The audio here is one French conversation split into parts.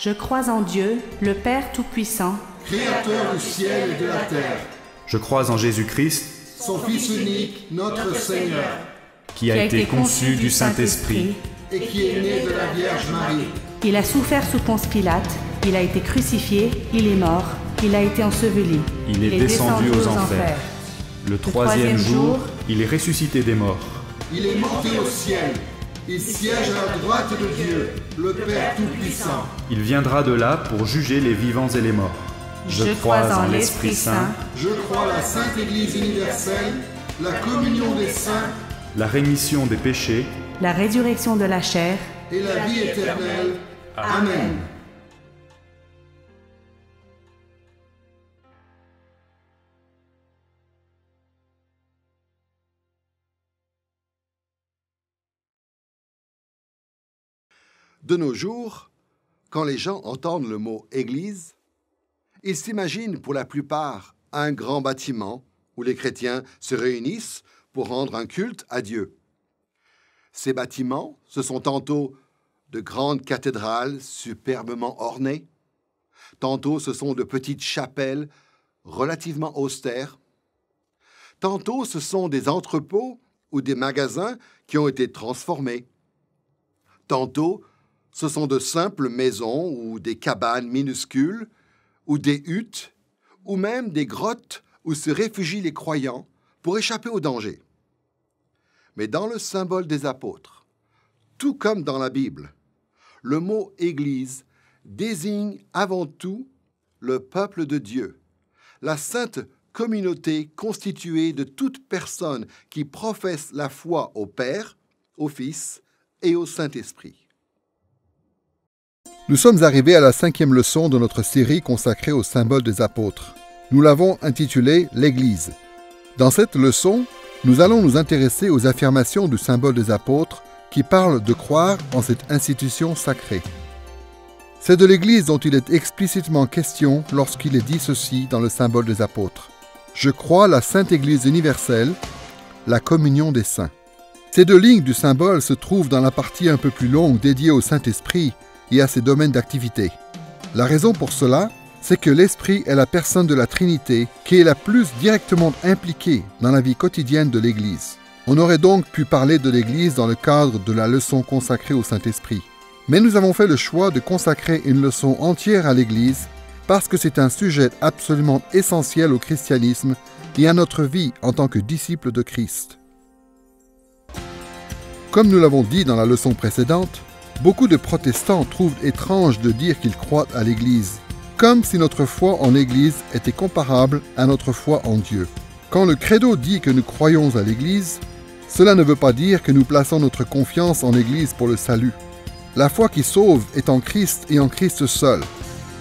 Je crois en Dieu, le Père Tout-Puissant, Créateur du ciel et de la terre, Je crois en Jésus-Christ, son Fils unique, notre Seigneur, qui a été conçu du Saint-Esprit, et qui est né de la Vierge Marie. Il a souffert sous Ponce Pilate, il a été crucifié, il est mort, il a été enseveli. il est descendu aux enfers. Le troisième jour, il est ressuscité des morts. Il est monté au ciel. Il siège à la droite de Dieu, le Père Tout-Puissant. Il viendra de là pour juger les vivants et les morts. Je crois en l'Esprit Saint, Je crois à la Sainte Église universelle, la communion des saints la rémission des péchés, la résurrection de la chair, et la vie éternelle. Amen. De nos jours, quand les gens entendent le mot « église », ils s'imaginent pour la plupart un grand bâtiment où les chrétiens se réunissent pour rendre un culte à Dieu. Ces bâtiments, ce sont tantôt de grandes cathédrales superbement ornées, tantôt ce sont de petites chapelles relativement austères, tantôt ce sont des entrepôts ou des magasins qui ont été transformés, tantôt ce sont de simples maisons ou des cabanes minuscules, ou des huttes, ou même des grottes où se réfugient les croyants pour échapper au danger. Mais dans le symbole des apôtres, tout comme dans la Bible, le mot « Église » désigne avant tout le peuple de Dieu, la sainte communauté constituée de toute personne qui professe la foi au Père, au Fils et au Saint-Esprit. Nous sommes arrivés à la 5e leçon de notre série consacrée au symbole des apôtres. Nous l'avons intitulée « L'Église ». Dans cette leçon, nous allons nous intéresser aux affirmations du symbole des apôtres qui parlent de croire en cette institution sacrée. C'est de l'Église dont il est explicitement question lorsqu'il est dit ceci dans le symbole des apôtres. « Je crois la Sainte Église universelle, la communion des saints ». Ces deux lignes du symbole se trouvent dans la partie un peu plus longue dédiée au Saint-Esprit et à ses domaines d'activité. La raison pour cela, c'est que l'Esprit est la personne de la Trinité qui est la plus directement impliquée dans la vie quotidienne de l'Église. On aurait donc pu parler de l'Église dans le cadre de la leçon consacrée au Saint-Esprit. Mais nous avons fait le choix de consacrer une leçon entière à l'Église parce que c'est un sujet absolument essentiel au christianisme et à notre vie en tant que disciples de Christ. Comme nous l'avons dit dans la leçon précédente, beaucoup de protestants trouvent étrange de dire qu'ils croient à l'Église, comme si notre foi en l'Église était comparable à notre foi en Dieu. Quand le credo dit que nous croyons à l'Église, cela ne veut pas dire que nous plaçons notre confiance en l'Église pour le salut. La foi qui sauve est en Christ et en Christ seul.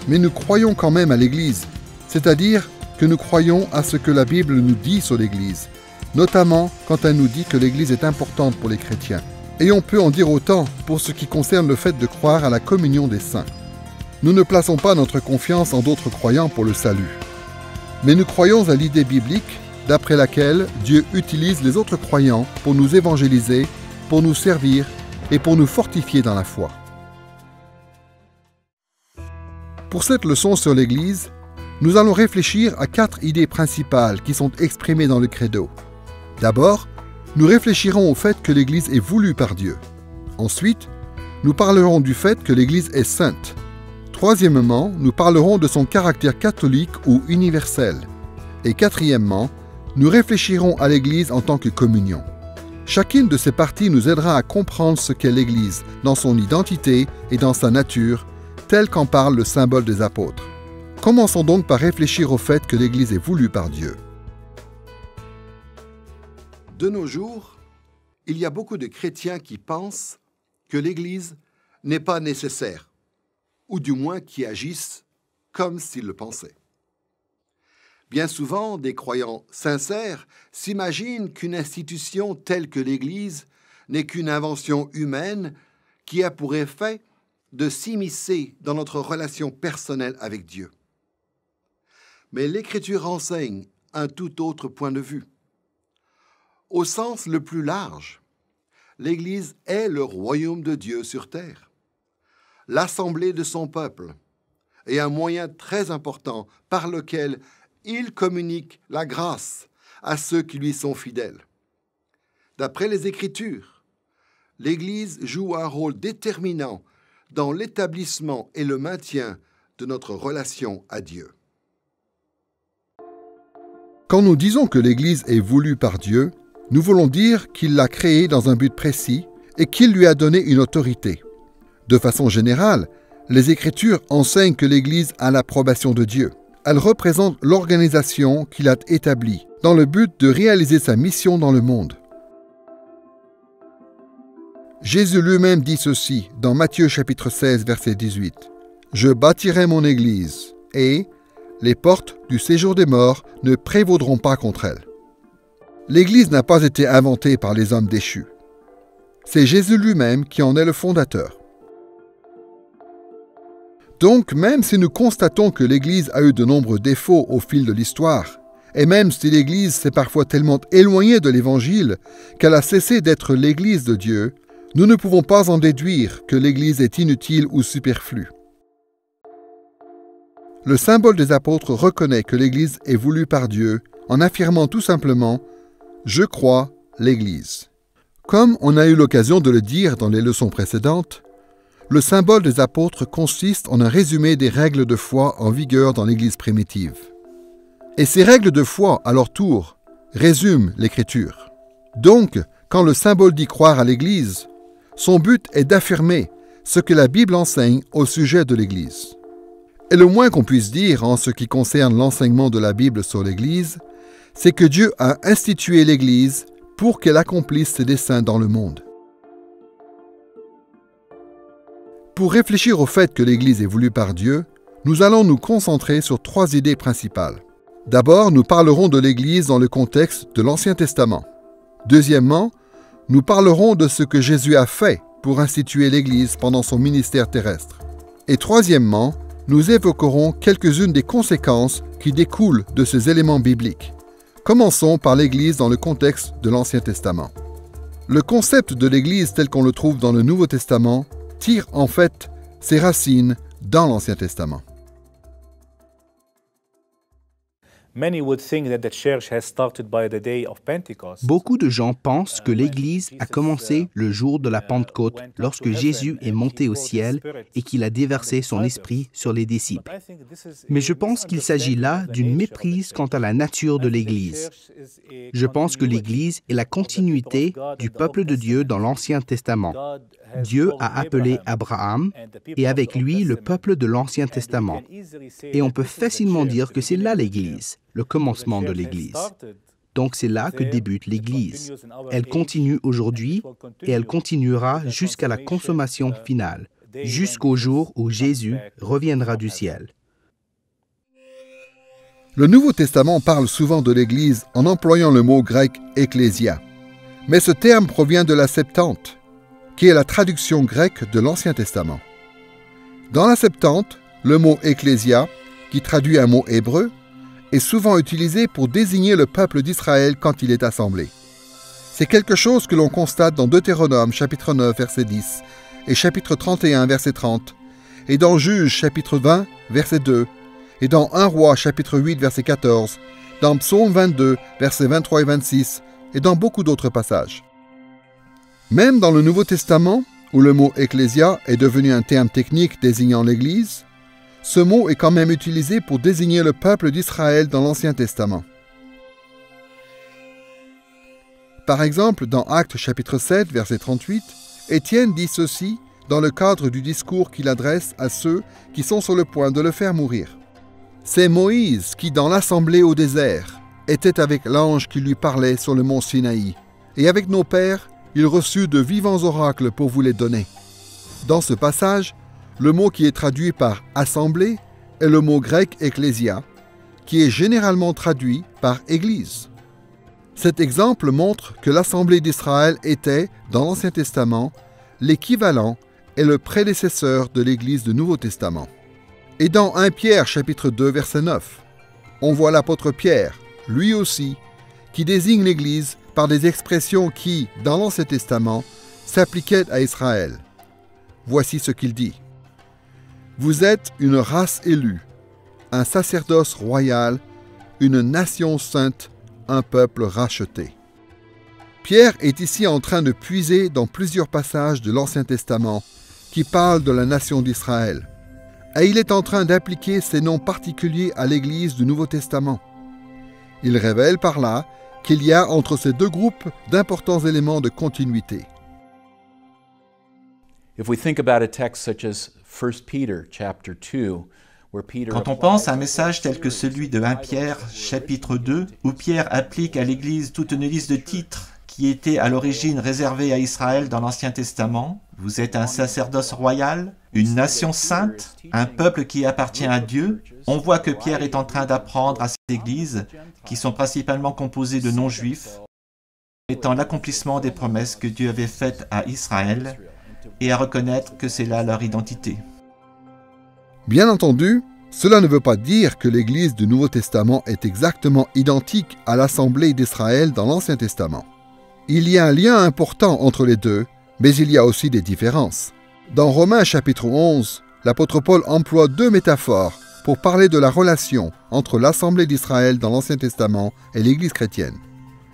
Mais nous croyons quand même à l'Église, c'est-à-dire que nous croyons à ce que la Bible nous dit sur l'Église, notamment quand elle nous dit que l'Église est importante pour les chrétiens. Et on peut en dire autant pour ce qui concerne le fait de croire à la communion des saints. Nous ne plaçons pas notre confiance en d'autres croyants pour le salut. Mais nous croyons à l'idée biblique d'après laquelle Dieu utilise les autres croyants pour nous évangéliser, pour nous servir et pour nous fortifier dans la foi. Pour cette leçon sur l'Église, nous allons réfléchir à 4 idées principales qui sont exprimées dans le credo. D'abord, nous réfléchirons au fait que l'Église est voulue par Dieu. Ensuite, nous parlerons du fait que l'Église est sainte. Troisièmement, nous parlerons de son caractère catholique ou universel. Et quatrièmement, nous réfléchirons à l'Église en tant que communion. Chacune de ces parties nous aidera à comprendre ce qu'est l'Église dans son identité et dans sa nature, tel qu'en parle le symbole des apôtres. Commençons donc par réfléchir au fait que l'Église est voulue par Dieu. De nos jours, il y a beaucoup de chrétiens qui pensent que l'Église n'est pas nécessaire, ou du moins qui agissent comme s'ils le pensaient. Bien souvent, des croyants sincères s'imaginent qu'une institution telle que l'Église n'est qu'une invention humaine qui a pour effet de s'immiscer dans notre relation personnelle avec Dieu. Mais l'Écriture enseigne un tout autre point de vue. Au sens le plus large, l'Église est le royaume de Dieu sur terre. l'assemblée de son peuple, et un moyen très important par lequel il communique la grâce à ceux qui lui sont fidèles. D'après les Écritures, l'Église joue un rôle déterminant dans l'établissement et le maintien de notre relation à Dieu. Quand nous disons que l'Église est voulue par Dieu, nous voulons dire qu'il l'a créée dans un but précis et qu'il lui a donné une autorité. De façon générale, les Écritures enseignent que l'Église a l'approbation de Dieu. Elle représente l'organisation qu'il a établie dans le but de réaliser sa mission dans le monde. Jésus lui-même dit ceci dans Matthieu chapitre 16, verset 18. « Je bâtirai mon Église, et les portes du séjour des morts ne prévaudront pas contre elle. » L'Église n'a pas été inventée par les hommes déchus. C'est Jésus lui-même qui en est le fondateur. Donc, même si nous constatons que l'Église a eu de nombreux défauts au fil de l'histoire, et même si l'Église s'est parfois tellement éloignée de l'Évangile qu'elle a cessé d'être l'Église de Dieu, nous ne pouvons pas en déduire que l'Église est inutile ou superflue. Le symbole des apôtres reconnaît que l'Église est voulue par Dieu en affirmant tout simplement « Je crois l'Église ». Comme on a eu l'occasion de le dire dans les leçons précédentes, le symbole des apôtres consiste en un résumé des règles de foi en vigueur dans l'Église primitive. Et ces règles de foi, à leur tour, résument l'Écriture. Donc, quand le symbole dit croire à l'Église, son but est d'affirmer ce que la Bible enseigne au sujet de l'Église. Et le moins qu'on puisse dire en ce qui concerne l'enseignement de la Bible sur l'Église, c'est que Dieu a institué l'Église pour qu'elle accomplisse ses desseins dans le monde. Pour réfléchir au fait que l'Église est voulue par Dieu, nous allons nous concentrer sur 3 idées principales. D'abord, nous parlerons de l'Église dans le contexte de l'Ancien Testament. Deuxièmement, nous parlerons de ce que Jésus a fait pour instituer l'Église pendant son ministère terrestre. Et troisièmement, nous évoquerons quelques-unes des conséquences qui découlent de ces éléments bibliques. Commençons par l'Église dans le contexte de l'Ancien Testament. Le concept de l'Église tel qu'on le trouve dans le Nouveau Testament tire en fait ses racines dans l'Ancien Testament. Beaucoup de gens pensent que l'Église a commencé le jour de la Pentecôte, lorsque Jésus est monté au ciel et qu'il a déversé son esprit sur les disciples. Mais je pense qu'il s'agit là d'une méprise quant à la nature de l'Église. Je pense que l'Église est la continuité du peuple de Dieu dans l'Ancien Testament. Dieu a appelé Abraham et avec lui le peuple de l'Ancien Testament. Et on peut facilement dire que c'est là l'Église, le commencement de l'Église. Donc c'est là que débute l'Église. Elle continue aujourd'hui et elle continuera jusqu'à la consommation finale, jusqu'au jour où Jésus reviendra du ciel. Le Nouveau Testament parle souvent de l'Église en employant le mot grec « ecclésia ». Mais ce terme provient de la Septante, qui est la traduction grecque de l'Ancien Testament. Dans la Septante, le mot « ecclésia », qui traduit un mot hébreu, est souvent utilisé pour désigner le peuple d'Israël quand il est assemblé. C'est quelque chose que l'on constate dans Deutéronome chapitre 9 verset 10 et chapitre 31 verset 30, et dans Juges chapitre 20 verset 2, et dans 1 Roi chapitre 8 verset 14, dans Psaume 22 versets 23 et 26, et dans beaucoup d'autres passages. Même dans le Nouveau Testament, où le mot « ecclésia » est devenu un terme technique désignant l'Église, ce mot est quand même utilisé pour désigner le peuple d'Israël dans l'Ancien Testament. Par exemple, dans Actes chapitre 7, verset 38, Étienne dit ceci dans le cadre du discours qu'il adresse à ceux qui sont sur le point de le faire mourir. « C'est Moïse qui, dans l'assemblée au désert, était avec l'ange qui lui parlait sur le mont Sinaï, et avec nos pères, il reçut de vivants oracles pour vous les donner. » Dans ce passage, le mot qui est traduit par « assemblée » est le mot grec « ecclésia », qui est généralement traduit par « église ». Cet exemple montre que l'assemblée d'Israël était, dans l'Ancien Testament, l'équivalent et le prédécesseur de l'Église du Nouveau Testament. Et dans 1 Pierre chapitre 2 verset 9, on voit l'apôtre Pierre, lui aussi, qui désigne l'Église par des expressions qui, dans l'Ancien Testament, s'appliquaient à Israël. Voici ce qu'il dit. Vous êtes une race élue, un sacerdoce royal, une nation sainte, un peuple racheté. Pierre est ici en train de puiser dans plusieurs passages de l'Ancien Testament qui parlent de la nation d'Israël. Et il est en train d'appliquer ces noms particuliers à l'Église du Nouveau Testament. Il révèle par là qu'il y a entre ces deux groupes d'importants éléments de continuité. Quand on pense à un message tel que celui de 1 Pierre, chapitre 2, où Pierre applique à l'Église toute une liste de titres qui étaient à l'origine réservés à Israël dans l'Ancien Testament, vous êtes un sacerdoce royal, une nation sainte, un peuple qui appartient à Dieu, on voit que Pierre est en train d'apprendre à cette Église, qui sont principalement composées de non-juifs, étant l'accomplissement des promesses que Dieu avait faites à Israël, et à reconnaître que c'est là leur identité. Bien entendu, cela ne veut pas dire que l'Église du Nouveau Testament est exactement identique à l'Assemblée d'Israël dans l'Ancien Testament. Il y a un lien important entre les deux, mais il y a aussi des différences. Dans Romains chapitre 11, l'apôtre Paul emploie deux métaphores pour parler de la relation entre l'Assemblée d'Israël dans l'Ancien Testament et l'Église chrétienne.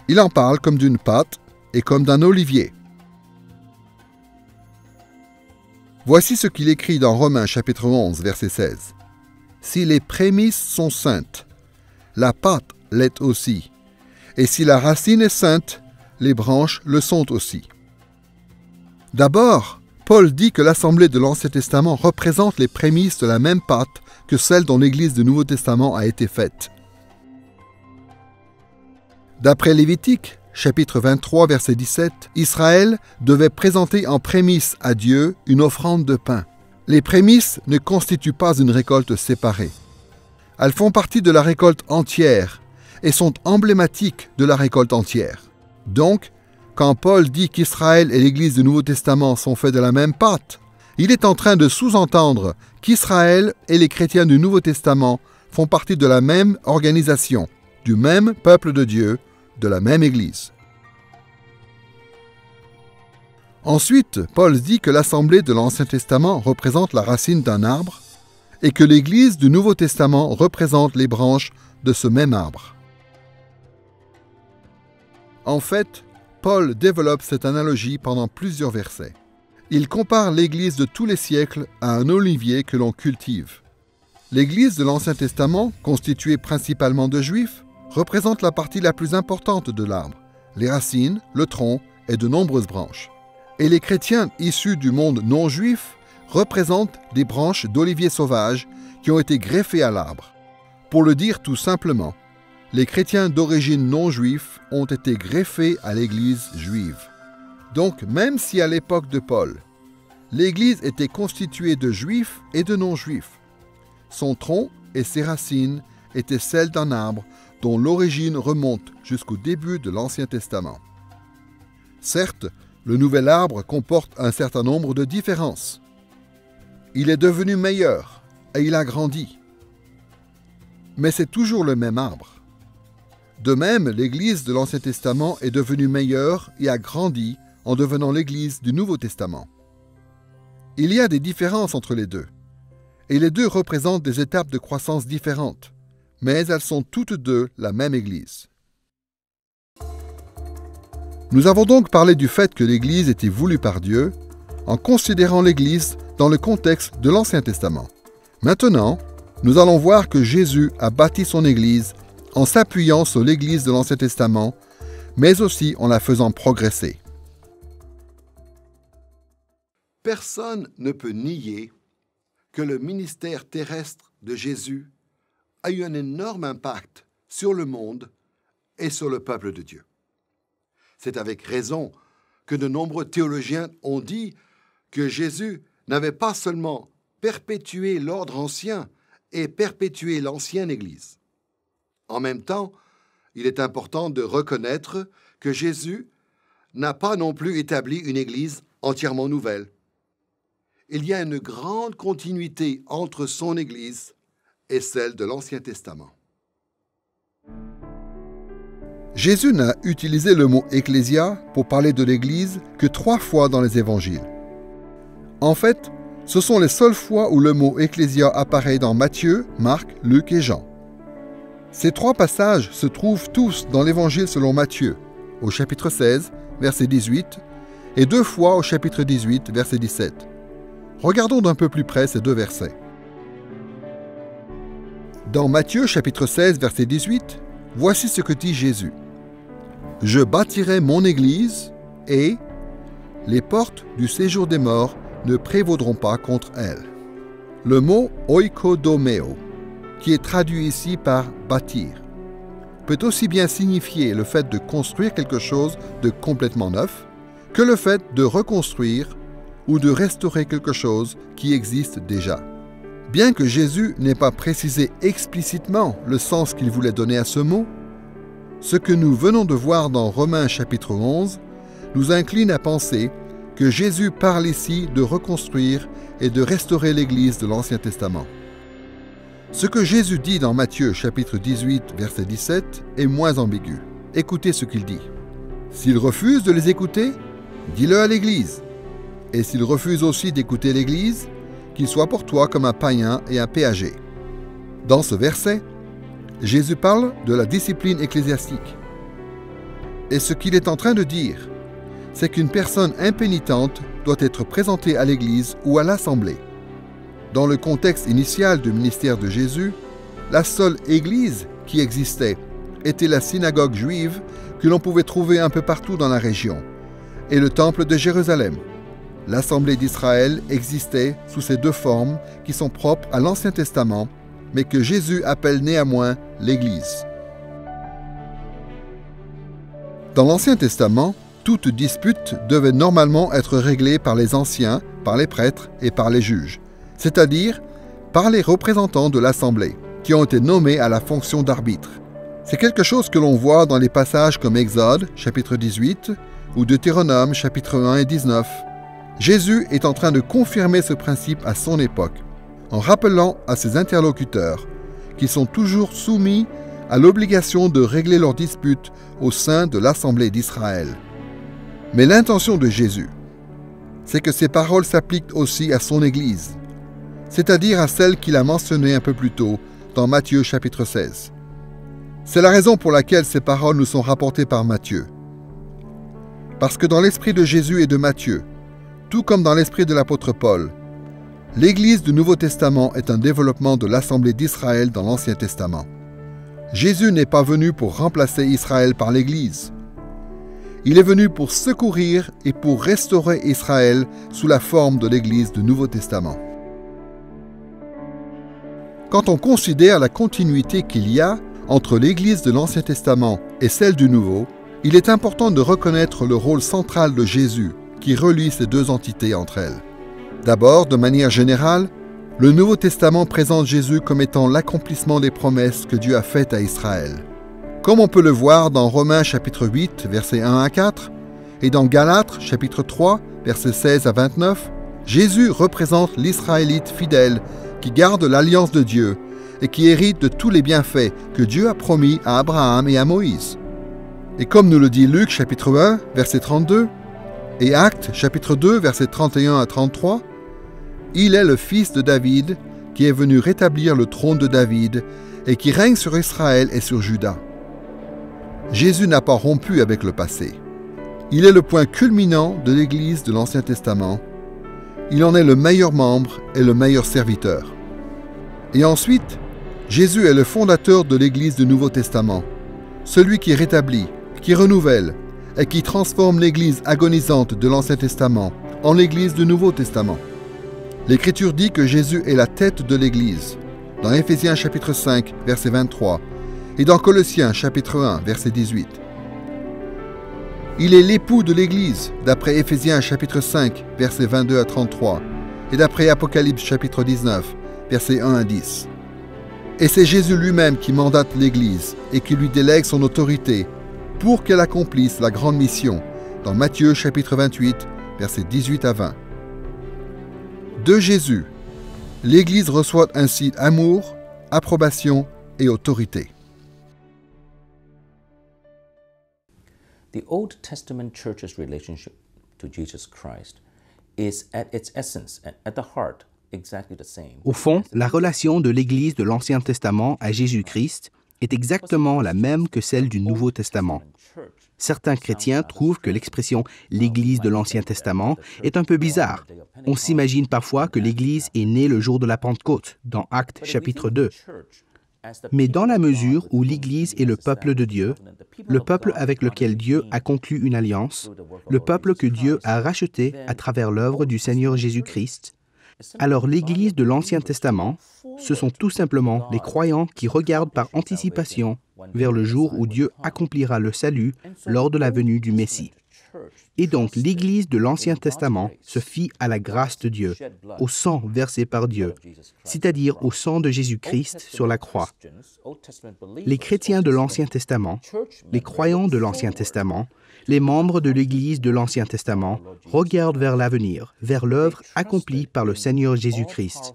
Il en parle comme d'une pâte et comme d'un olivier. Voici ce qu'il écrit dans Romains chapitre 11, verset 16. « Si les prémices sont saintes, la pâte l'est aussi, et si la racine est sainte, les branches le sont aussi. » D'abord, Paul dit que l'Assemblée de l'Ancien Testament représente les prémices de la même pâte que celle dont l'Église du Nouveau Testament a été faite. D'après Lévitique, chapitre 23, verset 17, Israël devait présenter en prémisse à Dieu une offrande de pain. Les prémices ne constituent pas une récolte séparée. Elles font partie de la récolte entière et sont emblématiques de la récolte entière. Donc, quand Paul dit qu'Israël et l'Église du Nouveau Testament sont faits de la même pâte, il est en train de sous-entendre qu'Israël et les chrétiens du Nouveau Testament font partie de la même organisation, du même peuple de Dieu, de la même Église. Ensuite, Paul dit que l'Assemblée de l'Ancien Testament représente la racine d'un arbre et que l'Église du Nouveau Testament représente les branches de ce même arbre. En fait, Paul développe cette analogie pendant plusieurs versets. Il compare l'Église de tous les siècles à un olivier que l'on cultive. L'Église de l'Ancien Testament, constituée principalement de Juifs, représente la partie la plus importante de l'arbre, les racines, le tronc et de nombreuses branches. Et les chrétiens issus du monde non-juif représentent des branches d'olivier sauvage qui ont été greffées à l'arbre. Pour le dire tout simplement, les chrétiens d'origine non-juive ont été greffés à l'Église juive. Donc, même si à l'époque de Paul, l'Église était constituée de juifs et de non-juifs, son tronc et ses racines étaient celles d'un arbre dont l'origine remonte jusqu'au début de l'Ancien Testament. Certes, le nouvel arbre comporte un certain nombre de différences. Il est devenu meilleur et il a grandi. Mais c'est toujours le même arbre. De même, l'Église de l'Ancien Testament est devenue meilleure et a grandi en devenant l'Église du Nouveau Testament. Il y a des différences entre les deux, et les deux représentent des étapes de croissance différentes, mais elles sont toutes deux la même Église. Nous avons donc parlé du fait que l'Église était voulue par Dieu, en considérant l'Église dans le contexte de l'Ancien Testament. Maintenant, nous allons voir que Jésus a bâti son Église en s'appuyant sur l'Église de l'Ancien Testament, mais aussi en la faisant progresser. Personne ne peut nier que le ministère terrestre de Jésus a eu un énorme impact sur le monde et sur le peuple de Dieu. C'est avec raison que de nombreux théologiens ont dit que Jésus n'avait pas seulement perpétué l'ordre ancien et perpétué l'ancienne Église. En même temps, il est important de reconnaître que Jésus n'a pas non plus établi une Église entièrement nouvelle. Il y a une grande continuité entre son Église et celle de l'Ancien Testament. Jésus n'a utilisé le mot « ecclésia » pour parler de l'Église que 3 fois dans les Évangiles. En fait, Ce sont les seules fois où le mot Ecclésia apparaît dans Matthieu, Marc, Luc et Jean. Ces trois passages se trouvent tous dans l'Évangile selon Matthieu, au chapitre 16, verset 18, et 2 fois au chapitre 18, verset 17. Regardons d'un peu plus près ces 2 versets. Dans Matthieu, chapitre 16, verset 18, voici ce que dit Jésus. « Je bâtirai mon Église et les portes du séjour des morts ne prévaudront pas contre elle. » Le mot « oikodomeo », qui est traduit ici par « bâtir », peut aussi bien signifier le fait de construire quelque chose de complètement neuf que le fait de reconstruire ou de restaurer quelque chose qui existe déjà. Bien que Jésus n'ait pas précisé explicitement le sens qu'il voulait donner à ce mot, ce que nous venons de voir dans Romains chapitre 11 nous incline à penser que Jésus parle ici de reconstruire et de restaurer l'Église de l'Ancien Testament. Ce que Jésus dit dans Matthieu chapitre 18 verset 17 est moins ambigu. Écoutez ce qu'il dit. « S'ils refusent de les écouter, dis-le à l'Église. Et s'ils refusent aussi d'écouter l'Église, qu'il soit pour toi comme un païen et un péager. » Dans ce verset, Jésus parle de la discipline ecclésiastique. Et ce qu'il est en train de dire, c'est qu'une personne impénitente doit être présentée à l'Église ou à l'Assemblée. Dans le contexte initial du ministère de Jésus, la seule Église qui existait était la synagogue juive que l'on pouvait trouver un peu partout dans la région, et le temple de Jérusalem. L'Assemblée d'Israël existait sous ces 2 formes qui sont propres à l'Ancien Testament, mais que Jésus appelle néanmoins l'Église. Dans l'Ancien Testament, toute dispute devait normalement être réglée par les anciens, par les prêtres et par les juges, c'est-à-dire par les représentants de l'Assemblée, qui ont été nommés à la fonction d'arbitre. C'est quelque chose que l'on voit dans les passages comme Exode, chapitre 18, ou Deutéronome, chapitre 1 et 19. Jésus est en train de confirmer ce principe à son époque, en rappelant à ses interlocuteurs qu'ils sont toujours soumis à l'obligation de régler leurs disputes au sein de l'Assemblée d'Israël. Mais l'intention de Jésus, c'est que ces paroles s'appliquent aussi à son Église, c'est-à-dire à celle qu'il a mentionnée un peu plus tôt dans Matthieu chapitre 16. C'est la raison pour laquelle ces paroles nous sont rapportées par Matthieu. Parce que dans l'esprit de Jésus et de Matthieu, tout comme dans l'esprit de l'apôtre Paul, l'Église du Nouveau Testament est un développement de l'Assemblée d'Israël dans l'Ancien Testament. Jésus n'est pas venu pour remplacer Israël par l'Église. Il est venu pour secourir et pour restaurer Israël sous la forme de l'Église du Nouveau Testament. Quand on considère la continuité qu'il y a entre l'Église de l'Ancien Testament et celle du Nouveau, il est important de reconnaître le rôle central de Jésus qui relie ces 2 entités entre elles. D'abord, de manière générale, le Nouveau Testament présente Jésus comme étant l'accomplissement des promesses que Dieu a faites à Israël. Comme on peut le voir dans Romains chapitre 8, versets 1 à 4, et dans Galates chapitre 3, versets 16 à 29, Jésus représente l'Israélite fidèle qui garde l'alliance de Dieu et qui hérite de tous les bienfaits que Dieu a promis à Abraham et à Moïse. Et comme nous le dit Luc chapitre 1, verset 32, et Actes chapitre 2, versets 31 à 33, il est le fils de David qui est venu rétablir le trône de David et qui règne sur Israël et sur Juda. Jésus n'a pas rompu avec le passé. Il est le point culminant de l'Église de l'Ancien Testament. Il en est le meilleur membre et le meilleur serviteur. Et ensuite, Jésus est le fondateur de l'Église du Nouveau Testament, celui qui rétablit, qui renouvelle et qui transforme l'Église agonisante de l'Ancien Testament en l'Église du Nouveau Testament. L'Écriture dit que Jésus est la tête de l'Église, dans Éphésiens chapitre 5, verset 23, et dans Colossiens chapitre 1, verset 18. Il est l'époux de l'Église, d'après Éphésiens chapitre 5, versets 22 à 33, et d'après Apocalypse chapitre 19, versets 1 à 10. Et c'est Jésus lui-même qui mandate l'Église et qui lui délègue son autorité pour qu'elle accomplisse la grande mission, dans Matthieu chapitre 28, versets 18 à 20. De Jésus, l'Église reçoit ainsi amour, approbation et autorité. The Old Testament Church's relationship to Jesus Christ Au fond, la relation de l'Église de l'Ancien Testament à Jésus-Christ est exactement la même que celle du Nouveau Testament. Certains chrétiens trouvent que l'expression « l'Église de l'Ancien Testament » est un peu bizarre. On s'imagine parfois que l'Église est née le jour de la Pentecôte, dans Actes chapitre 2. Mais dans la mesure où l'Église est le peuple de Dieu, le peuple avec lequel Dieu a conclu une alliance, le peuple que Dieu a racheté à travers l'œuvre du Seigneur Jésus-Christ, alors l'Église de l'Ancien Testament, ce sont tout simplement les croyants qui regardent par anticipation vers le jour où Dieu accomplira le salut lors de la venue du Messie. Et donc l'Église de l'Ancien Testament se fie à la grâce de Dieu, au sang versé par Dieu, c'est-à-dire au sang de Jésus-Christ sur la croix. Les chrétiens de l'Ancien Testament, les croyants de l'Ancien Testament, les membres de l'Église de l'Ancien Testament regardent vers l'avenir, vers l'œuvre accomplie par le Seigneur Jésus-Christ.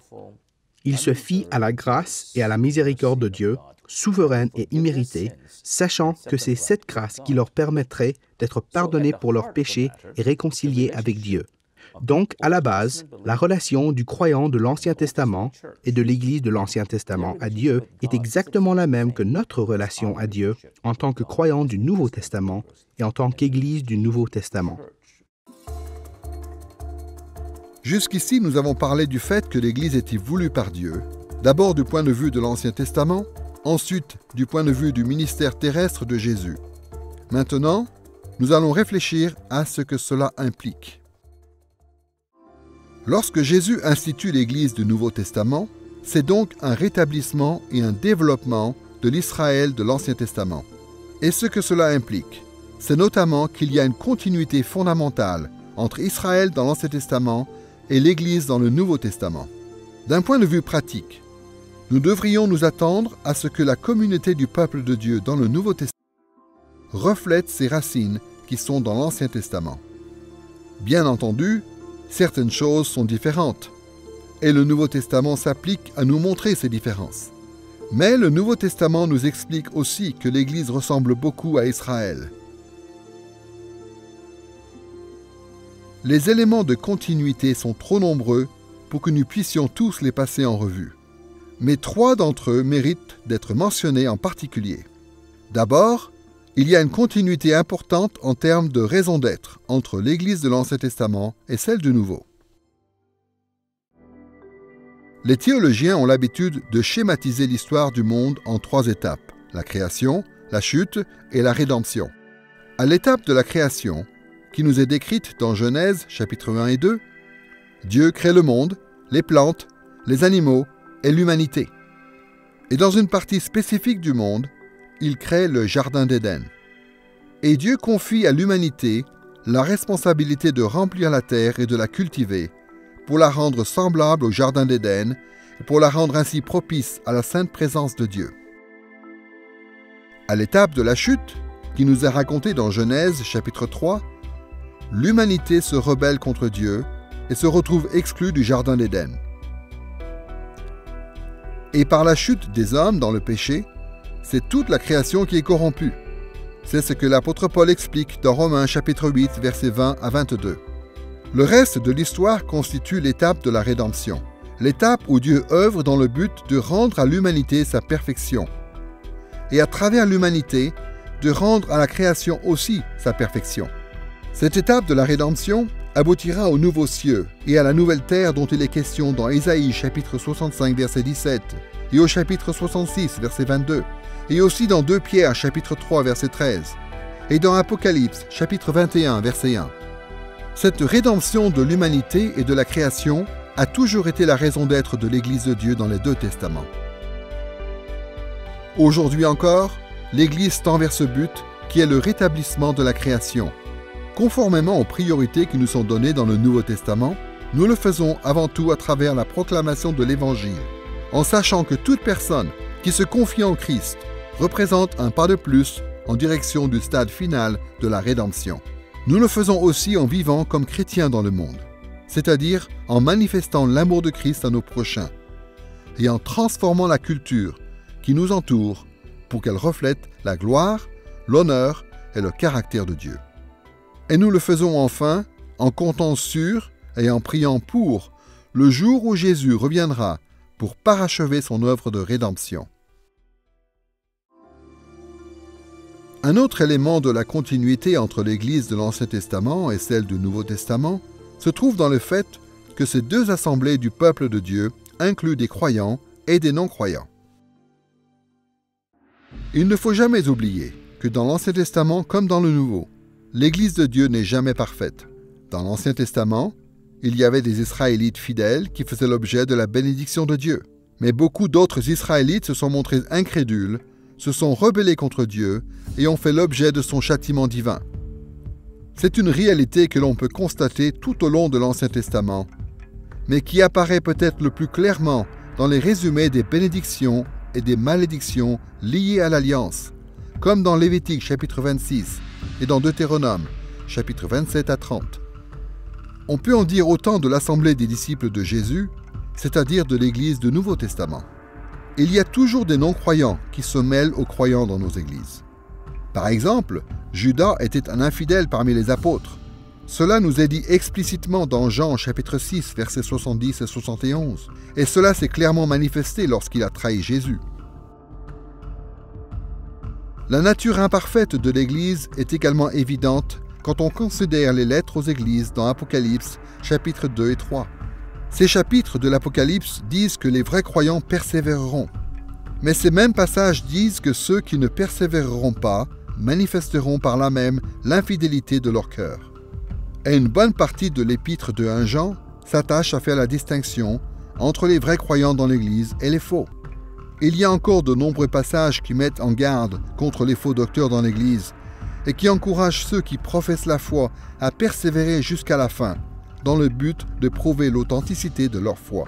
Ils se fient à la grâce et à la miséricorde de Dieu, souveraine et imméritée, sachant que c'est cette grâce qui leur permettrait d'être pardonnés pour leurs péchés et réconciliés avec Dieu. Donc, à la base, la relation du croyant de l'Ancien Testament et de l'Église de l'Ancien Testament à Dieu est exactement la même que notre relation à Dieu en tant que croyant du Nouveau Testament et en tant qu'Église du Nouveau Testament. Jusqu'ici, nous avons parlé du fait que l'Église était voulue par Dieu, d'abord du point de vue de l'Ancien Testament, ensuite du point de vue du ministère terrestre de Jésus. Maintenant, nous allons réfléchir à ce que cela implique. Lorsque Jésus institue l'Église du Nouveau Testament, c'est donc un rétablissement et un développement de l'Israël de l'Ancien Testament. Et ce que cela implique, c'est notamment qu'il y a une continuité fondamentale entre Israël dans l'Ancien Testament et l'Église dans le Nouveau Testament. D'un point de vue pratique, nous devrions nous attendre à ce que la communauté du peuple de Dieu dans le Nouveau Testament reflète ses racines qui sont dans l'Ancien Testament. Bien entendu, certaines choses sont différentes, et le Nouveau Testament s'applique à nous montrer ces différences. Mais le Nouveau Testament nous explique aussi que l'Église ressemble beaucoup à Israël. Les éléments de continuité sont trop nombreux pour que nous puissions tous les passer en revue. Mais 3 d'entre eux méritent d'être mentionnés en particulier. D'abord, il y a une continuité importante en termes de raison d'être entre l'Église de l'Ancien Testament et celle du Nouveau. Les théologiens ont l'habitude de schématiser l'histoire du monde en 3 étapes, la création, la chute et la rédemption. À l'étape de la création, qui nous est décrite dans Genèse chapitres 1 et 2, Dieu crée le monde, les plantes, les animaux et l'humanité. Et dans une partie spécifique du monde, il crée le Jardin d'Éden. Et Dieu confie à l'humanité la responsabilité de remplir la terre et de la cultiver, pour la rendre semblable au Jardin d'Éden et pour la rendre ainsi propice à la sainte présence de Dieu. À l'étape de la chute, qui nous est racontée dans Genèse chapitre 3, l'humanité se rebelle contre Dieu et se retrouve exclue du Jardin d'Éden. Et par la chute des hommes dans le péché, c'est toute la création qui est corrompue. C'est ce que l'apôtre Paul explique dans Romains chapitre 8, versets 20 à 22. Le reste de l'histoire constitue l'étape de la rédemption, l'étape où Dieu œuvre dans le but de rendre à l'humanité sa perfection, et à travers l'humanité, de rendre à la création aussi sa perfection. Cette étape de la rédemption aboutira aux nouveaux cieux et à la nouvelle terre dont il est question dans Ésaïe chapitre 65 verset 17 et au chapitre 66 verset 22 et aussi dans 2 Pierre chapitre 3 verset 13 et dans Apocalypse chapitre 21 verset 1. Cette rédemption de l'humanité et de la création a toujours été la raison d'être de l'Église de Dieu dans les 2 testaments. Aujourd'hui encore, l'Église tend vers ce but qui est le rétablissement de la création. Conformément aux priorités qui nous sont données dans le Nouveau Testament, nous le faisons avant tout à travers la proclamation de l'Évangile, en sachant que toute personne qui se confie en Christ représente un pas de plus en direction du stade final de la rédemption. Nous le faisons aussi en vivant comme chrétiens dans le monde, c'est-à-dire en manifestant l'amour de Christ à nos prochains, et en transformant la culture qui nous entoure pour qu'elle reflète la gloire, l'honneur et le caractère de Dieu. Et nous le faisons enfin en comptant sur et en priant pour le jour où Jésus reviendra pour parachever son œuvre de rédemption. Un autre élément de la continuité entre l'Église de l'Ancien Testament et celle du Nouveau Testament se trouve dans le fait que ces deux assemblées du peuple de Dieu incluent des croyants et des non-croyants. Il ne faut jamais oublier que dans l'Ancien Testament comme dans le Nouveau, l'Église de Dieu n'est jamais parfaite. Dans l'Ancien Testament, il y avait des Israélites fidèles qui faisaient l'objet de la bénédiction de Dieu. Mais beaucoup d'autres Israélites se sont montrés incrédules, se sont rebellés contre Dieu et ont fait l'objet de son châtiment divin. C'est une réalité que l'on peut constater tout au long de l'Ancien Testament, mais qui apparaît peut-être le plus clairement dans les résumés des bénédictions et des malédictions liées à l'Alliance, comme dans Lévitique chapitre 26 et dans Deutéronome chapitre 27 à 30. On peut en dire autant de l'assemblée des disciples de Jésus, c'est-à-dire de l'Église du Nouveau Testament. Il y a toujours des non-croyants qui se mêlent aux croyants dans nos églises. Par exemple, Judas était un infidèle parmi les apôtres. Cela nous est dit explicitement dans Jean chapitre 6, versets 70 et 71, et cela s'est clairement manifesté lorsqu'il a trahi Jésus. La nature imparfaite de l'Église est également évidente quand on considère les lettres aux églises dans Apocalypse chapitres 2 et 3. Ces chapitres de l'Apocalypse disent que les vrais croyants persévéreront. Mais ces mêmes passages disent que ceux qui ne persévéreront pas manifesteront par là même l'infidélité de leur cœur. Et une bonne partie de l'épître de 1 Jean s'attache à faire la distinction entre les vrais croyants dans l'Église et les faux. Il y a encore de nombreux passages qui mettent en garde contre les faux docteurs dans l'Église et qui encouragent ceux qui professent la foi à persévérer jusqu'à la fin, dans le but de prouver l'authenticité de leur foi.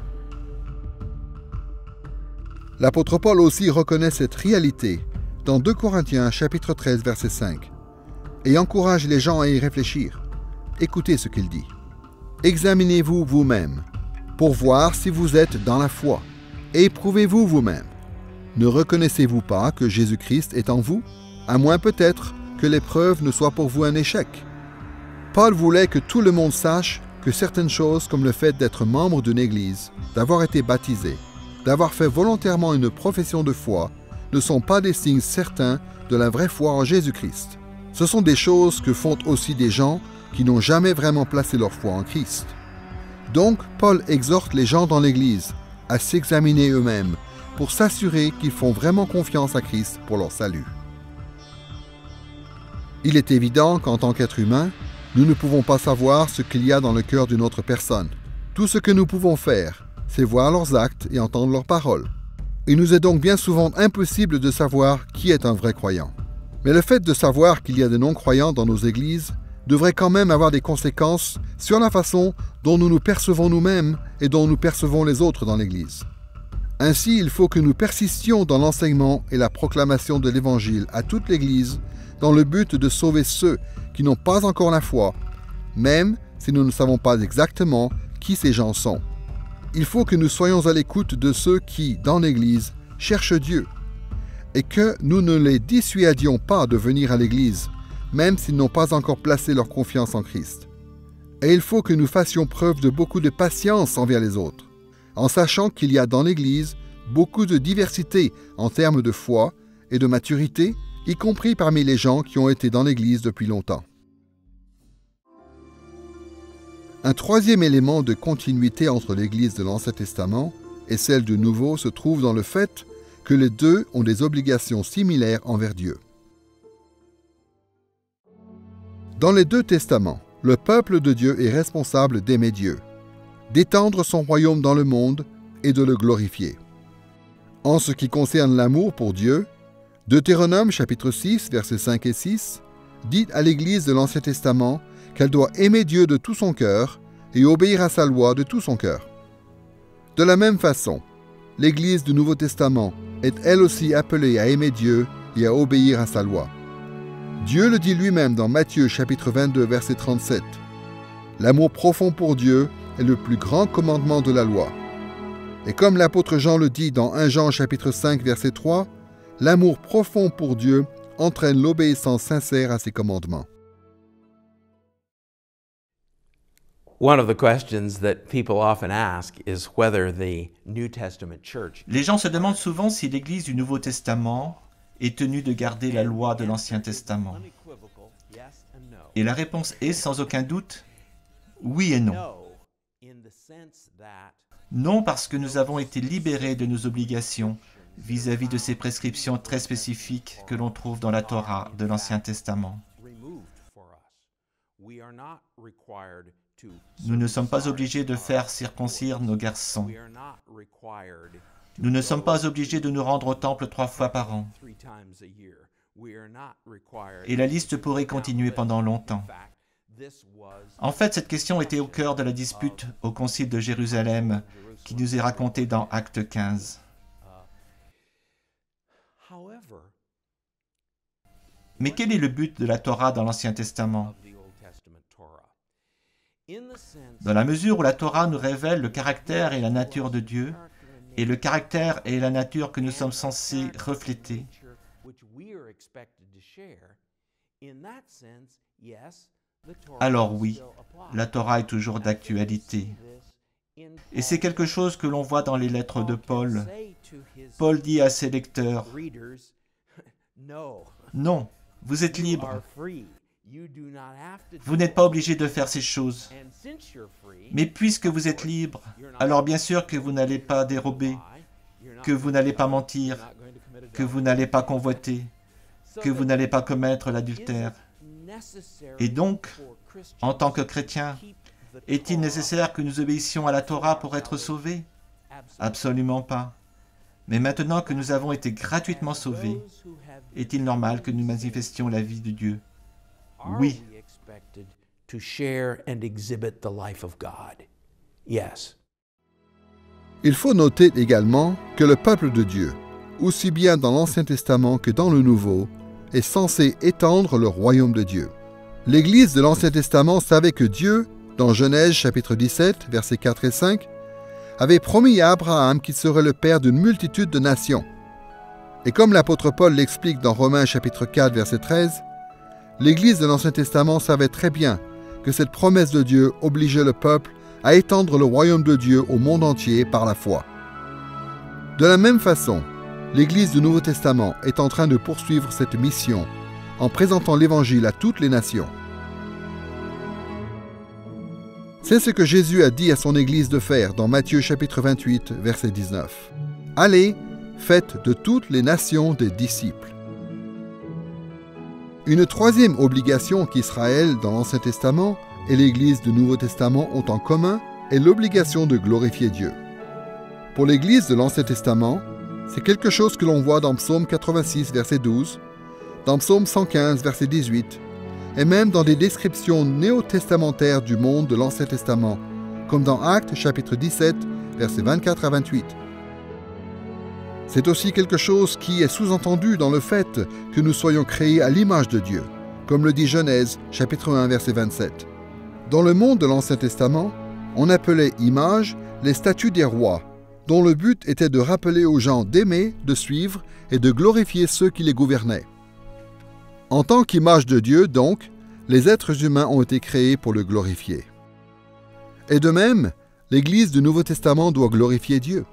L'apôtre Paul aussi reconnaît cette réalité dans 2 Corinthiens chapitre 13 verset 5 et encourage les gens à y réfléchir. Écoutez ce qu'il dit. « Examinez-vous vous-même pour voir si vous êtes dans la foi. Éprouvez-vous vous-même. Ne reconnaissez-vous pas que Jésus-Christ est en vous, à moins peut-être que l'épreuve ne soit pour vous un échec. » Paul voulait que tout le monde sache que certaines choses comme le fait d'être membre d'une église, d'avoir été baptisé, d'avoir fait volontairement une profession de foi, ne sont pas des signes certains de la vraie foi en Jésus-Christ. Ce sont des choses que font aussi des gens qui n'ont jamais vraiment placé leur foi en Christ. Donc, Paul exhorte les gens dans l'Église à s'examiner eux-mêmes pour s'assurer qu'ils font vraiment confiance à Christ pour leur salut. Il est évident qu'en tant qu'être humain, nous ne pouvons pas savoir ce qu'il y a dans le cœur d'une autre personne. Tout ce que nous pouvons faire, c'est voir leurs actes et entendre leurs paroles. Il nous est donc bien souvent impossible de savoir qui est un vrai croyant. Mais le fait de savoir qu'il y a des non-croyants dans nos églises devrait quand même avoir des conséquences sur la façon dont nous nous percevons nous-mêmes et dont nous percevons les autres dans l'Église. Ainsi, il faut que nous persistions dans l'enseignement et la proclamation de l'Évangile à toute l'Église dans le but de sauver ceux qui n'ont pas encore la foi, même si nous ne savons pas exactement qui ces gens sont. Il faut que nous soyons à l'écoute de ceux qui, dans l'Église, cherchent Dieu, et que nous ne les dissuadions pas de venir à l'Église, même s'ils n'ont pas encore placé leur confiance en Christ. Et il faut que nous fassions preuve de beaucoup de patience envers les autres, en sachant qu'il y a dans l'Église beaucoup de diversité en termes de foi et de maturité, y compris parmi les gens qui ont été dans l'Église depuis longtemps. Un troisième élément de continuité entre l'Église de l'Ancien Testament et celle du Nouveau se trouve dans le fait que les deux ont des obligations similaires envers Dieu. Dans les deux testaments, le peuple de Dieu est responsable d'aimer Dieu, d'étendre son royaume dans le monde et de le glorifier. En ce qui concerne l'amour pour Dieu, Deutéronome chapitre 6, versets 5 et 6, dit à l'Église de l'Ancien Testament qu'elle doit aimer Dieu de tout son cœur et obéir à sa loi de tout son cœur. De la même façon, l'Église du Nouveau Testament est elle aussi appelée à aimer Dieu et à obéir à sa loi. Dieu le dit lui-même dans Matthieu chapitre 22, verset 37. L'amour profond pour Dieu est le plus grand commandement de la loi. Et comme l'apôtre Jean le dit dans 1 Jean chapitre 5, verset 3, l'amour profond pour Dieu entraîne l'obéissance sincère à ses commandements. one of the questions that people often ask is whether the New Testament church Les gens se demandent souvent si l'Église du Nouveau Testament est tenue de garder la loi de l'Ancien Testament. Et la réponse est, sans aucun doute, oui et non. Non, parce que nous avons été libérés de nos obligations vis-à-vis de ces prescriptions très spécifiques que l'on trouve dans la Torah de l'Ancien Testament. Nous ne sommes pas obligés de faire circoncire nos garçons. Nous ne sommes pas obligés de nous rendre au temple 3 fois par an. Et la liste pourrait continuer pendant longtemps. En fait, cette question était au cœur de la dispute au Concile de Jérusalem qui nous est racontée dans Acte 15. Mais quel est le but de la Torah dans l'Ancien Testament? Dans la mesure où la Torah nous révèle le caractère et la nature de Dieu, et le caractère et la nature que nous sommes censés refléter, alors oui, la Torah est toujours d'actualité. Et c'est quelque chose que l'on voit dans les lettres de Paul. Paul dit à ses lecteurs, « Non, vous êtes libres. Vous n'êtes pas obligés de faire ces choses. Mais puisque vous êtes libres, alors bien sûr que vous n'allez pas dérober, que vous n'allez pas mentir, que vous n'allez pas convoiter, que vous n'allez pas commettre l'adultère. Et donc, en tant que chrétiens, est-il nécessaire que nous obéissions à la Torah pour être sauvés? Absolument pas. Mais maintenant que nous avons été gratuitement sauvés, est-il normal que nous manifestions la vie de Dieu? Oui. Il faut noter également que le peuple de Dieu, aussi bien dans l'Ancien Testament que dans le Nouveau, est censé étendre le royaume de Dieu. L'Église de l'Ancien Testament savait que Dieu, dans Genèse chapitre 17, versets 4 et 5, avait promis à Abraham qu'il serait le père d'une multitude de nations. Et comme l'apôtre Paul l'explique dans Romains chapitre 4, verset 13, l'Église de l'Ancien Testament savait très bien que cette promesse de Dieu obligeait le peuple à étendre le royaume de Dieu au monde entier par la foi. De la même façon, l'Église du Nouveau Testament est en train de poursuivre cette mission en présentant l'Évangile à toutes les nations. C'est ce que Jésus a dit à son Église de faire dans Matthieu chapitre 28, verset 19. « Allez, faites de toutes les nations des disciples. » Une troisième obligation qu'Israël dans l'Ancien Testament et l'Église du Nouveau Testament ont en commun est l'obligation de glorifier Dieu. Pour l'Église de l'Ancien Testament, c'est quelque chose que l'on voit dans Psaume 86, verset 12, dans Psaume 115, verset 18, et même dans des descriptions néo-testamentaires du monde de l'Ancien Testament, comme dans Actes chapitre 17, versets 24 à 28. C'est aussi quelque chose qui est sous-entendu dans le fait que nous soyons créés à l'image de Dieu, comme le dit Genèse chapitre 1, verset 27. Dans le monde de l'Ancien Testament, on appelait image les statuts des rois, dont le but était de rappeler aux gens d'aimer, de suivre et de glorifier ceux qui les gouvernaient. En tant qu'image de Dieu, donc, les êtres humains ont été créés pour le glorifier. Et de même, l'Église du Nouveau Testament doit glorifier Dieu.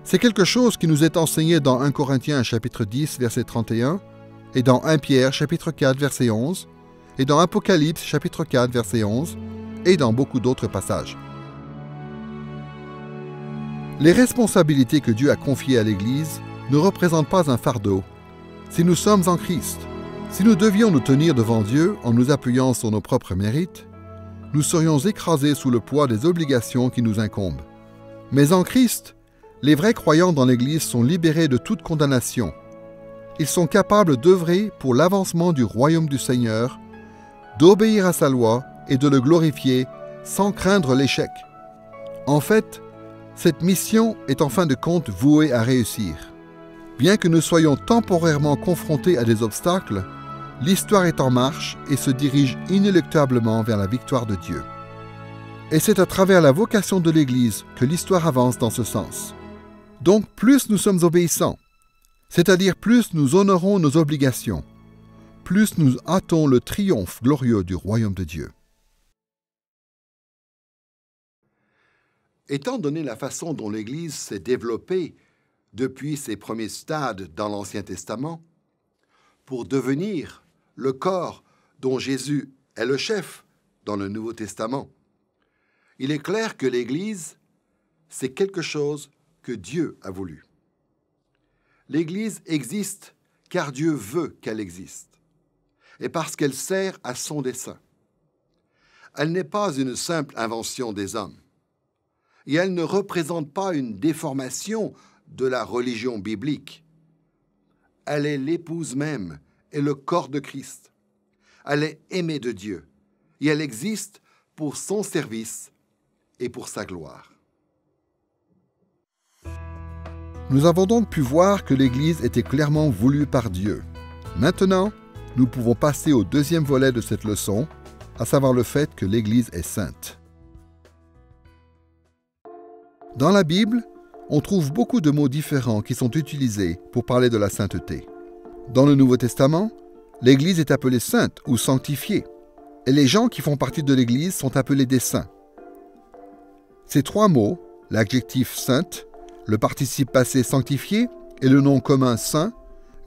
C'est quelque chose qui nous est enseigné dans 1 Corinthiens chapitre 10, verset 31, et dans 1 Pierre chapitre 4, verset 11, et dans Apocalypse chapitre 4, verset 11, et dans beaucoup d'autres passages. Les responsabilités que Dieu a confiées à l'Église ne représentent pas un fardeau. Si nous sommes en Christ, si nous devions nous tenir devant Dieu en nous appuyant sur nos propres mérites, nous serions écrasés sous le poids des obligations qui nous incombent. Mais en Christ, les vrais croyants dans l'Église sont libérés de toute condamnation. Ils sont capables d'œuvrer pour l'avancement du royaume du Seigneur, d'obéir à sa loi et de le glorifier sans craindre l'échec. En fait, cette mission est en fin de compte vouée à réussir. Bien que nous soyons temporairement confrontés à des obstacles, l'histoire est en marche et se dirige inéluctablement vers la victoire de Dieu. Et c'est à travers la vocation de l'Église que l'histoire avance dans ce sens. Donc plus nous sommes obéissants, c'est-à-dire plus nous honorons nos obligations, plus nous hâtons le triomphe glorieux du royaume de Dieu. Étant donné la façon dont l'Église s'est développée depuis ses premiers stades dans l'Ancien Testament, pour devenir le corps dont Jésus est le chef dans le Nouveau Testament, il est clair que l'Église, c'est quelque chose que Dieu a voulu. L'Église existe car Dieu veut qu'elle existe, et parce qu'elle sert à son dessein. Elle n'est pas une simple invention des hommes, et elle ne représente pas une déformation de la religion biblique. Elle est l'épouse même et le corps de Christ. Elle est aimée de Dieu, et elle existe pour son service et pour sa gloire. Nous avons donc pu voir que l'Église était clairement voulue par Dieu. Maintenant, nous pouvons passer au deuxième volet de cette leçon, à savoir le fait que l'Église est sainte. Dans la Bible, on trouve beaucoup de mots différents qui sont utilisés pour parler de la sainteté. Dans le Nouveau Testament, l'Église est appelée sainte ou sanctifiée, et les gens qui font partie de l'Église sont appelés des saints. Ces trois mots, l'adjectif sainte, le participe passé sanctifié et le nom commun saint,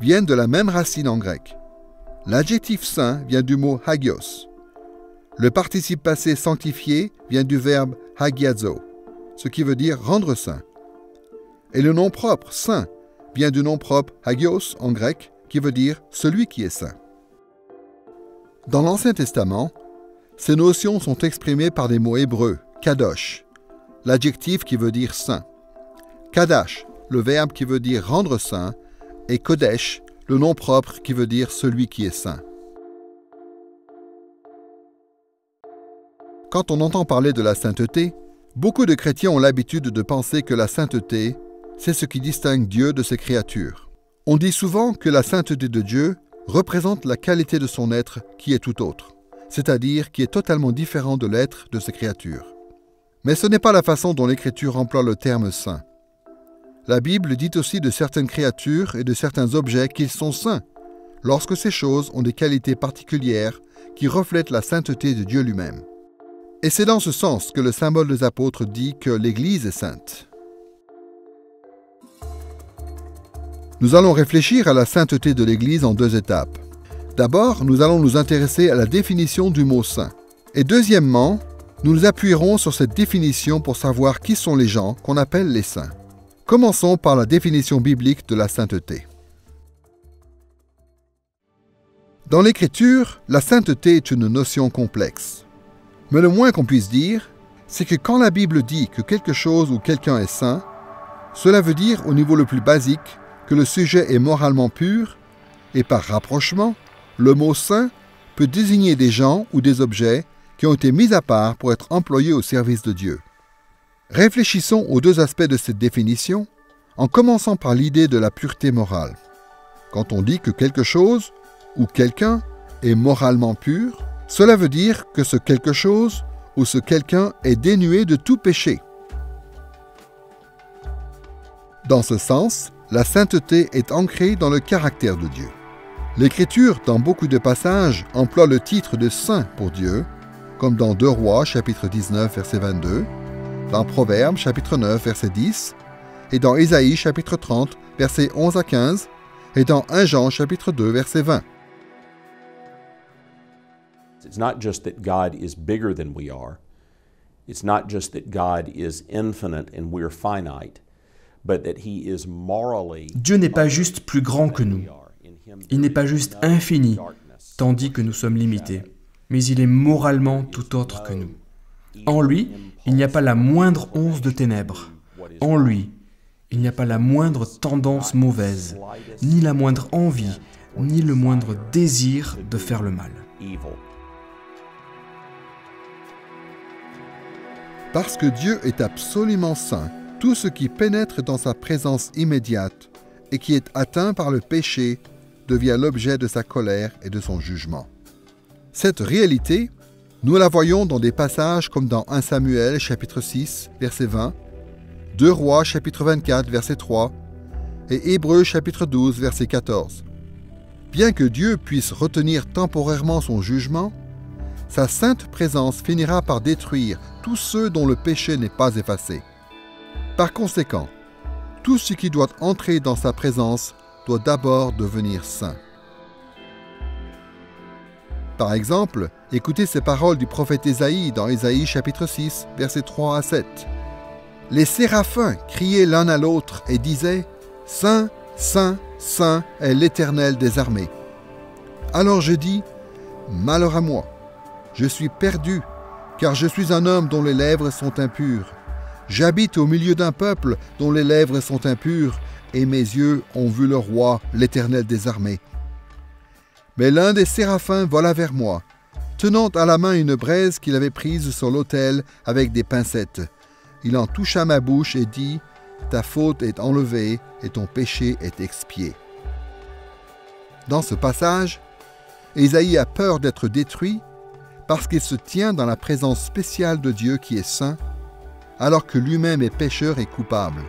viennent de la même racine en grec. L'adjectif saint vient du mot hagios. Le participe passé sanctifié vient du verbe hagiazo, ce qui veut dire rendre saint. Et le nom propre saint vient du nom propre hagios en grec, qui veut dire celui qui est saint. Dans l'Ancien Testament, ces notions sont exprimées par des mots hébreux, kadosh, l'adjectif qui veut dire saint, kadash, le verbe qui veut dire rendre saint, et kodesh, le nom propre qui veut dire celui qui est saint. Quand on entend parler de la sainteté, beaucoup de chrétiens ont l'habitude de penser que la sainteté, c'est ce qui distingue Dieu de ses créatures. On dit souvent que la sainteté de Dieu représente la qualité de son être qui est tout autre, c'est-à-dire qui est totalement différent de l'être de ses créatures. Mais ce n'est pas la façon dont l'Écriture emploie le terme saint. La Bible dit aussi de certaines créatures et de certains objets qu'ils sont saints, lorsque ces choses ont des qualités particulières qui reflètent la sainteté de Dieu lui-même. Et c'est dans ce sens que le symbole des apôtres dit que l'Église est sainte. Nous allons réfléchir à la sainteté de l'Église en deux étapes. D'abord, nous allons nous intéresser à la définition du mot saint. Et deuxièmement, nous nous appuierons sur cette définition pour savoir qui sont les gens qu'on appelle les saints. Commençons par la définition biblique de la sainteté. Dans l'Écriture, la sainteté est une notion complexe. Mais le moins qu'on puisse dire, c'est que quand la Bible dit que quelque chose ou quelqu'un est saint, cela veut dire au niveau le plus basique que le sujet est moralement pur, et par rapprochement, le mot saint peut désigner des gens ou des objets qui ont été mis à part pour être employés au service de Dieu. Réfléchissons aux deux aspects de cette définition, en commençant par l'idée de la pureté morale. Quand on dit que quelque chose ou quelqu'un est moralement pur, cela veut dire que ce quelque chose ou ce quelqu'un est dénué de tout péché. Dans ce sens, la sainteté est ancrée dans le caractère de Dieu. L'Écriture, dans beaucoup de passages, emploie le titre de saint pour Dieu, comme dans 2 Rois, chapitre 19, verset 22, dans Proverbes, chapitre 9, verset 10, et dans Ésaïe, chapitre 30, versets 11 à 15, et dans 1 Jean, chapitre 2, verset 20. It's not just that God is bigger than we are. It's not just that God is infinite and we're finite, but that he is morally. Dieu n'est pas juste plus grand que nous. Il n'est pas juste infini, tandis que nous sommes limités, mais il est moralement tout autre que nous. En lui, il n'y a pas la moindre once de ténèbres. En lui, il n'y a pas la moindre tendance mauvaise, ni la moindre envie, ni le moindre désir de faire le mal. Parce que Dieu est absolument saint, tout ce qui pénètre dans sa présence immédiate et qui est atteint par le péché devient l'objet de sa colère et de son jugement. Cette réalité, nous la voyons dans des passages comme dans 1 Samuel, chapitre 6, verset 20, 2 Rois, chapitre 24, verset 3, et Hébreux, chapitre 12, verset 14. Bien que Dieu puisse retenir temporairement son jugement, sa sainte présence finira par détruire tous ceux dont le péché n'est pas effacé. Par conséquent, tout ce qui doit entrer dans sa présence doit d'abord devenir saint. Par exemple, écoutez ces paroles du prophète Ésaïe dans Ésaïe chapitre 6, versets 3 à 7. « Les séraphins criaient l'un à l'autre et disaient « Saint, Saint, Saint est l'Éternel des armées. » Alors je dis « Malheur à moi, je suis perdu, car je suis un homme dont les lèvres sont impures. J'habite au milieu d'un peuple dont les lèvres sont impures, et mes yeux ont vu le roi, l'Éternel des armées. » Mais l'un des séraphins vola vers moi, tenant à la main une braise qu'il avait prise sur l'autel avec des pincettes. Il en toucha ma bouche et dit « Ta faute est enlevée et ton péché est expié. » Dans ce passage, Ésaïe a peur d'être détruit parce qu'il se tient dans la présence spéciale de Dieu qui est saint, alors que lui-même est pécheur et coupable.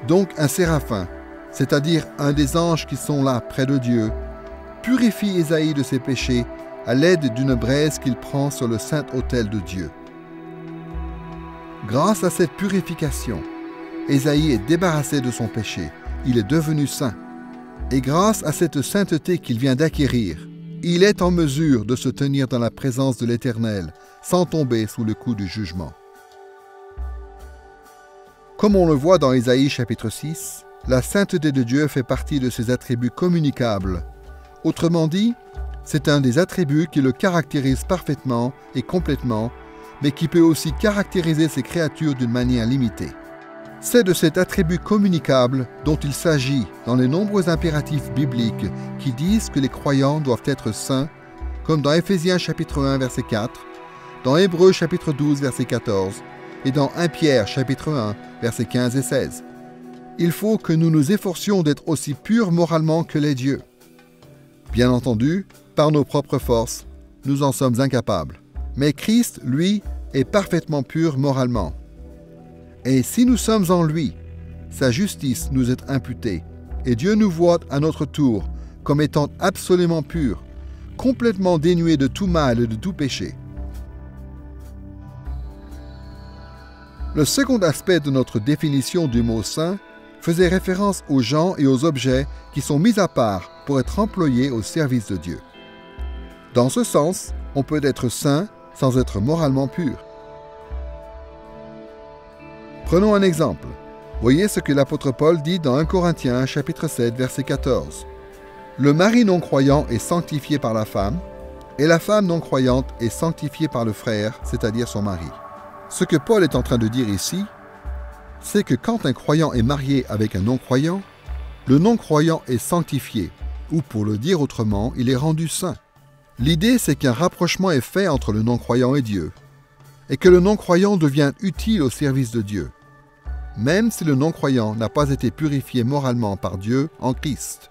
Donc un séraphin, c'est-à-dire un des anges qui sont là près de Dieu, purifie Ésaïe de ses péchés à l'aide d'une braise qu'il prend sur le saint autel de Dieu. Grâce à cette purification, Ésaïe est débarrassé de son péché, il est devenu saint. Et grâce à cette sainteté qu'il vient d'acquérir, il est en mesure de se tenir dans la présence de l'Éternel sans tomber sous le coup du jugement. Comme on le voit dans Ésaïe chapitre 6, la sainteté de Dieu fait partie de ses attributs communicables. Autrement dit, c'est un des attributs qui le caractérise parfaitement et complètement, mais qui peut aussi caractériser ses créatures d'une manière limitée. C'est de cet attribut communicable dont il s'agit dans les nombreux impératifs bibliques qui disent que les croyants doivent être saints, comme dans Éphésiens chapitre 1 verset 4, dans Hébreux chapitre 12 verset 14 et dans 1 Pierre chapitre 1 versets 15 et 16. Il faut que nous nous efforcions d'être aussi purs moralement que les dieux. Bien entendu, par nos propres forces, nous en sommes incapables. Mais Christ, lui, est parfaitement pur moralement. Et si nous sommes en lui, sa justice nous est imputée, et Dieu nous voit à notre tour comme étant absolument purs, complètement dénués de tout mal et de tout péché. Le second aspect de notre définition du mot saint faisait référence aux gens et aux objets qui sont mis à part pour être employés au service de Dieu. Dans ce sens, on peut être saint sans être moralement pur. Prenons un exemple. Voyez ce que l'apôtre Paul dit dans 1 Corinthiens chapitre 7 verset 14. « Le mari non-croyant est sanctifié par la femme, et la femme non-croyante est sanctifiée par le frère, c'est-à-dire son mari. » Ce que Paul est en train de dire ici, c'est que quand un croyant est marié avec un non-croyant, le non-croyant est sanctifié, ou pour le dire autrement, il est rendu saint. L'idée, c'est qu'un rapprochement est fait entre le non-croyant et Dieu, et que le non-croyant devient utile au service de Dieu, même si le non-croyant n'a pas été purifié moralement par Dieu en Christ.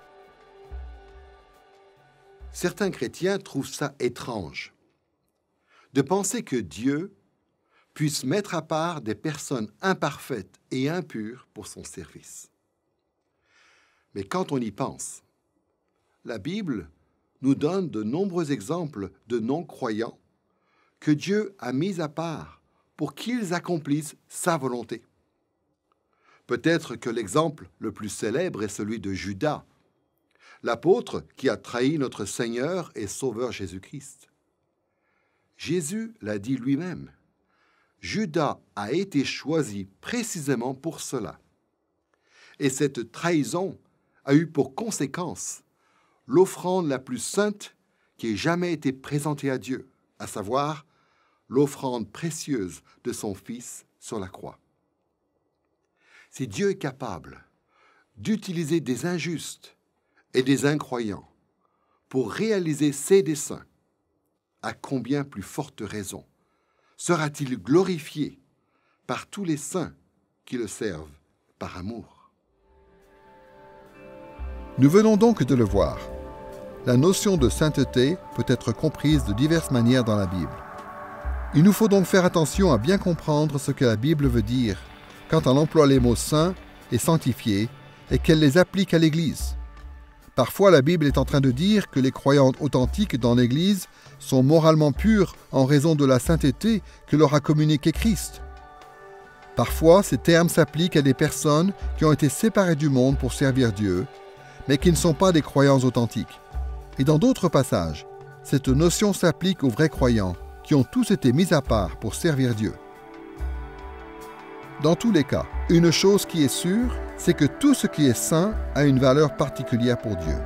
Certains chrétiens trouvent ça étrange, de penser que Dieu puisse mettre à part des personnes imparfaites et impures pour son service. Mais quand on y pense, la Bible nous donne de nombreux exemples de non-croyants que Dieu a mis à part pour qu'ils accomplissent sa volonté. Peut-être que l'exemple le plus célèbre est celui de Judas, l'apôtre qui a trahi notre Seigneur et Sauveur Jésus-Christ. Jésus l'a dit lui-même. Judas a été choisi précisément pour cela. Et cette trahison a eu pour conséquence l'offrande la plus sainte qui ait jamais été présentée à Dieu, à savoir l'offrande précieuse de son Fils sur la croix. Si Dieu est capable d'utiliser des injustes et des incroyants pour réaliser ses desseins, à combien plus forte raison sera-t-il glorifié par tous les saints qui le servent par amour? Nous venons donc de le voir. La notion de sainteté peut être comprise de diverses manières dans la Bible. Il nous faut donc faire attention à bien comprendre ce que la Bible veut dire quand elle emploie les mots saint et sanctifié et qu'elle les applique à l'Église. Parfois, la Bible est en train de dire que les croyants authentiques dans l'Église sont moralement purs en raison de la sainteté que leur a communiquée Christ. Parfois, ces termes s'appliquent à des personnes qui ont été séparées du monde pour servir Dieu, mais qui ne sont pas des croyants authentiques. Et dans d'autres passages, cette notion s'applique aux vrais croyants qui ont tous été mis à part pour servir Dieu. Dans tous les cas, une chose qui est sûre, c'est que tout ce qui est saint a une valeur particulière pour Dieu.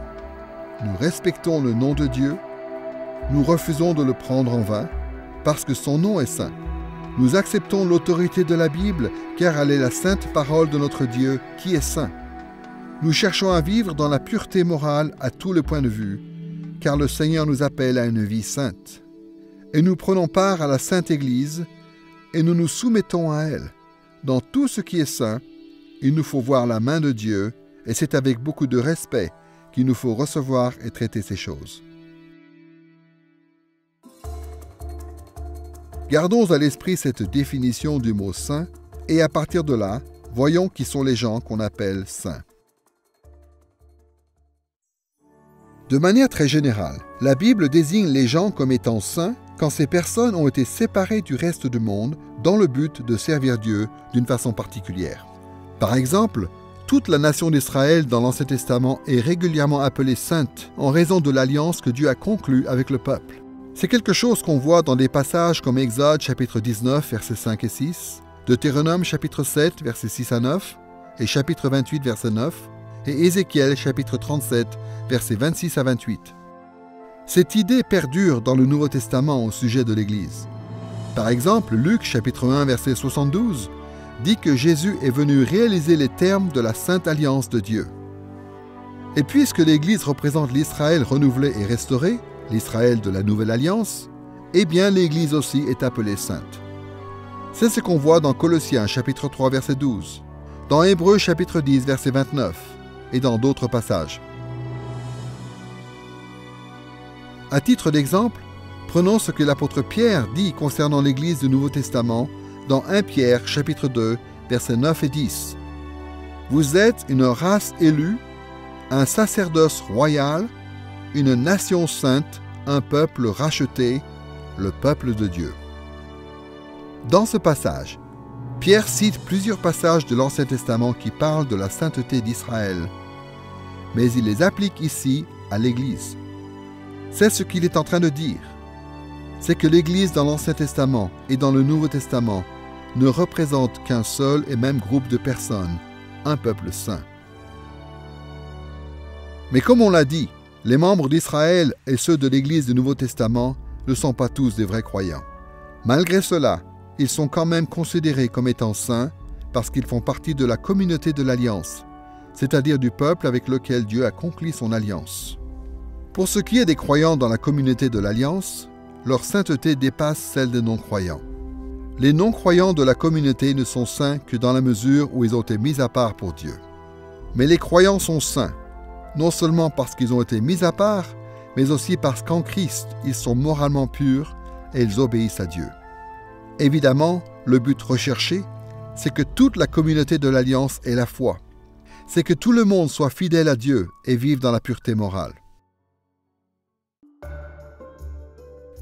Nous respectons le nom de Dieu, nous refusons de le prendre en vain, parce que son nom est saint. Nous acceptons l'autorité de la Bible, car elle est la sainte parole de notre Dieu, qui est saint. Nous cherchons à vivre dans la pureté morale à tous les points de vue, car le Seigneur nous appelle à une vie sainte. Et nous prenons part à la Sainte Église, et nous nous soumettons à elle. Dans tout ce qui est saint, il nous faut voir la main de Dieu, et c'est avec beaucoup de respect qu'il nous faut recevoir et traiter ces choses. Gardons à l'esprit cette définition du mot « saint » et à partir de là, voyons qui sont les gens qu'on appelle saints. De manière très générale, la Bible désigne les gens comme étant saints quand ces personnes ont été séparées du reste du monde dans le but de servir Dieu d'une façon particulière. Par exemple, toute la nation d'Israël dans l'Ancien Testament est régulièrement appelée sainte en raison de l'alliance que Dieu a conclue avec le peuple. C'est quelque chose qu'on voit dans des passages comme Exode chapitre 19 versets 5 et 6, Deutéronome chapitre 7 versets 6 à 9 et chapitre 28 verset 9 et Ézéchiel chapitre 37 versets 26 à 28. Cette idée perdure dans le Nouveau Testament au sujet de l'Église. Par exemple, Luc chapitre 1 verset 72 dit que Jésus est venu réaliser les termes de la Sainte Alliance de Dieu. Et puisque l'Église représente l'Israël renouvelé et restauré, l'Israël de la Nouvelle Alliance, eh bien l'Église aussi est appelée sainte. C'est ce qu'on voit dans Colossiens chapitre 3 verset 12, dans Hébreux chapitre 10 verset 29 et dans d'autres passages. À titre d'exemple, prenons ce que l'apôtre Pierre dit concernant l'Église du Nouveau Testament dans 1 Pierre chapitre 2 versets 9 et 10. Vous êtes une race élue, un sacerdoce royal, une nation sainte, un peuple racheté, le peuple de Dieu. Dans ce passage, Pierre cite plusieurs passages de l'Ancien Testament qui parlent de la sainteté d'Israël, mais il les applique ici à l'Église. C'est ce qu'il est en train de dire. C'est que l'Église dans l'Ancien Testament et dans le Nouveau Testament ne représente qu'un seul et même groupe de personnes, un peuple saint. Mais comme on l'a dit, les membres d'Israël et ceux de l'Église du Nouveau Testament ne sont pas tous des vrais croyants. Malgré cela, ils sont quand même considérés comme étant saints parce qu'ils font partie de la communauté de l'Alliance, c'est-à-dire du peuple avec lequel Dieu a conclu son alliance. Pour ce qui est des croyants dans la communauté de l'Alliance, leur sainteté dépasse celle des non-croyants. Les non-croyants de la communauté ne sont saints que dans la mesure où ils ont été mis à part pour Dieu. Mais les croyants sont saints, non seulement parce qu'ils ont été mis à part, mais aussi parce qu'en Christ, ils sont moralement purs et ils obéissent à Dieu. Évidemment, le but recherché, c'est que toute la communauté de l'Alliance ait la foi. C'est que tout le monde soit fidèle à Dieu et vive dans la pureté morale.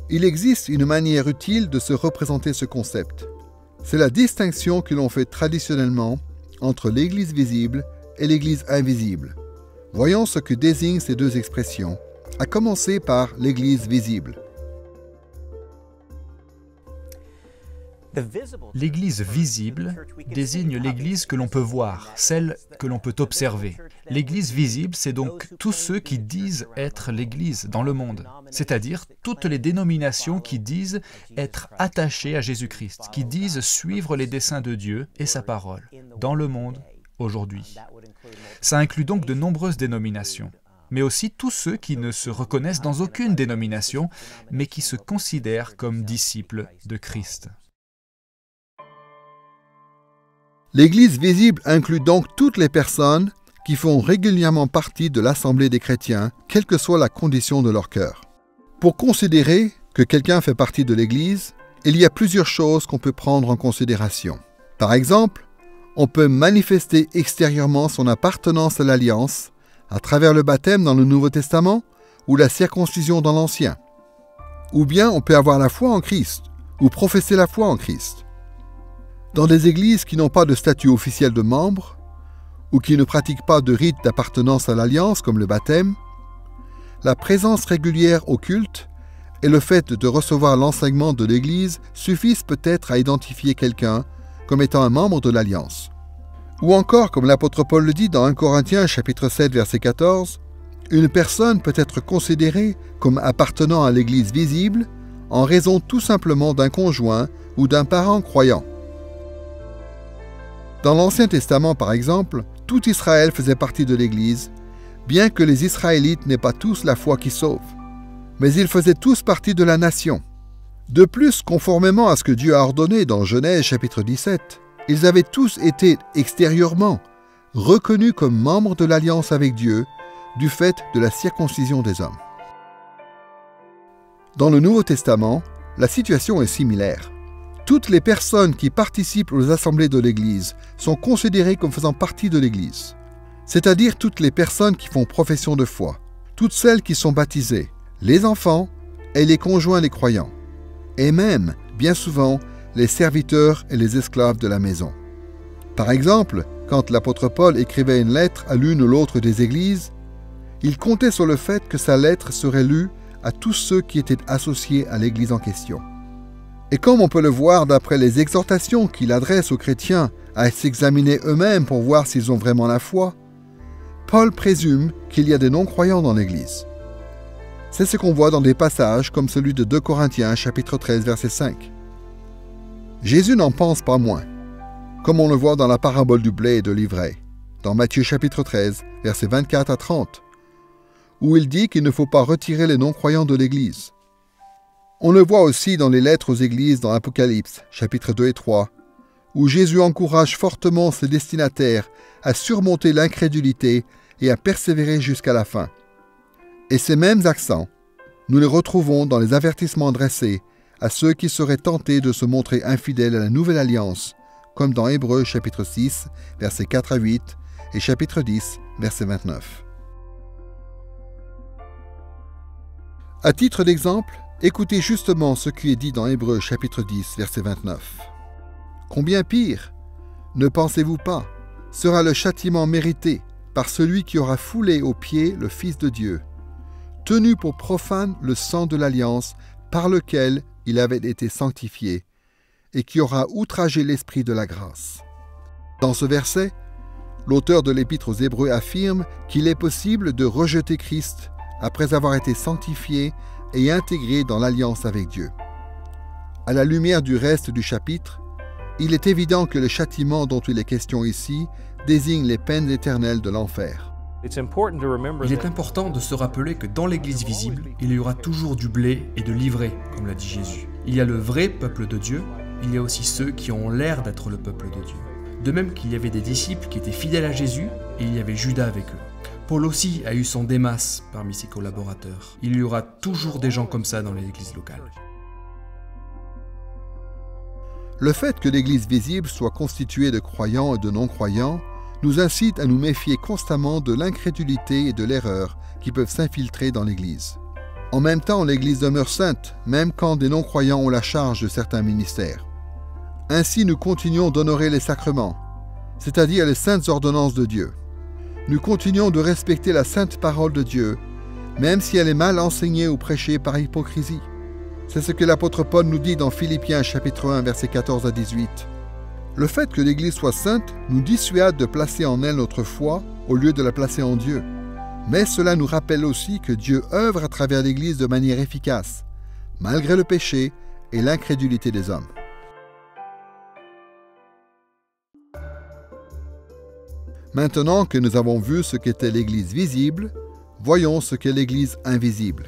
Il existe une manière utile de se représenter ce concept. C'est la distinction que l'on fait traditionnellement entre l'Église visible et l'Église invisible. Voyons ce que désignent ces deux expressions, à commencer par l'Église visible. L'Église visible désigne l'Église que l'on peut voir, celle que l'on peut observer. L'Église visible, c'est donc tous ceux qui disent être l'Église dans le monde, c'est-à-dire toutes les dénominations qui disent être attachées à Jésus-Christ, qui disent suivre les desseins de Dieu et sa parole dans le monde aujourd'hui. Ça inclut donc de nombreuses dénominations, mais aussi tous ceux qui ne se reconnaissent dans aucune dénomination, mais qui se considèrent comme disciples de Christ. L'Église visible inclut donc toutes les personnes qui font régulièrement partie de l'Assemblée des chrétiens, quelle que soit la condition de leur cœur. Pour considérer que quelqu'un fait partie de l'Église, il y a plusieurs choses qu'on peut prendre en considération. Par exemple, on peut manifester extérieurement son appartenance à l'Alliance à travers le baptême dans le Nouveau Testament ou la circoncision dans l'Ancien. Ou bien on peut avoir la foi en Christ ou professer la foi en Christ. Dans des églises qui n'ont pas de statut officiel de membre, ou qui ne pratiquent pas de rite d'appartenance à l'Alliance comme le baptême, la présence régulière au culte et le fait de recevoir l'enseignement de l'Église suffisent peut-être à identifier quelqu'un comme étant un membre de l'Alliance. Ou encore, comme l'apôtre Paul le dit dans 1 Corinthiens chapitre 7 verset 14, une personne peut être considérée comme appartenant à l'Église visible en raison tout simplement d'un conjoint ou d'un parent croyant. Dans l'Ancien Testament, par exemple, tout Israël faisait partie de l'Église, bien que les Israélites n'aient pas tous la foi qui sauve. Mais ils faisaient tous partie de la nation. De plus, conformément à ce que Dieu a ordonné dans Genèse chapitre 17, ils avaient tous été extérieurement reconnus comme membres de l'alliance avec Dieu du fait de la circoncision des hommes. Dans le Nouveau Testament, la situation est similaire. Toutes les personnes qui participent aux assemblées de l'Église sont considérées comme faisant partie de l'Église, c'est-à-dire toutes les personnes qui font profession de foi, toutes celles qui sont baptisées, les enfants et les conjoints des croyants, et même, bien souvent, les serviteurs et les esclaves de la maison. Par exemple, quand l'apôtre Paul écrivait une lettre à l'une ou l'autre des églises, il comptait sur le fait que sa lettre serait lue à tous ceux qui étaient associés à l'église en question. Et comme on peut le voir d'après les exhortations qu'il adresse aux chrétiens à s'examiner eux-mêmes pour voir s'ils ont vraiment la foi, Paul présume qu'il y a des non-croyants dans l'Église. C'est ce qu'on voit dans des passages comme celui de 2 Corinthiens chapitre 13 verset 5. Jésus n'en pense pas moins, comme on le voit dans la parabole du blé et de l'ivraie, dans Matthieu chapitre 13 versets 24 à 30, où il dit qu'il ne faut pas retirer les non-croyants de l'Église. On le voit aussi dans les lettres aux églises dans Apocalypse, chapitres 2 et 3, où Jésus encourage fortement ses destinataires à surmonter l'incrédulité et à persévérer jusqu'à la fin. Et ces mêmes accents, nous les retrouvons dans les avertissements adressés à ceux qui seraient tentés de se montrer infidèles à la nouvelle alliance, comme dans Hébreux chapitre 6, versets 4 à 8, et chapitre 10, verset 29. À titre d'exemple, écoutez justement ce qui est dit dans Hébreux chapitre 10, verset 29. « Combien pire, ne pensez-vous pas, sera le châtiment mérité par celui qui aura foulé aux pieds le Fils de Dieu, tenu pour profane le sang de l'alliance par lequel il avait été sanctifié, et qui aura outragé l'esprit de la grâce. » Dans ce verset, l'auteur de l'Épître aux Hébreux affirme qu'il est possible de rejeter Christ après avoir été sanctifié et intégré dans l'alliance avec Dieu. À la lumière du reste du chapitre, il est évident que le châtiment dont il est question ici désigne les peines éternelles de l'enfer. Il est important de se rappeler que dans l'Église visible, il y aura toujours du blé et de l'ivraie, comme l'a dit Jésus. Il y a le vrai peuple de Dieu, il y a aussi ceux qui ont l'air d'être le peuple de Dieu. De même qu'il y avait des disciples qui étaient fidèles à Jésus, et il y avait Judas avec eux. Paul aussi a eu son Démas parmi ses collaborateurs. Il y aura toujours des gens comme ça dans les églises locales. Le fait que l'Église visible soit constituée de croyants et de non-croyants nous incite à nous méfier constamment de l'incrédulité et de l'erreur qui peuvent s'infiltrer dans l'Église. En même temps, l'Église demeure sainte, même quand des non-croyants ont la charge de certains ministères. Ainsi, nous continuons d'honorer les sacrements, c'est-à-dire les saintes ordonnances de Dieu. Nous continuons de respecter la sainte parole de Dieu, même si elle est mal enseignée ou prêchée par hypocrisie. C'est ce que l'apôtre Paul nous dit dans Philippiens chapitre 1, versets 14 à 18. Le fait que l'Église soit sainte nous dissuade de placer en elle notre foi au lieu de la placer en Dieu. Mais cela nous rappelle aussi que Dieu œuvre à travers l'Église de manière efficace, malgré le péché et l'incrédulité des hommes. Maintenant que nous avons vu ce qu'était l'Église visible, voyons ce qu'est l'Église invisible.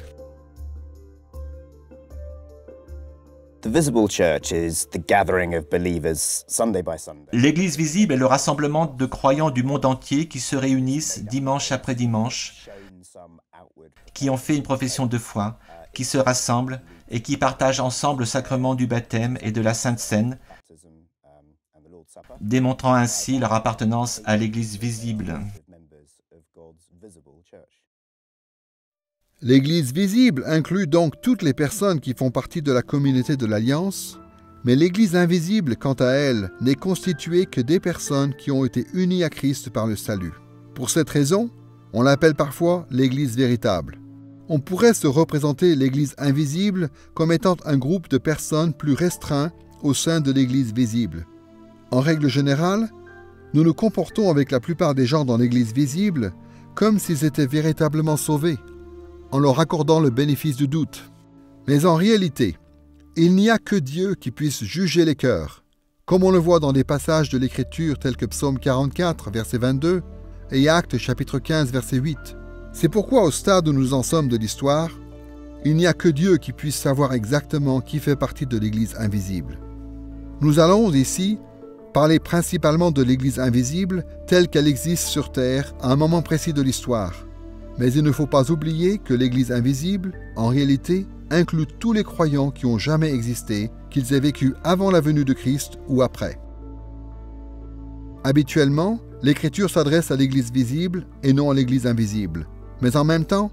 L'Église visible est le rassemblement de croyants du monde entier qui se réunissent dimanche après dimanche, qui ont fait une profession de foi, qui se rassemblent et qui partagent ensemble le sacrement du baptême et de la Sainte Seine, démontrant ainsi leur appartenance à l'Église visible. L'Église visible inclut donc toutes les personnes qui font partie de la communauté de l'Alliance, Mais l'Église invisible, quant à elle, n'est constituée que des personnes qui ont été unies à Christ par le salut. Pour cette raison, on l'appelle parfois l'Église véritable. On pourrait se représenter l'Église invisible comme étant un groupe de personnes plus restreint au sein de l'Église visible. En règle générale, nous nous comportons avec la plupart des gens dans l'Église visible comme s'ils étaient véritablement sauvés, en leur accordant le bénéfice du doute. Mais en réalité, il n'y a que Dieu qui puisse juger les cœurs, comme on le voit dans des passages de l'Écriture tels que Psaume 44, verset 22, et Actes chapitre 15, verset 8. C'est pourquoi au stade où nous en sommes de l'histoire, il n'y a que Dieu qui puisse savoir exactement qui fait partie de l'Église invisible. Nous allons ici parler principalement de l'Église invisible telle qu'elle existe sur terre à un moment précis de l'histoire. Mais il ne faut pas oublier que l'Église invisible, en réalité, inclut tous les croyants qui ont jamais existé, qu'ils aient vécu avant la venue de Christ ou après. Habituellement, l'Écriture s'adresse à l'Église visible et non à l'Église invisible. Mais en même temps,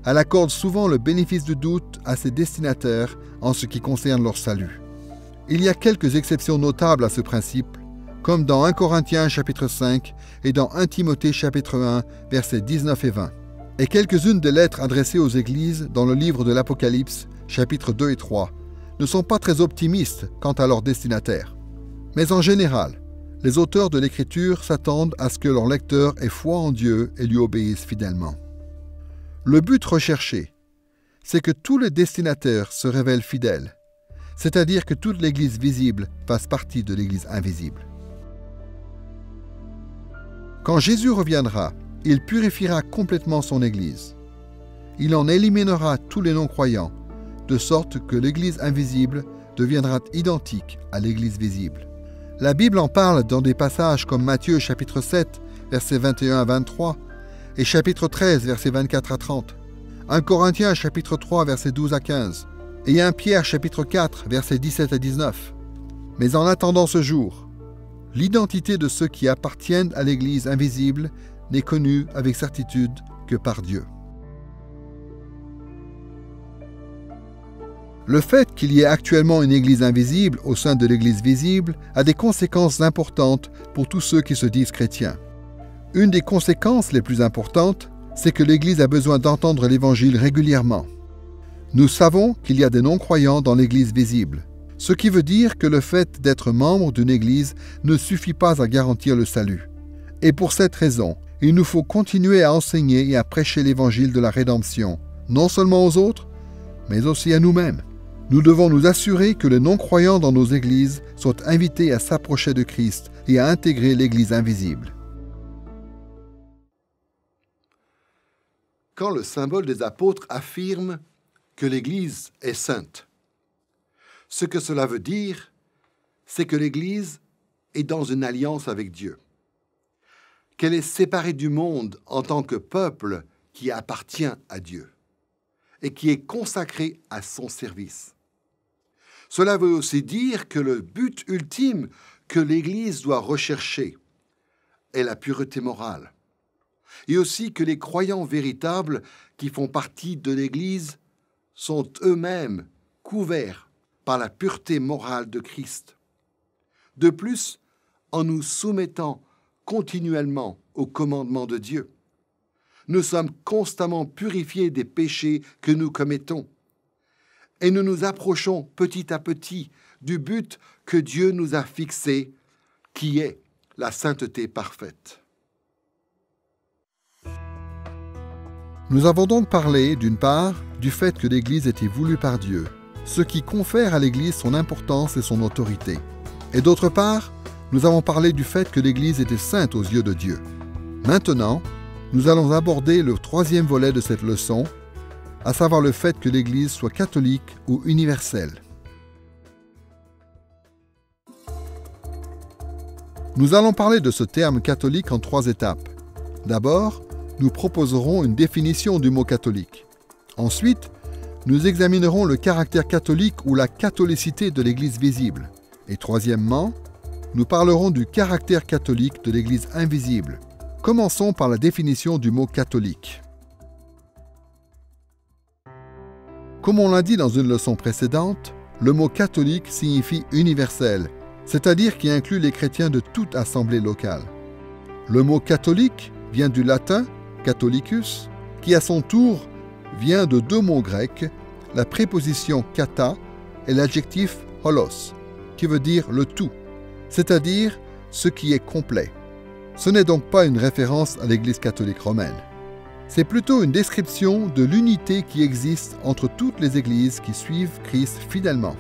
elle accorde souvent le bénéfice du doute à ses destinataires en ce qui concerne leur salut. Il y a quelques exceptions notables à ce principe, comme dans 1 Corinthiens chapitre 5 et dans 1 Timothée chapitre 1, versets 19 et 20. Et quelques-unes des lettres adressées aux églises dans le livre de l'Apocalypse, chapitres 2 et 3, ne sont pas très optimistes quant à leurs destinataires. Mais en général, les auteurs de l'Écriture s'attendent à ce que leurs lecteurs aient foi en Dieu et lui obéissent fidèlement. Le but recherché, c'est que tous les destinataires se révèlent fidèles, c'est-à-dire que toute l'Église visible fasse partie de l'Église invisible. Quand Jésus reviendra, il purifiera complètement son Église. Il en éliminera tous les non-croyants, de sorte que l'Église invisible deviendra identique à l'Église visible. La Bible en parle dans des passages comme Matthieu chapitre 7, versets 21 à 23, et chapitre 13, versets 24 à 30, 1 Corinthiens chapitre 3, versets 12 à 15, et 1 Pierre chapitre 4, versets 17 à 19. Mais en attendant ce jour, l'identité de ceux qui appartiennent à l'Église invisible n'est connue avec certitude que par Dieu. Le fait qu'il y ait actuellement une Église invisible au sein de l'Église visible a des conséquences importantes pour tous ceux qui se disent chrétiens. Une des conséquences les plus importantes, c'est que l'Église a besoin d'entendre l'Évangile régulièrement. Nous savons qu'il y a des non-croyants dans l'Église visible, ce qui veut dire que le fait d'être membre d'une Église ne suffit pas à garantir le salut. Et pour cette raison, il nous faut continuer à enseigner et à prêcher l'Évangile de la rédemption, non seulement aux autres, mais aussi à nous-mêmes. Nous devons nous assurer que les non-croyants dans nos églises soient invités à s'approcher de Christ et à intégrer l'Église invisible. Quand le symbole des apôtres affirme que l'Église est sainte, ce que cela veut dire, c'est que l'Église est dans une alliance avec Dieu, qu'elle est séparée du monde en tant que peuple qui appartient à Dieu et qui est consacré à son service. Cela veut aussi dire que le but ultime que l'Église doit rechercher est la pureté morale, et aussi que les croyants véritables qui font partie de l'Église sont eux-mêmes couverts par la pureté morale de Christ. De plus, en nous soumettant continuellement au commandement de Dieu, nous sommes constamment purifiés des péchés que nous commettons et nous nous approchons petit à petit du but que Dieu nous a fixé, qui est la sainteté parfaite. Nous avons donc parlé, d'une part, du fait que l'Église était voulue par Dieu, ce qui confère à l'Église son importance et son autorité. Et d'autre part, nous avons parlé du fait que l'Église était sainte aux yeux de Dieu. Maintenant, nous allons aborder le troisième volet de cette leçon, à savoir le fait que l'Église soit catholique ou universelle. Nous allons parler de ce terme catholique en 3 étapes. D'abord, nous proposerons une définition du mot catholique. Ensuite, nous examinerons le caractère catholique ou la catholicité de l'Église visible. Et troisièmement, nous parlerons du caractère catholique de l'Église invisible. Commençons par la définition du mot catholique. Comme on l'a dit dans une leçon précédente, le mot catholique signifie universel, c'est-à-dire qui inclut les chrétiens de toute assemblée locale. Le mot catholique vient du latin catholicus, qui à son tour vient de deux mots grecs, la préposition kata et l'adjectif holos, qui veut dire le tout, c'est-à-dire ce qui est complet. Ce n'est donc pas une référence à l'Église catholique romaine. C'est plutôt une description de l'unité qui existe entre toutes les églises qui suivent Christ fidèlement.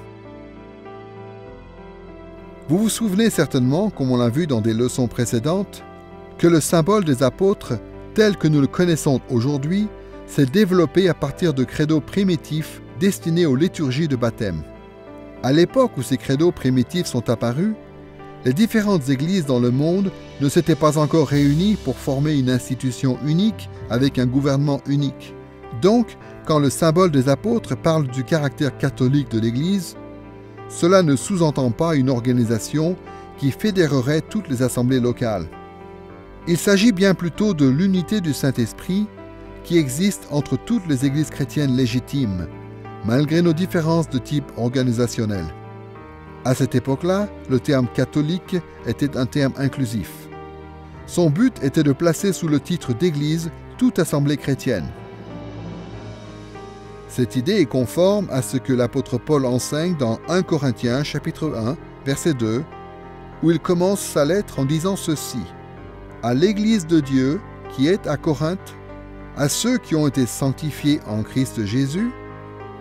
Vous vous souvenez certainement, comme on l'a vu dans des leçons précédentes, que le symbole des apôtres, tel que nous le connaissons aujourd'hui, s'est développé à partir de credos primitifs destinés aux liturgies de baptême. À l'époque où ces credos primitifs sont apparus, les différentes églises dans le monde ne s'étaient pas encore réunies pour former une institution unique avec un gouvernement unique. Donc, quand le symbole des apôtres parle du caractère catholique de l'Église, cela ne sous-entend pas une organisation qui fédérerait toutes les assemblées locales. Il s'agit bien plutôt de l'unité du Saint-Esprit qui existe entre toutes les églises chrétiennes légitimes, malgré nos différences de type organisationnel. À cette époque-là, le terme catholique était un terme inclusif. Son but était de placer sous le titre d'église toute assemblée chrétienne. Cette idée est conforme à ce que l'apôtre Paul enseigne dans 1 Corinthiens chapitre 1, verset 2, où il commence sa lettre en disant ceci: « À l'Église de Dieu qui est à Corinthe, à ceux qui ont été sanctifiés en Christ Jésus,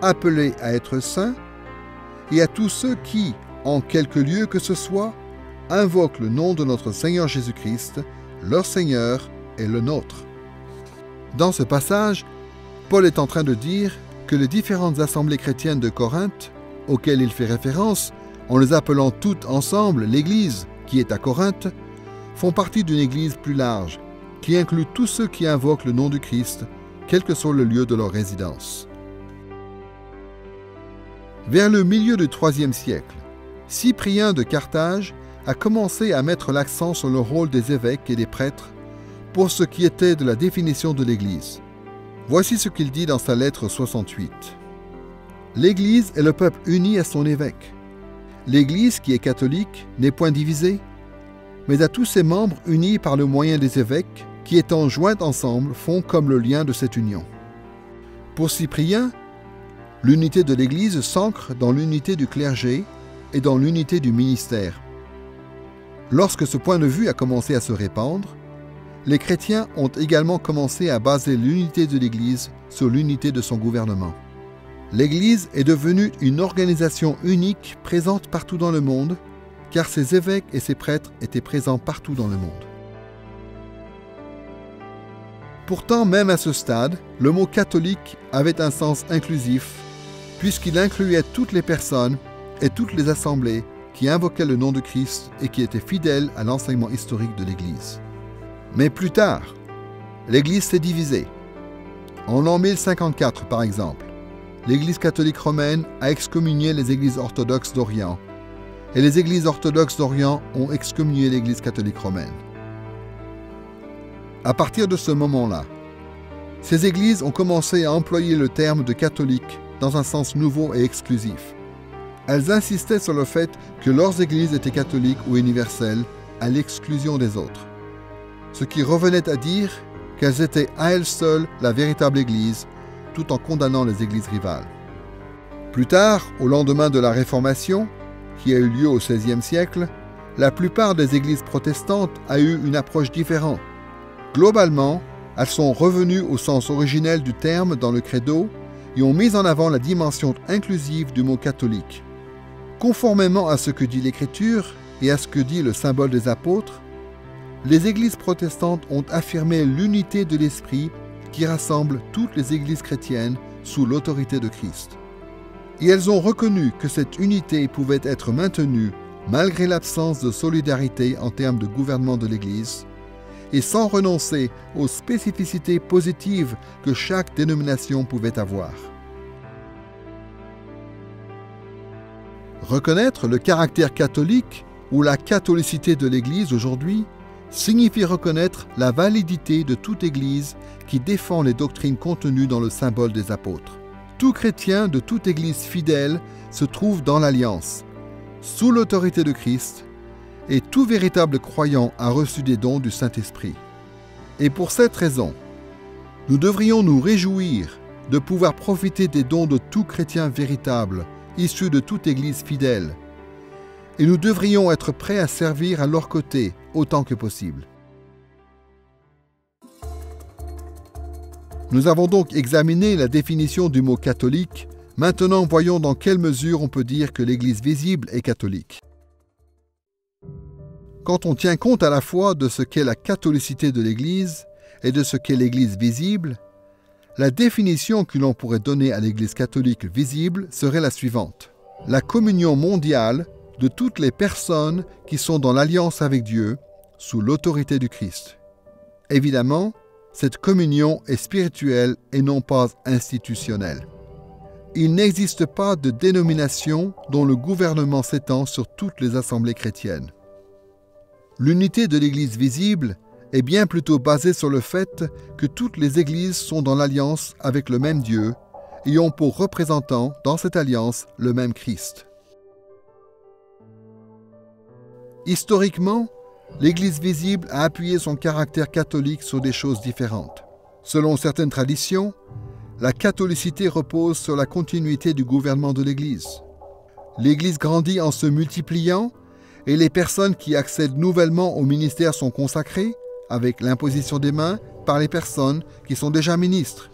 appelés à être saints, et à tous ceux qui, en quelque lieu que ce soit, invoquent le nom de notre Seigneur Jésus-Christ, leur Seigneur et le nôtre. » Dans ce passage, Paul est en train de dire que les différentes assemblées chrétiennes de Corinthe, auxquelles il fait référence, en les appelant toutes ensemble l'Église qui est à Corinthe, font partie d'une Église plus large, qui inclut tous ceux qui invoquent le nom du Christ, quel que soit le lieu de leur résidence. Vers le milieu du IIIe siècle, Cyprien de Carthage a commencé à mettre l'accent sur le rôle des évêques et des prêtres pour ce qui était de la définition de l'Église. Voici ce qu'il dit dans sa lettre 68. « L'Église est le peuple uni à son évêque. L'Église qui est catholique n'est point divisée, mais à tous ses membres unis par le moyen des évêques qui, étant joints ensemble, font comme le lien de cette union. » Pour Cyprien, l'unité de l'Église s'ancre dans l'unité du clergé et dans l'unité du ministère. Lorsque ce point de vue a commencé à se répandre, les chrétiens ont également commencé à baser l'unité de l'Église sur l'unité de son gouvernement. L'Église est devenue une organisation unique présente partout dans le monde, car ses évêques et ses prêtres étaient présents partout dans le monde. Pourtant, même à ce stade, le mot catholique avait un sens inclusif, puisqu'il incluait toutes les personnes et toutes les assemblées qui invoquaient le nom de Christ et qui étaient fidèles à l'enseignement historique de l'Église. Mais plus tard, l'Église s'est divisée. En l'an 1054, par exemple, l'Église catholique romaine a excommunié les églises orthodoxes d'Orient, et les églises orthodoxes d'Orient ont excommunié l'Église catholique romaine. À partir de ce moment-là, ces églises ont commencé à employer le terme de catholique dans un sens nouveau et exclusif. Elles insistaient sur le fait que leurs églises étaient catholiques ou universelles à l'exclusion des autres, ce qui revenait à dire qu'elles étaient à elles seules la véritable Église, tout en condamnant les églises rivales. Plus tard, au lendemain de la Réformation, qui a eu lieu au XVIe siècle, la plupart des églises protestantes a eu une approche différente. Globalement, elles sont revenues au sens originel du terme dans le credo et ont mis en avant la dimension inclusive du mot catholique. Conformément à ce que dit l'Écriture et à ce que dit le symbole des apôtres, les églises protestantes ont affirmé l'unité de l'esprit qui rassemble toutes les églises chrétiennes sous l'autorité de Christ. Et elles ont reconnu que cette unité pouvait être maintenue malgré l'absence de solidarité en termes de gouvernement de l'Église et sans renoncer aux spécificités positives que chaque dénomination pouvait avoir. Reconnaître le caractère catholique ou la catholicité de l'Église aujourd'hui signifie reconnaître la validité de toute Église qui défend les doctrines contenues dans le symbole des apôtres. tout chrétien de toute Église fidèle se trouve dans l'Alliance, sous l'autorité de Christ, et tout véritable croyant a reçu des dons du Saint-Esprit. Et pour cette raison, nous devrions nous réjouir de pouvoir profiter des dons de tout chrétien véritable, issus de toute Église fidèle, et nous devrions être prêts à servir à leur côté autant que possible. Nous avons donc examiné la définition du mot catholique. Maintenant, voyons dans quelle mesure on peut dire que l'Église visible est catholique. Quand on tient compte à la fois de ce qu'est la catholicité de l'Église et de ce qu'est l'Église visible, la définition que l'on pourrait donner à l'Église catholique visible serait la suivante. La communion mondiale de toutes les personnes qui sont dans l'alliance avec Dieu sous l'autorité du Christ. Évidemment, cette communion est spirituelle et non pas institutionnelle. Il n'existe pas de dénomination dont le gouvernement s'étend sur toutes les assemblées chrétiennes. L'unité de l'Église visible est bien plutôt basée sur le fait que toutes les Églises sont dans l'alliance avec le même Dieu et ont pour représentant dans cette alliance le même Christ. Historiquement, l'Église visible a appuyé son caractère catholique sur des choses différentes. Selon certaines traditions, la catholicité repose sur la continuité du gouvernement de l'Église. L'Église grandit en se multipliant et les personnes qui accèdent nouvellement au ministère sont consacrées, avec l'imposition des mains, par les personnes qui sont déjà ministres.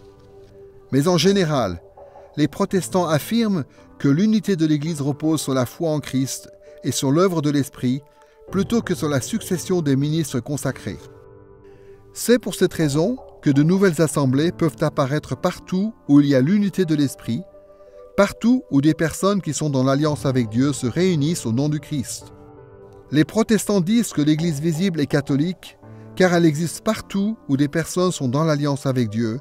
Mais en général, les protestants affirment que l'unité de l'Église repose sur la foi en Christ et sur l'œuvre de l'Esprit, plutôt que sur la succession des ministres consacrés. C'est pour cette raison que de nouvelles assemblées peuvent apparaître partout où il y a l'unité de l'Esprit, partout où des personnes qui sont dans l'alliance avec Dieu se réunissent au nom du Christ. Les protestants disent que l'Église visible est catholique, car elle existe partout où des personnes sont dans l'alliance avec Dieu,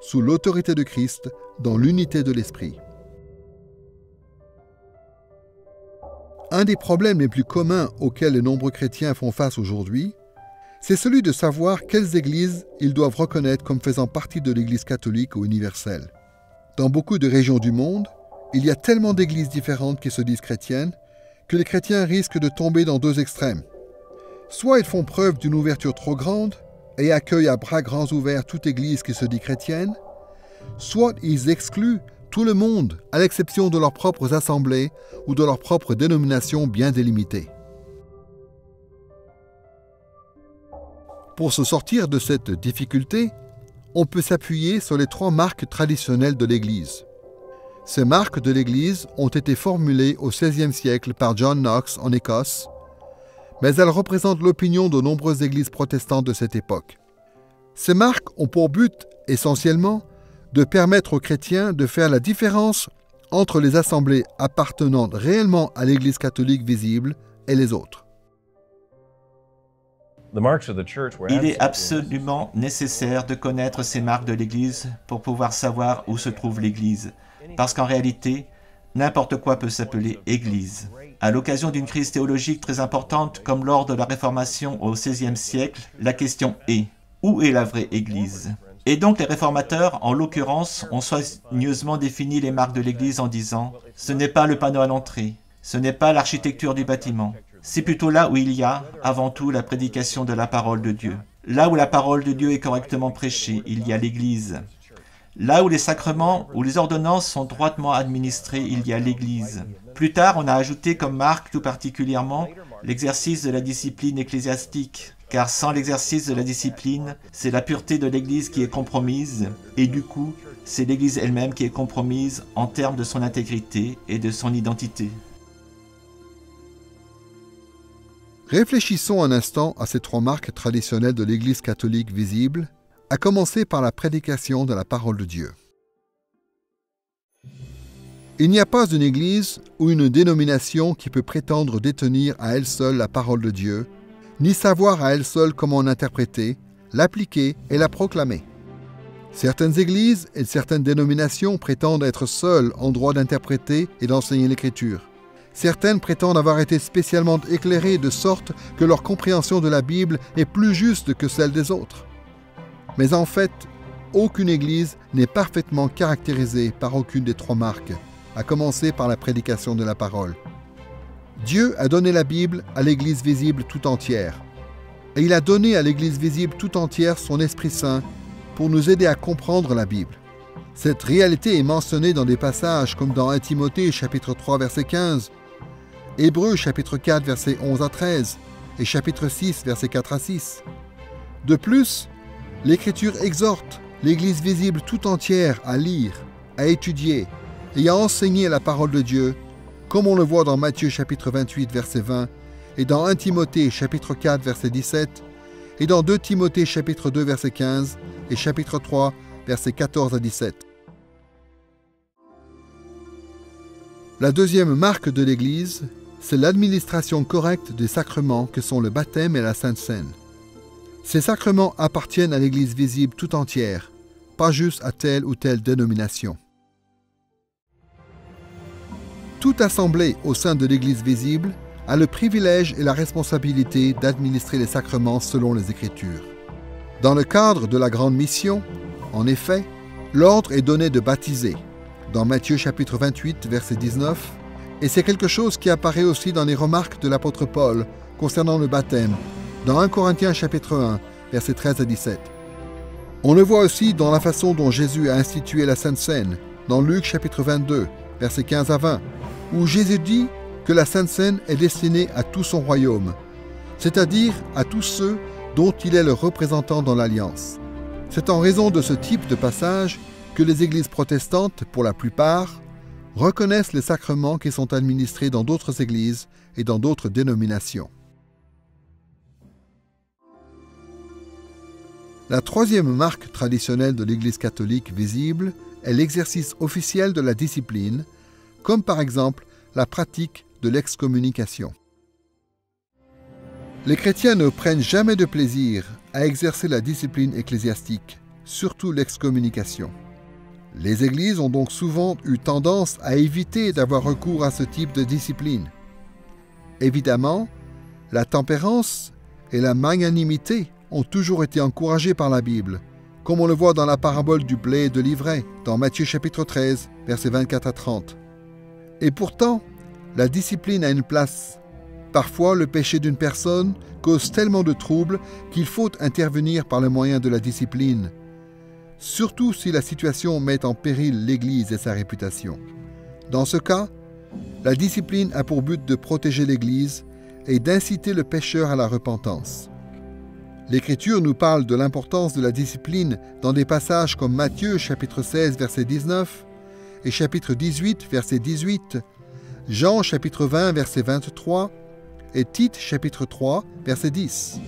sous l'autorité de Christ, dans l'unité de l'Esprit. Un des problèmes les plus communs auxquels les nombreux chrétiens font face aujourd'hui, c'est celui de savoir quelles églises ils doivent reconnaître comme faisant partie de l'Église catholique ou universelle. Dans beaucoup de régions du monde, il y a tellement d'églises différentes qui se disent chrétiennes que les chrétiens risquent de tomber dans deux extrêmes. Soit ils font preuve d'une ouverture trop grande et accueillent à bras grands ouverts toute église qui se dit chrétienne, soit ils excluent tout le monde, à l'exception de leurs propres assemblées ou de leurs propres dénominations bien délimitées. Pour se sortir de cette difficulté, on peut s'appuyer sur les trois marques traditionnelles de l'Église. Ces marques de l'Église ont été formulées au XVIe siècle par John Knox en Écosse, mais elles représentent l'opinion de nombreuses églises protestantes de cette époque. Ces marques ont pour but, essentiellement, de permettre aux chrétiens de faire la différence entre les assemblées appartenant réellement à l'Église catholique visible et les autres. Il est absolument nécessaire de connaître ces marques de l'Église pour pouvoir savoir où se trouve l'Église, parce qu'en réalité, n'importe quoi peut s'appeler Église. À l'occasion d'une crise théologique très importante, comme lors de la Réformation au XVIe siècle, la question est « Où est la vraie Église ?» Et donc les réformateurs, en l'occurrence, ont soigneusement défini les marques de l'Église en disant « Ce n'est pas le panneau à l'entrée, ce n'est pas l'architecture du bâtiment, c'est plutôt là où il y a, avant tout, la prédication de la parole de Dieu. Là où la parole de Dieu est correctement prêchée, il y a l'Église. Là où les sacrements ou les ordonnances sont droitement administrés, il y a l'Église. » Plus tard, on a ajouté comme marque tout particulièrement l'exercice de la discipline ecclésiastique, car sans l'exercice de la discipline, c'est la pureté de l'Église qui est compromise, et du coup, c'est l'Église elle-même qui est compromise en termes de son intégrité et de son identité. Réfléchissons un instant à ces trois marques traditionnelles de l'Église catholique visible, à commencer par la prédication de la parole de Dieu. Il n'y a pas une Église ou une dénomination qui peut prétendre détenir à elle seule la parole de Dieu, ni savoir à elle seule comment l'interpréter, l'appliquer et la proclamer. Certaines églises et certaines dénominations prétendent être seules en droit d'interpréter et d'enseigner l'Écriture. Certaines prétendent avoir été spécialement éclairées de sorte que leur compréhension de la Bible est plus juste que celle des autres. Mais en fait, aucune Église n'est parfaitement caractérisée par aucune des trois marques, à commencer par la prédication de la parole. Dieu a donné la Bible à l'Église visible tout entière. Et il a donné à l'Église visible tout entière son Esprit Saint pour nous aider à comprendre la Bible. Cette réalité est mentionnée dans des passages comme dans 1 Timothée chapitre 3 verset 15, Hébreux chapitre 4 versets 11 à 13 et chapitre 6 versets 4 à 6. De plus, l'Écriture exhorte l'Église visible tout entière à lire, à étudier et à enseigner la parole de Dieu, comme on le voit dans Matthieu chapitre 28 verset 20 et dans 1 Timothée chapitre 4 verset 17 et dans 2 Timothée chapitre 2 verset 15 et chapitre 3 versets 14 à 17. La deuxième marque de l'Église, c'est l'administration correcte des sacrements que sont le baptême et la Sainte Seine. Ces sacrements appartiennent à l'Église visible tout entière, pas juste à telle ou telle dénomination. Toute assemblée au sein de l'Église visible a le privilège et la responsabilité d'administrer les sacrements selon les Écritures. Dans le cadre de la grande mission, en effet, l'ordre est donné de baptiser, dans Matthieu chapitre 28, verset 19, et c'est quelque chose qui apparaît aussi dans les remarques de l'apôtre Paul concernant le baptême, dans 1 Corinthiens chapitre 1, versets 13 à 17. On le voit aussi dans la façon dont Jésus a institué la Sainte Seine, dans Luc chapitre 22, versets 15 à 20, où Jésus dit que la Sainte Seine est destinée à tout son royaume, c'est-à-dire à tous ceux dont il est le représentant dans l'Alliance. C'est en raison de ce type de passage que les églises protestantes, pour la plupart, reconnaissent les sacrements qui sont administrés dans d'autres églises et dans d'autres dénominations. La troisième marque traditionnelle de l'Église catholique visible est l'exercice officiel de la discipline, comme par exemple la pratique de l'excommunication. Les chrétiens ne prennent jamais de plaisir à exercer la discipline ecclésiastique, surtout l'excommunication. Les églises ont donc souvent eu tendance à éviter d'avoir recours à ce type de discipline. Évidemment, la tempérance et la magnanimité ont toujours été encouragées par la Bible, comme on le voit dans la parabole du blé et de l'ivraie, dans Matthieu chapitre 13, versets 24 à 30. Et pourtant, la discipline a une place. Parfois, le péché d'une personne cause tellement de troubles qu'il faut intervenir par le moyen de la discipline, surtout si la situation met en péril l'Église et sa réputation. Dans ce cas, la discipline a pour but de protéger l'Église et d'inciter le pécheur à la repentance. L'Écriture nous parle de l'importance de la discipline dans des passages comme Matthieu chapitre 16 verset 19 et chapitre 18 verset 18, Jean chapitre 20 verset 23 et Tite chapitre 3 verset 10.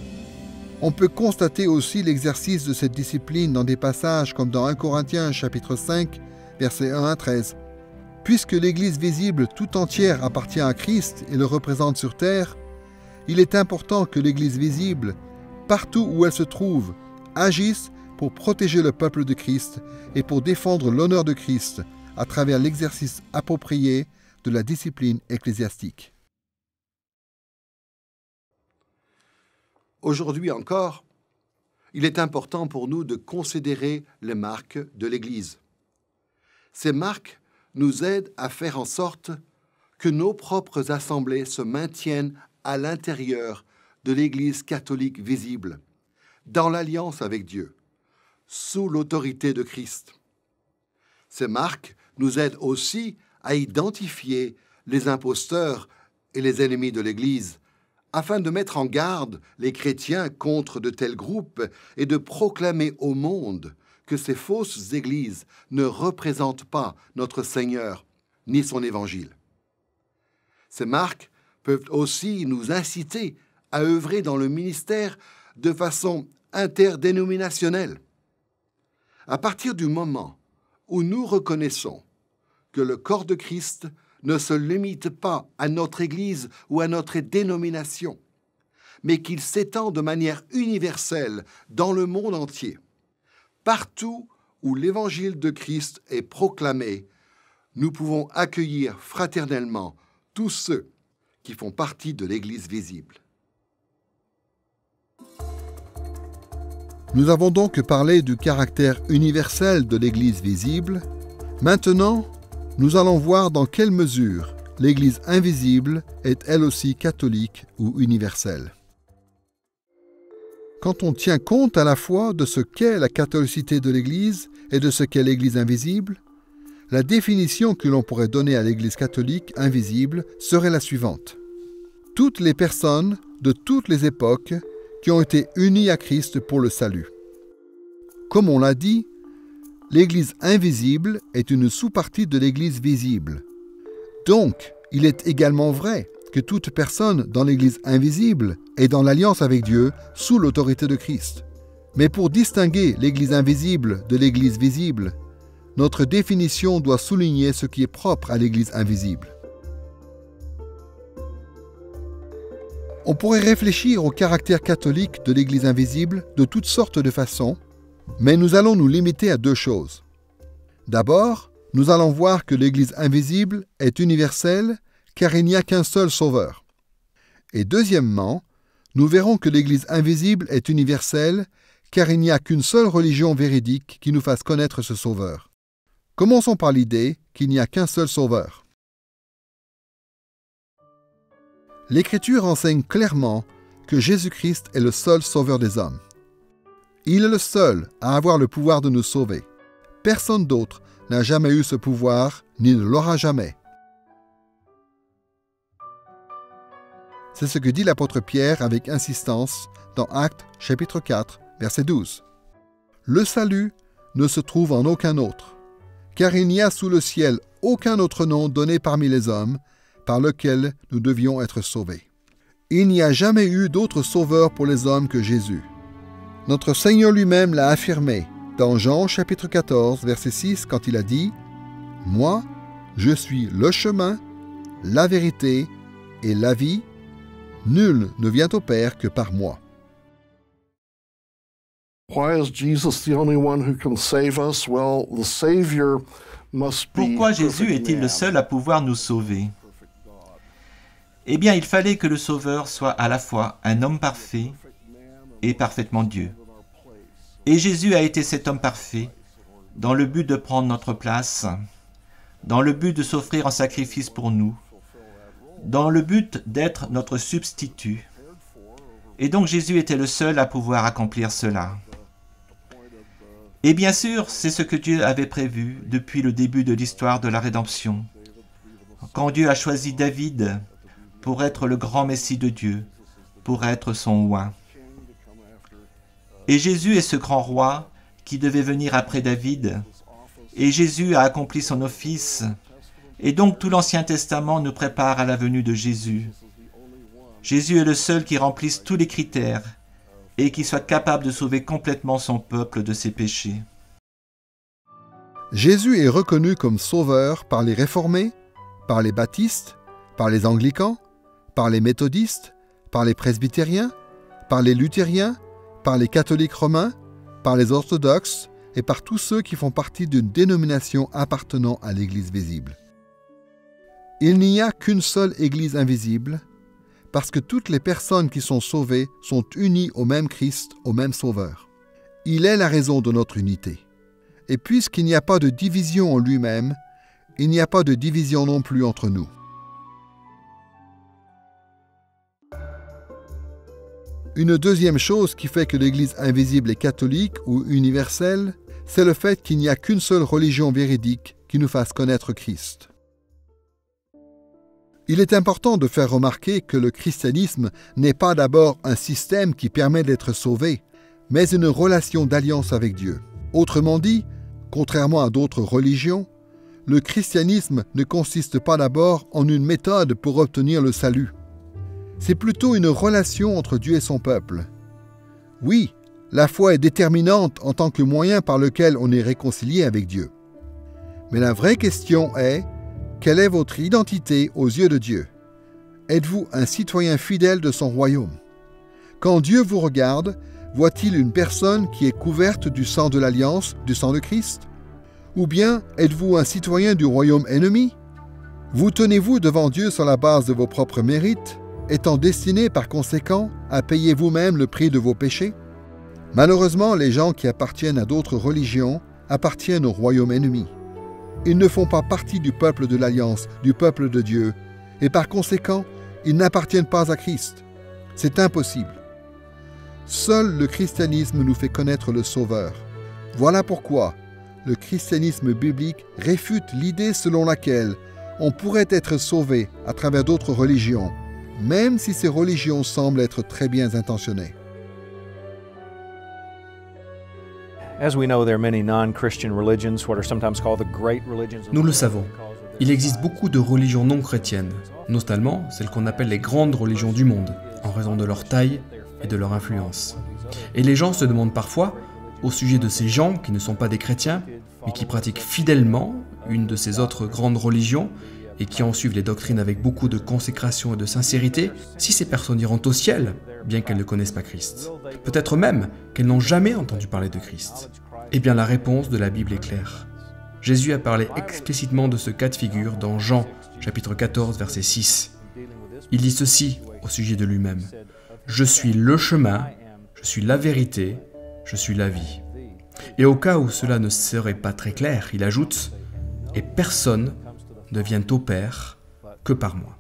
On peut constater aussi l'exercice de cette discipline dans des passages comme dans 1 Corinthiens chapitre 5 verset 1 à 13. Puisque l'Église visible tout entière appartient à Christ et le représente sur terre, il est important que l'Église visible, partout où elle se trouve, agisse pour protéger le peuple de Christ et pour défendre l'honneur de Christ à travers l'exercice approprié de la discipline ecclésiastique. Aujourd'hui encore, il est important pour nous de considérer les marques de l'Église. Ces marques nous aident à faire en sorte que nos propres assemblées se maintiennent à l'intérieur de l'Église catholique visible, dans l'alliance avec Dieu, sous l'autorité de Christ. Ces marques nous aident aussi à identifier les imposteurs et les ennemis de l'Église, afin de mettre en garde les chrétiens contre de tels groupes et de proclamer au monde que ces fausses églises ne représentent pas notre Seigneur ni son Évangile. Ces marques peuvent aussi nous inciter à œuvrer dans le ministère de façon interdénominationnelle. À partir du moment où nous reconnaissons que le corps de Christ ne se limite pas à notre Église ou à notre dénomination, mais qu'il s'étend de manière universelle dans le monde entier. Partout où l'Évangile de Christ est proclamé, nous pouvons accueillir fraternellement tous ceux qui font partie de l'Église visible. Nous avons donc parlé du caractère universel de l'Église visible. Maintenant, nous allons voir dans quelle mesure l'Église invisible est elle aussi catholique ou universelle. Quand on tient compte à la fois de ce qu'est la catholicité de l'Église et de ce qu'est l'Église invisible, la définition que l'on pourrait donner à l'Église catholique invisible serait la suivante. Toutes les personnes de toutes les époques qui ont été unies à Christ pour le salut. Comme on l'a dit, l'Église invisible est une sous-partie de l'Église visible. Donc, il est également vrai que toute personne dans l'Église invisible est dans l'alliance avec Dieu sous l'autorité de Christ. Mais pour distinguer l'Église invisible de l'Église visible, notre définition doit souligner ce qui est propre à l'Église invisible. On pourrait réfléchir au caractère catholique de l'Église invisible de toutes sortes de façons, mais nous allons nous limiter à deux choses. D'abord, nous allons voir que l'Église invisible est universelle car il n'y a qu'un seul Sauveur. Et deuxièmement, nous verrons que l'Église invisible est universelle car il n'y a qu'une seule religion véridique qui nous fasse connaître ce Sauveur. Commençons par l'idée qu'il n'y a qu'un seul Sauveur. L'Écriture enseigne clairement que Jésus-Christ est le seul Sauveur des hommes. Il est le seul à avoir le pouvoir de nous sauver. Personne d'autre n'a jamais eu ce pouvoir, ni ne l'aura jamais. C'est ce que dit l'apôtre Pierre avec insistance dans Actes chapitre 4, verset 12. Le salut ne se trouve en aucun autre, car il n'y a sous le ciel aucun autre nom donné parmi les hommes par lequel nous devions être sauvés. Il n'y a jamais eu d'autre sauveur pour les hommes que Jésus. Notre Seigneur lui-même l'a affirmé dans Jean chapitre 14, verset 6, quand il a dit « Moi, je suis le chemin, la vérité et la vie. Nul ne vient au Père que par moi. » Pourquoi Jésus est-il le seul à pouvoir nous sauver? Eh bien, il fallait que le Sauveur soit à la fois un homme parfait et parfaitement Dieu. Et Jésus a été cet homme parfait dans le but de prendre notre place, dans le but de s'offrir en sacrifice pour nous, dans le but d'être notre substitut. Et donc Jésus était le seul à pouvoir accomplir cela. Et bien sûr, c'est ce que Dieu avait prévu depuis le début de l'histoire de la rédemption. Quand Dieu a choisi David pour être le grand Messie de Dieu, pour être son oint. Et Jésus est ce grand roi qui devait venir après David. Et Jésus a accompli son office. Et donc tout l'Ancien Testament nous prépare à la venue de Jésus. Jésus est le seul qui remplisse tous les critères et qui soit capable de sauver complètement son peuple de ses péchés. Jésus est reconnu comme sauveur par les réformés, par les baptistes, par les anglicans, par les méthodistes, par les presbytériens, par les luthériens, par les catholiques romains, par les orthodoxes et par tous ceux qui font partie d'une dénomination appartenant à l'Église visible. Il n'y a qu'une seule Église invisible, parce que toutes les personnes qui sont sauvées sont unies au même Christ, au même Sauveur. Il est la raison de notre unité. Et puisqu'il n'y a pas de division en lui-même, il n'y a pas de division non plus entre nous. Une deuxième chose qui fait que l'Église invisible est catholique ou universelle, c'est le fait qu'il n'y a qu'une seule religion véridique qui nous fasse connaître Christ. Il est important de faire remarquer que le christianisme n'est pas d'abord un système qui permet d'être sauvé, mais une relation d'alliance avec Dieu. Autrement dit, contrairement à d'autres religions, le christianisme ne consiste pas d'abord en une méthode pour obtenir le salut. C'est plutôt une relation entre Dieu et son peuple. Oui, la foi est déterminante en tant que moyen par lequel on est réconcilié avec Dieu. Mais la vraie question est, quelle est votre identité aux yeux de Dieu? Êtes-vous un citoyen fidèle de son royaume? Quand Dieu vous regarde, voit-il une personne qui est couverte du sang de l'Alliance, du sang de Christ? Ou bien êtes-vous un citoyen du royaume ennemi? Vous tenez-vous devant Dieu sur la base de vos propres mérites, étant destiné par conséquent à payer vous-même le prix de vos péchés? Malheureusement, les gens qui appartiennent à d'autres religions appartiennent au royaume ennemi. Ils ne font pas partie du peuple de l'Alliance, du peuple de Dieu, et par conséquent, ils n'appartiennent pas à Christ. C'est impossible. Seul le christianisme nous fait connaître le Sauveur. Voilà pourquoi le christianisme biblique réfute l'idée selon laquelle on pourrait être sauvé à travers d'autres religions, même si ces religions semblent être très bien intentionnées. Nous le savons. Il existe beaucoup de religions non chrétiennes, notamment celles qu'on appelle les grandes religions du monde, en raison de leur taille et de leur influence. Et les gens se demandent parfois, au sujet de ces gens qui ne sont pas des chrétiens, mais qui pratiquent fidèlement une de ces autres grandes religions et qui en suivent les doctrines avec beaucoup de consécration et de sincérité, si ces personnes iront au ciel, bien qu'elles ne connaissent pas Christ. Peut-être même qu'elles n'ont jamais entendu parler de Christ. Eh bien, la réponse de la Bible est claire. Jésus a parlé explicitement de ce cas de figure dans Jean, chapitre 14, verset 6. Il dit ceci au sujet de lui-même. « Je suis le chemin, je suis la vérité, je suis la vie. » Et au cas où cela ne serait pas très clair, il ajoute « Et personne ne vient au Père que par moi. »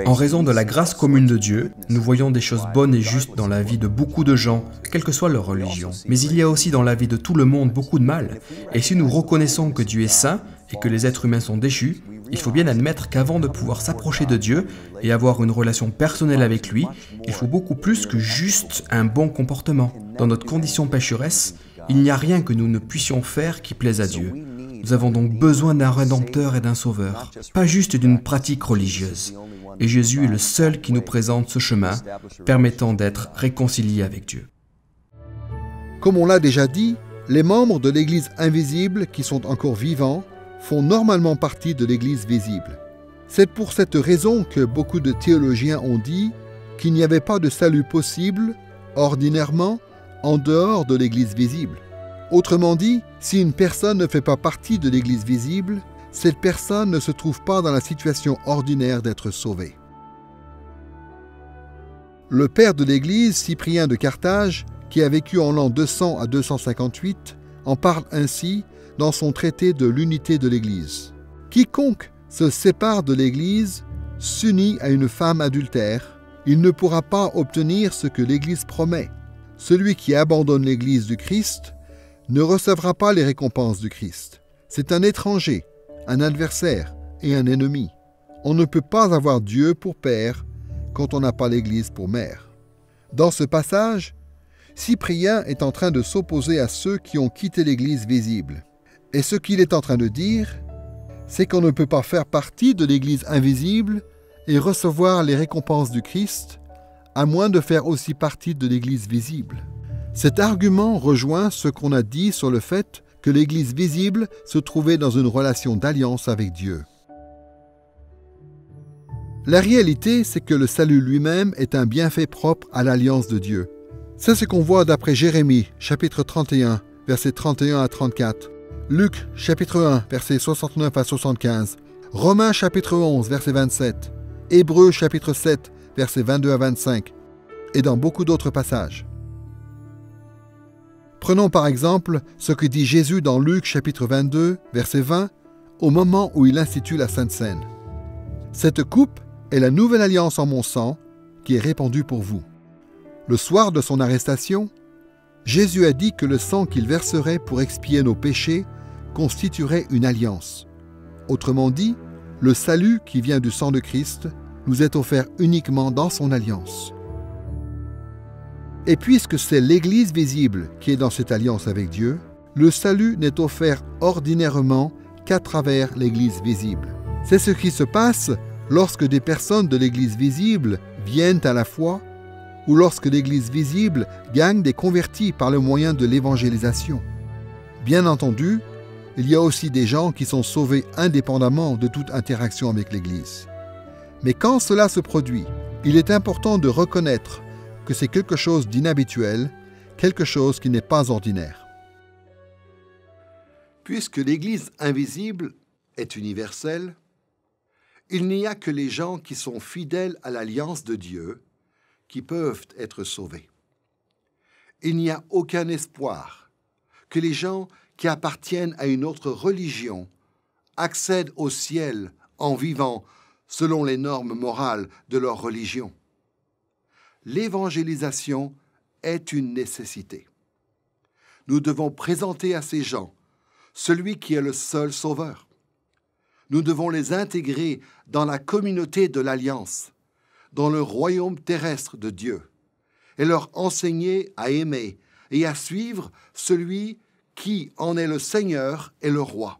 En raison de la grâce commune de Dieu, nous voyons des choses bonnes et justes dans la vie de beaucoup de gens, quelle que soit leur religion. Mais il y a aussi dans la vie de tout le monde beaucoup de mal. Et si nous reconnaissons que Dieu est saint et que les êtres humains sont déchus, il faut bien admettre qu'avant de pouvoir s'approcher de Dieu et avoir une relation personnelle avec lui, il faut beaucoup plus que juste un bon comportement. Dans notre condition pécheresse, il n'y a rien que nous ne puissions faire qui plaise à Dieu. Nous avons donc besoin d'un Rédempteur et d'un Sauveur, pas juste d'une pratique religieuse. Et Jésus est le seul qui nous présente ce chemin, permettant d'être réconciliés avec Dieu. Comme on l'a déjà dit, les membres de l'Église invisible qui sont encore vivants font normalement partie de l'Église visible. C'est pour cette raison que beaucoup de théologiens ont dit qu'il n'y avait pas de salut possible, ordinairement, en dehors de l'Église visible. Autrement dit, si une personne ne fait pas partie de l'Église visible, cette personne ne se trouve pas dans la situation ordinaire d'être sauvée. Le père de l'Église, Cyprien de Carthage, qui a vécu en l'an 200 à 258, en parle ainsi dans son traité de l'unité de l'Église. « Quiconque se sépare de l'Église s'unit à une femme adultère, il ne pourra pas obtenir ce que l'Église promet. Celui qui abandonne l'Église du Christ ne recevra pas les récompenses du Christ. C'est un étranger, un adversaire et un ennemi. On ne peut pas avoir Dieu pour père quand on n'a pas l'Église pour mère. » Dans ce passage, Cyprien est en train de s'opposer à ceux qui ont quitté l'Église visible. Et ce qu'il est en train de dire, c'est qu'on ne peut pas faire partie de l'Église invisible et recevoir les récompenses du Christ, à moins de faire aussi partie de l'Église visible. Cet argument rejoint ce qu'on a dit sur le fait que l'Église visible se trouvait dans une relation d'alliance avec Dieu. La réalité, c'est que le salut lui-même est un bienfait propre à l'alliance de Dieu. C'est ce qu'on voit d'après Jérémie, chapitre 31, versets 31 à 34, Luc, chapitre 1, versets 69 à 75, Romains, chapitre 11, verset 27, Hébreux, chapitre 7, versets 22 à 25, et dans beaucoup d'autres passages. Prenons par exemple ce que dit Jésus dans Luc chapitre 22, verset 20, au moment où il institue la Sainte Seine. « Cette coupe est la nouvelle alliance en mon sang qui est répandue pour vous. » Le soir de son arrestation, Jésus a dit que le sang qu'il verserait pour expier nos péchés constituerait une alliance. Autrement dit, le salut qui vient du sang de Christ nous est offert uniquement dans son alliance. Et puisque c'est l'Église visible qui est dans cette alliance avec Dieu, le salut n'est offert ordinairement qu'à travers l'Église visible. C'est ce qui se passe lorsque des personnes de l'Église visible viennent à la foi ou lorsque l'Église visible gagne des convertis par le moyen de l'évangélisation. Bien entendu, il y a aussi des gens qui sont sauvés indépendamment de toute interaction avec l'Église. Mais quand cela se produit, il est important de reconnaître que c'est quelque chose d'inhabituel, quelque chose qui n'est pas ordinaire. Puisque l'Église invisible est universelle, il n'y a que les gens qui sont fidèles à l'alliance de Dieu qui peuvent être sauvés. Il n'y a aucun espoir que les gens qui appartiennent à une autre religion accèdent au ciel en vivant selon les normes morales de leur religion. L'évangélisation est une nécessité. Nous devons présenter à ces gens celui qui est le seul sauveur. Nous devons les intégrer dans la communauté de l'Alliance, dans le royaume terrestre de Dieu, et leur enseigner à aimer et à suivre celui qui en est le Seigneur et le Roi.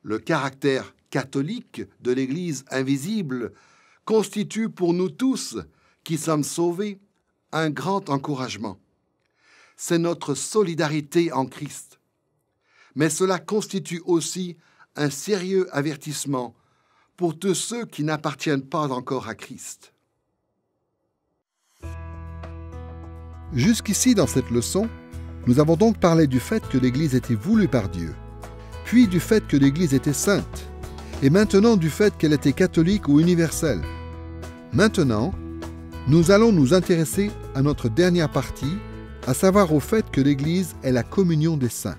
Le caractère catholique de l'Église invisible constitue pour nous tous qui sommes sauvés un grand encouragement. C'est notre solidarité en Christ. Mais cela constitue aussi un sérieux avertissement pour tous ceux qui n'appartiennent pas encore à Christ. Jusqu'ici dans cette leçon, nous avons donc parlé du fait que l'Église était voulue par Dieu, puis du fait que l'Église était sainte, et maintenant du fait qu'elle était catholique ou universelle. Maintenant, nous allons nous intéresser à notre dernière partie, à savoir au fait que l'Église est la communion des saints.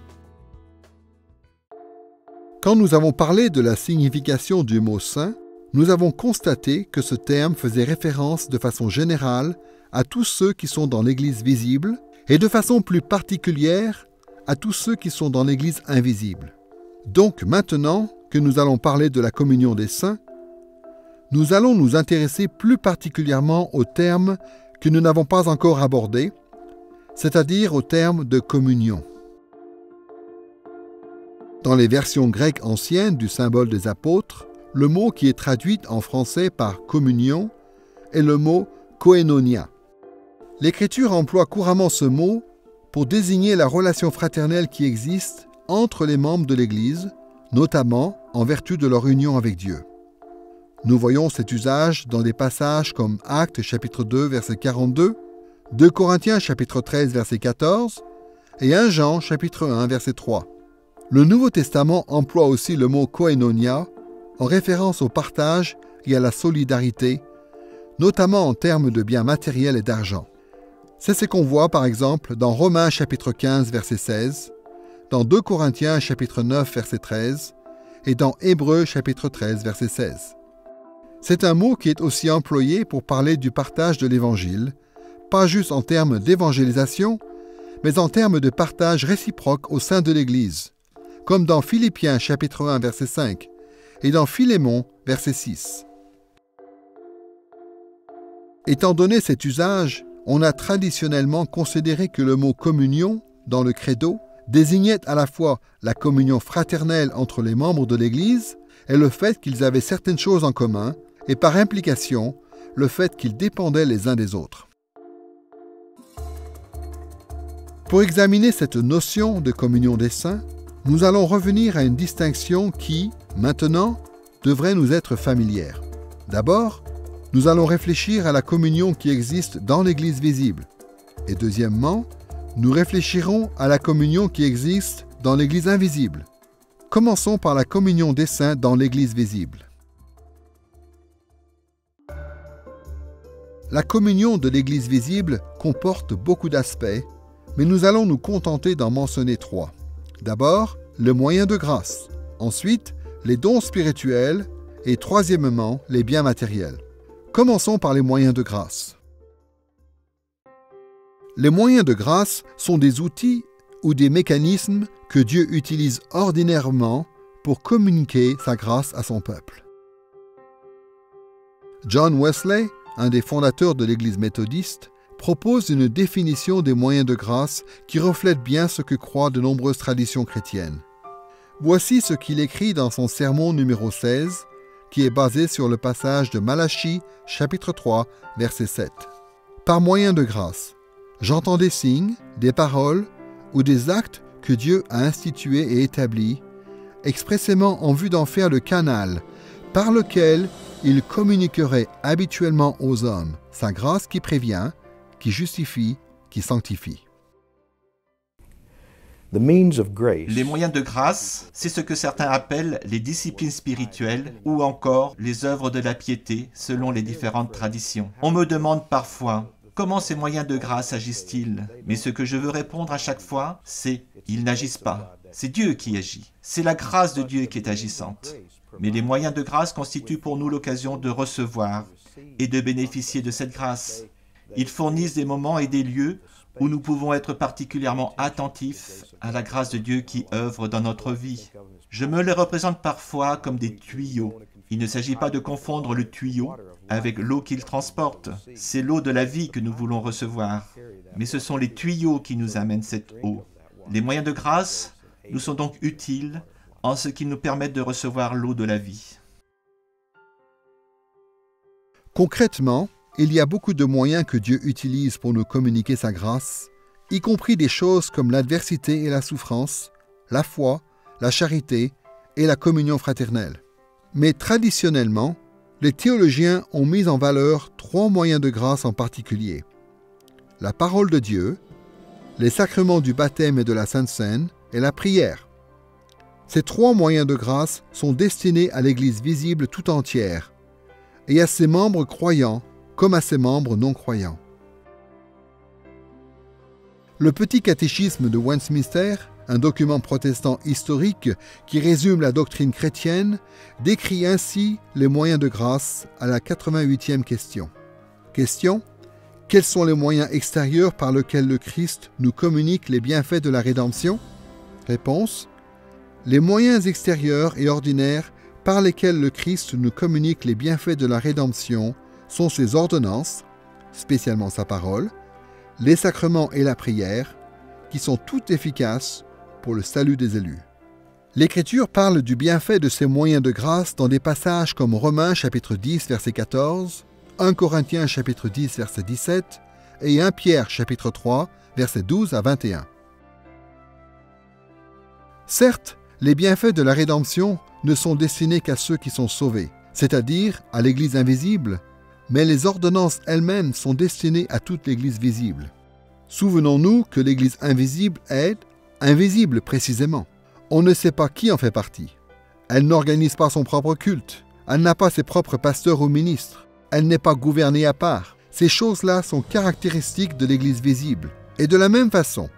Quand nous avons parlé de la signification du mot « saint », nous avons constaté que ce terme faisait référence de façon générale à tous ceux qui sont dans l'Église visible et de façon plus particulière à tous ceux qui sont dans l'Église invisible. Donc maintenant que nous allons parler de la communion des saints, nous allons nous intéresser plus particulièrement au terme que nous n'avons pas encore abordé, c'est-à-dire au terme de communion. Dans les versions grecques anciennes du symbole des apôtres, le mot qui est traduit en français par communion est le mot koinonia. L'Écriture emploie couramment ce mot pour désigner la relation fraternelle qui existe entre les membres de l'Église, notamment en vertu de leur union avec Dieu. Nous voyons cet usage dans des passages comme Actes chapitre 2 verset 42, 2 Corinthiens chapitre 13 verset 14 et 1 Jean chapitre 1 verset 3. Le Nouveau Testament emploie aussi le mot koinonia en référence au partage et à la solidarité, notamment en termes de biens matériels et d'argent. C'est ce qu'on voit par exemple dans Romains chapitre 15 verset 16, dans 2 Corinthiens chapitre 9 verset 13 et dans Hébreux chapitre 13 verset 16. C'est un mot qui est aussi employé pour parler du partage de l'Évangile, pas juste en termes d'évangélisation, mais en termes de partage réciproque au sein de l'Église, comme dans Philippiens chapitre 1 verset 5 et dans Philémon verset 6. Étant donné cet usage, on a traditionnellement considéré que le mot communion dans le credo désignait à la fois la communion fraternelle entre les membres de l'Église et le fait qu'ils avaient certaines choses en commun, et par implication, le fait qu'ils dépendaient les uns des autres. Pour examiner cette notion de communion des saints, nous allons revenir à une distinction qui, maintenant, devrait nous être familière. D'abord, nous allons réfléchir à la communion qui existe dans l'Église visible. Et deuxièmement, nous réfléchirons à la communion qui existe dans l'Église invisible. Commençons par la communion des saints dans l'Église visible. La communion de l'Église visible comporte beaucoup d'aspects, mais nous allons nous contenter d'en mentionner 3. D'abord, le moyen de grâce. Ensuite, les dons spirituels. Et troisièmement, les biens matériels. Commençons par les moyens de grâce. Les moyens de grâce sont des outils ou des mécanismes que Dieu utilise ordinairement pour communiquer sa grâce à son peuple. John Wesley, un des fondateurs de l'Église méthodiste, propose une définition des moyens de grâce qui reflète bien ce que croient de nombreuses traditions chrétiennes. Voici ce qu'il écrit dans son sermon numéro 16, qui est basé sur le passage de Malachie, chapitre 3, verset 7. Par moyen de grâce, j'entends des signes, des paroles ou des actes que Dieu a institués et établis, expressément en vue d'en faire le canal par lequel il communiquerait habituellement aux hommes sa grâce qui prévient, qui justifie, qui sanctifie. Les moyens de grâce, c'est ce que certains appellent les disciplines spirituelles ou encore les œuvres de la piété selon les différentes traditions. On me demande parfois, Comment ces moyens de grâce agissent-ils? Mais ce que je veux répondre à chaque fois, c'est « ils n'agissent pas ». C'est Dieu qui agit. C'est la grâce de Dieu qui est agissante. Mais les moyens de grâce constituent pour nous l'occasion de recevoir et de bénéficier de cette grâce. Ils fournissent des moments et des lieux où nous pouvons être particulièrement attentifs à la grâce de Dieu qui œuvre dans notre vie. Je me les représente parfois comme des tuyaux. Il ne s'agit pas de confondre le tuyau avec l'eau qu'il transporte. C'est l'eau de la vie que nous voulons recevoir. Mais ce sont les tuyaux qui nous amènent cette eau. Les moyens de grâce nous sont donc utiles en ce qu'ils nous permettent de recevoir l'eau de la vie. Concrètement, il y a beaucoup de moyens que Dieu utilise pour nous communiquer sa grâce, y compris des choses comme l'adversité et la souffrance, la foi, la charité et la communion fraternelle. Mais traditionnellement, les théologiens ont mis en valeur 3 moyens de grâce en particulier. La parole de Dieu, les sacrements du baptême et de la Sainte Seine et la prière. Ces 3 moyens de grâce sont destinés à l'Église visible tout entière et à ses membres croyants comme à ses membres non-croyants. Le petit catéchisme de Westminster, un document protestant historique qui résume la doctrine chrétienne, décrit ainsi les moyens de grâce à la 88e question. Question: quels sont les moyens extérieurs par lesquels le Christ nous communique les bienfaits de la rédemption? Réponse: les moyens extérieurs et ordinaires par lesquels le Christ nous communique les bienfaits de la rédemption sont ses ordonnances, spécialement sa parole, les sacrements et la prière, qui sont toutes efficaces pour le salut des élus. L'Écriture parle du bienfait de ces moyens de grâce dans des passages comme Romains chapitre 10 verset 14, 1 Corinthiens chapitre 10 verset 17 et 1 Pierre chapitre 3 verset 12 à 21. Certes, les bienfaits de la rédemption ne sont destinés qu'à ceux qui sont sauvés, c'est-à-dire à l'Église invisible, mais les ordonnances elles-mêmes sont destinées à toute l'Église visible. Souvenons-nous que l'Église invisible est invisible précisément. On ne sait pas qui en fait partie. Elle n'organise pas son propre culte. Elle n'a pas ses propres pasteurs ou ministres. Elle n'est pas gouvernée à part. Ces choses-là sont caractéristiques de l'Église visible. Et de la même façon,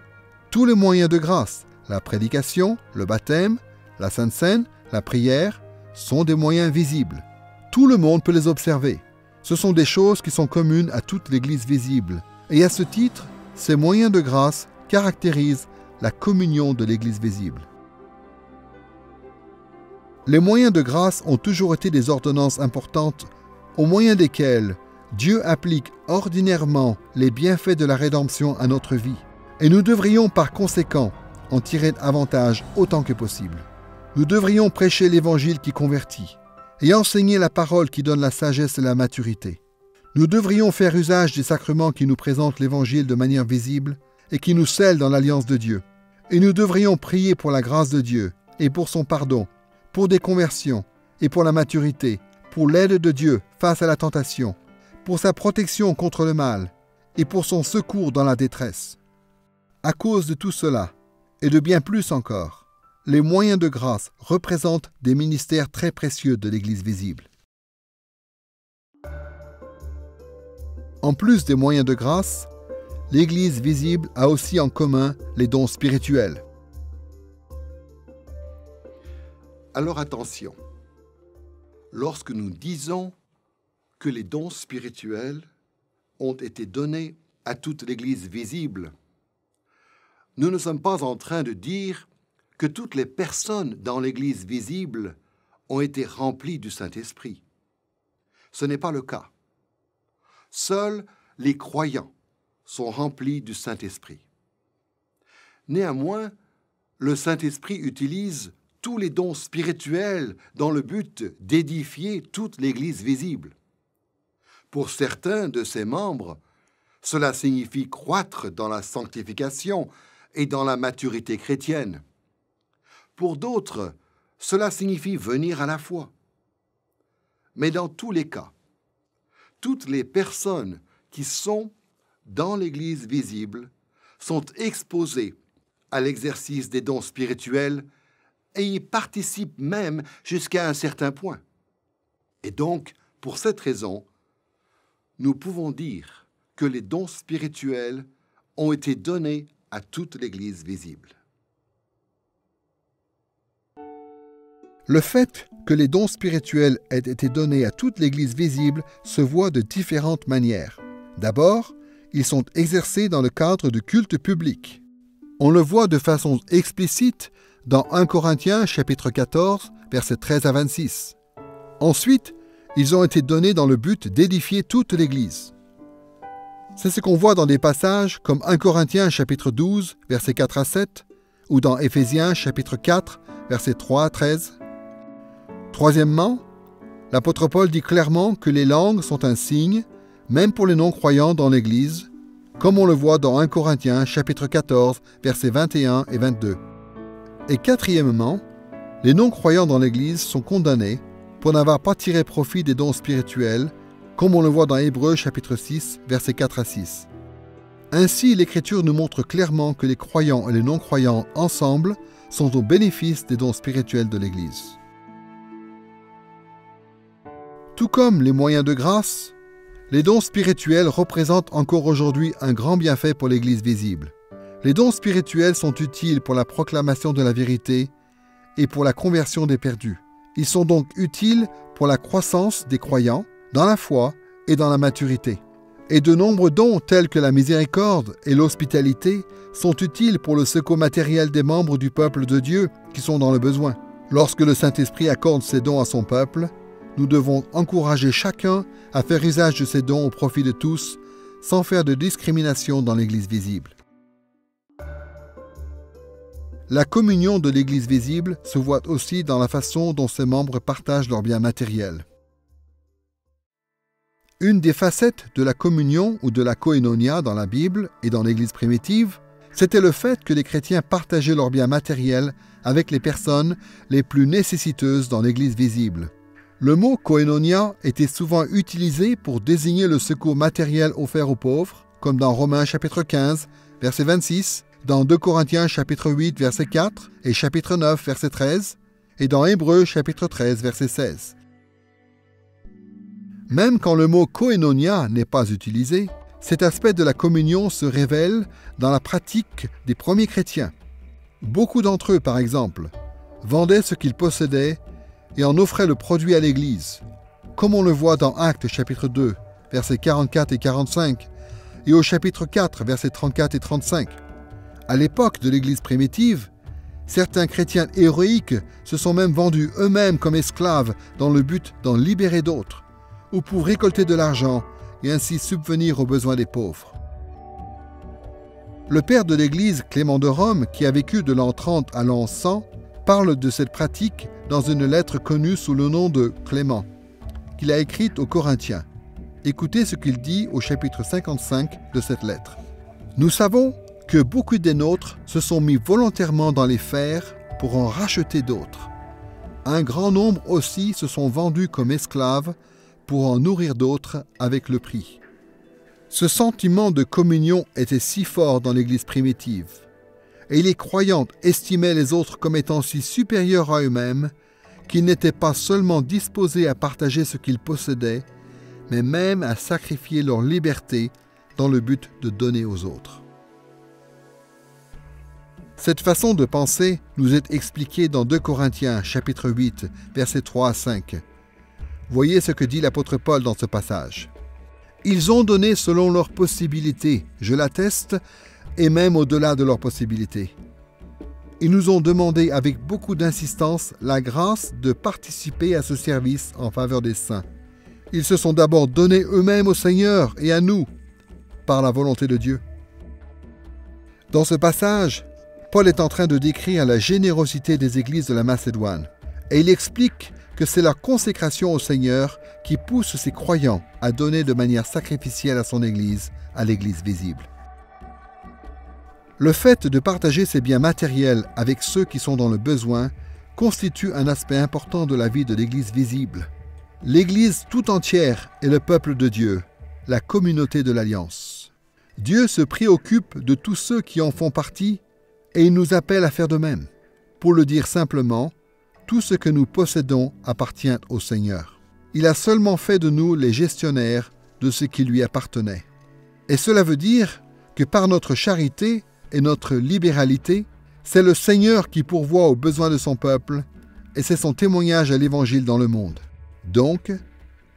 tous les moyens de grâce, la prédication, le baptême, la Sainte Seine, la prière, sont des moyens visibles. Tout le monde peut les observer. Ce sont des choses qui sont communes à toute l'Église visible. Et à ce titre, ces moyens de grâce caractérisent la communion de l'Église visible. Les moyens de grâce ont toujours été des ordonnances importantes au moyen desquelles Dieu applique ordinairement les bienfaits de la rédemption à notre vie. Et nous devrions par conséquent en tirer avantage autant que possible. Nous devrions prêcher l'Évangile qui convertit et enseigner la parole qui donne la sagesse et la maturité. Nous devrions faire usage des sacrements qui nous présentent l'Évangile de manière visible et qui nous scellent dans l'alliance de Dieu. Et nous devrions prier pour la grâce de Dieu et pour son pardon, pour des conversions et pour la maturité, pour l'aide de Dieu face à la tentation, pour sa protection contre le mal et pour son secours dans la détresse. À cause de tout cela, et de bien plus encore, les moyens de grâce représentent des ministères très précieux de l'Église visible. En plus des moyens de grâce, l'Église visible a aussi en commun les dons spirituels. Alors attention, lorsque nous disons que les dons spirituels ont été donnés à toute l'Église visible, nous ne sommes pas en train de dire que toutes les personnes dans l'Église visible ont été remplies du Saint-Esprit. Ce n'est pas le cas. Seuls les croyants sont remplis du Saint-Esprit. Néanmoins, le Saint-Esprit utilise tous les dons spirituels dans le but d'édifier toute l'Église visible. Pour certains de ses membres, cela signifie croître dans la sanctification et dans la maturité chrétienne. Pour d'autres, cela signifie venir à la foi. Mais dans tous les cas, toutes les personnes qui sont dans l'Église visible sont exposées à l'exercice des dons spirituels et y participent même jusqu'à un certain point. Et donc, pour cette raison, nous pouvons dire que les dons spirituels ont été donnés à toute l'Église visible. Le fait que les dons spirituels aient été donnés à toute l'Église visible se voit de différentes manières. D'abord, ils sont exercés dans le cadre du culte public. On le voit de façon explicite dans 1 Corinthiens chapitre 14, versets 13 à 26. Ensuite, ils ont été donnés dans le but d'édifier toute l'Église. C'est ce qu'on voit dans des passages comme 1 Corinthiens chapitre 12, versets 4 à 7, ou dans Éphésiens chapitre 4, versets 3 à 13. Troisièmement, l'apôtre Paul dit clairement que les langues sont un signe, même pour les non-croyants dans l'Église, comme on le voit dans 1 Corinthiens chapitre 14, versets 21 et 22. Et quatrièmement, les non-croyants dans l'Église sont condamnés pour n'avoir pas tiré profit des dons spirituels, comme on le voit dans Hébreux chapitre 6, versets 4 à 6. Ainsi, l'Écriture nous montre clairement que les croyants et les non-croyants ensemble sont au bénéfice des dons spirituels de l'Église. Tout comme les moyens de grâce, les dons spirituels représentent encore aujourd'hui un grand bienfait pour l'Église visible. Les dons spirituels sont utiles pour la proclamation de la vérité et pour la conversion des perdus. Ils sont donc utiles pour la croissance des croyants, dans la foi et dans la maturité. Et de nombreux dons tels que la miséricorde et l'hospitalité sont utiles pour le secours matériel des membres du peuple de Dieu qui sont dans le besoin. Lorsque le Saint-Esprit accorde ces dons à son peuple, nous devons encourager chacun à faire usage de ces dons au profit de tous, sans faire de discrimination dans l'Église visible. La communion de l'Église visible se voit aussi dans la façon dont ses membres partagent leurs biens matériels. Une des facettes de la communion ou de la koinonia dans la Bible et dans l'Église primitive, c'était le fait que les chrétiens partageaient leurs biens matériels avec les personnes les plus nécessiteuses dans l'Église visible. Le mot koinonia était souvent utilisé pour désigner le secours matériel offert aux pauvres, comme dans Romains chapitre 15, verset 26, dans 2 Corinthiens chapitre 8, verset 4 et chapitre 9, verset 13, et dans Hébreux chapitre 13, verset 16. Même quand le mot koinonia n'est pas utilisé, cet aspect de la communion se révèle dans la pratique des premiers chrétiens. Beaucoup d'entre eux, par exemple, vendaient ce qu'ils possédaient et en offraient le produit à l'Église, comme on le voit dans Actes chapitre 2, versets 44 et 45, et au chapitre 4, versets 34 et 35. À l'époque de l'Église primitive, certains chrétiens héroïques se sont même vendus eux-mêmes comme esclaves dans le but d'en libérer d'autres, ou pour récolter de l'argent et ainsi subvenir aux besoins des pauvres. Le père de l'Église, Clément de Rome, qui a vécu de l'an 30 à l'an 100, parle de cette pratique dans une lettre connue sous le nom de Clément, qu'il a écrite aux Corinthiens. Écoutez ce qu'il dit au chapitre 55 de cette lettre. « Nous savons que beaucoup des nôtres se sont mis volontairement dans les fers pour en racheter d'autres. Un grand nombre aussi se sont vendus comme esclaves pour en nourrir d'autres avec le prix. » Ce sentiment de communion était si fort dans l'Église primitive, et les croyants estimaient les autres comme étant si supérieurs à eux-mêmes qu'ils n'étaient pas seulement disposés à partager ce qu'ils possédaient, mais même à sacrifier leur liberté dans le but de donner aux autres. Cette façon de penser nous est expliquée dans 2 Corinthiens chapitre 8, versets 3 à 5. Voyez ce que dit l'apôtre Paul dans ce passage. « Ils ont donné selon leurs possibilités, je l'atteste, et même au-delà de leurs possibilités. Ils nous ont demandé avec beaucoup d'insistance la grâce de participer à ce service en faveur des saints. Ils se sont d'abord donnés eux-mêmes au Seigneur et à nous, par la volonté de Dieu. » Dans ce passage, Paul est en train de décrire la générosité des églises de la Macédoine, et il explique que c'est leur consécration au Seigneur qui pousse ses croyants à donner de manière sacrificielle à son Église, à l'Église visible. Le fait de partager ses biens matériels avec ceux qui sont dans le besoin constitue un aspect important de la vie de l'Église visible. L'Église tout entière est le peuple de Dieu, la communauté de l'Alliance. Dieu se préoccupe de tous ceux qui en font partie et il nous appelle à faire de même. Pour le dire simplement, tout ce que nous possédons appartient au Seigneur. Il a seulement fait de nous les gestionnaires de ce qui lui appartenait. Et cela veut dire que par notre charité et notre libéralité, c'est le Seigneur qui pourvoit aux besoins de son peuple et c'est son témoignage à l'Évangile dans le monde. Donc,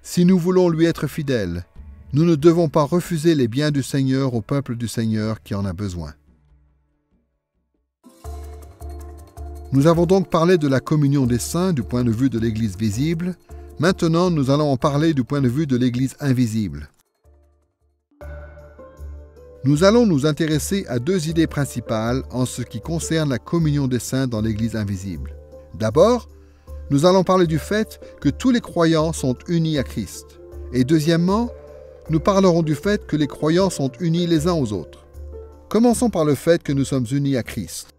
si nous voulons lui être fidèles, nous ne devons pas refuser les biens du Seigneur au peuple du Seigneur qui en a besoin. Nous avons donc parlé de la communion des saints du point de vue de l'Église visible. Maintenant, nous allons en parler du point de vue de l'Église invisible. Nous allons nous intéresser à deux idées principales en ce qui concerne la communion des saints dans l'Église invisible. D'abord, nous allons parler du fait que tous les croyants sont unis à Christ. Et deuxièmement, nous parlerons du fait que les croyants sont unis les uns aux autres. Commençons par le fait que nous sommes unis à Christ.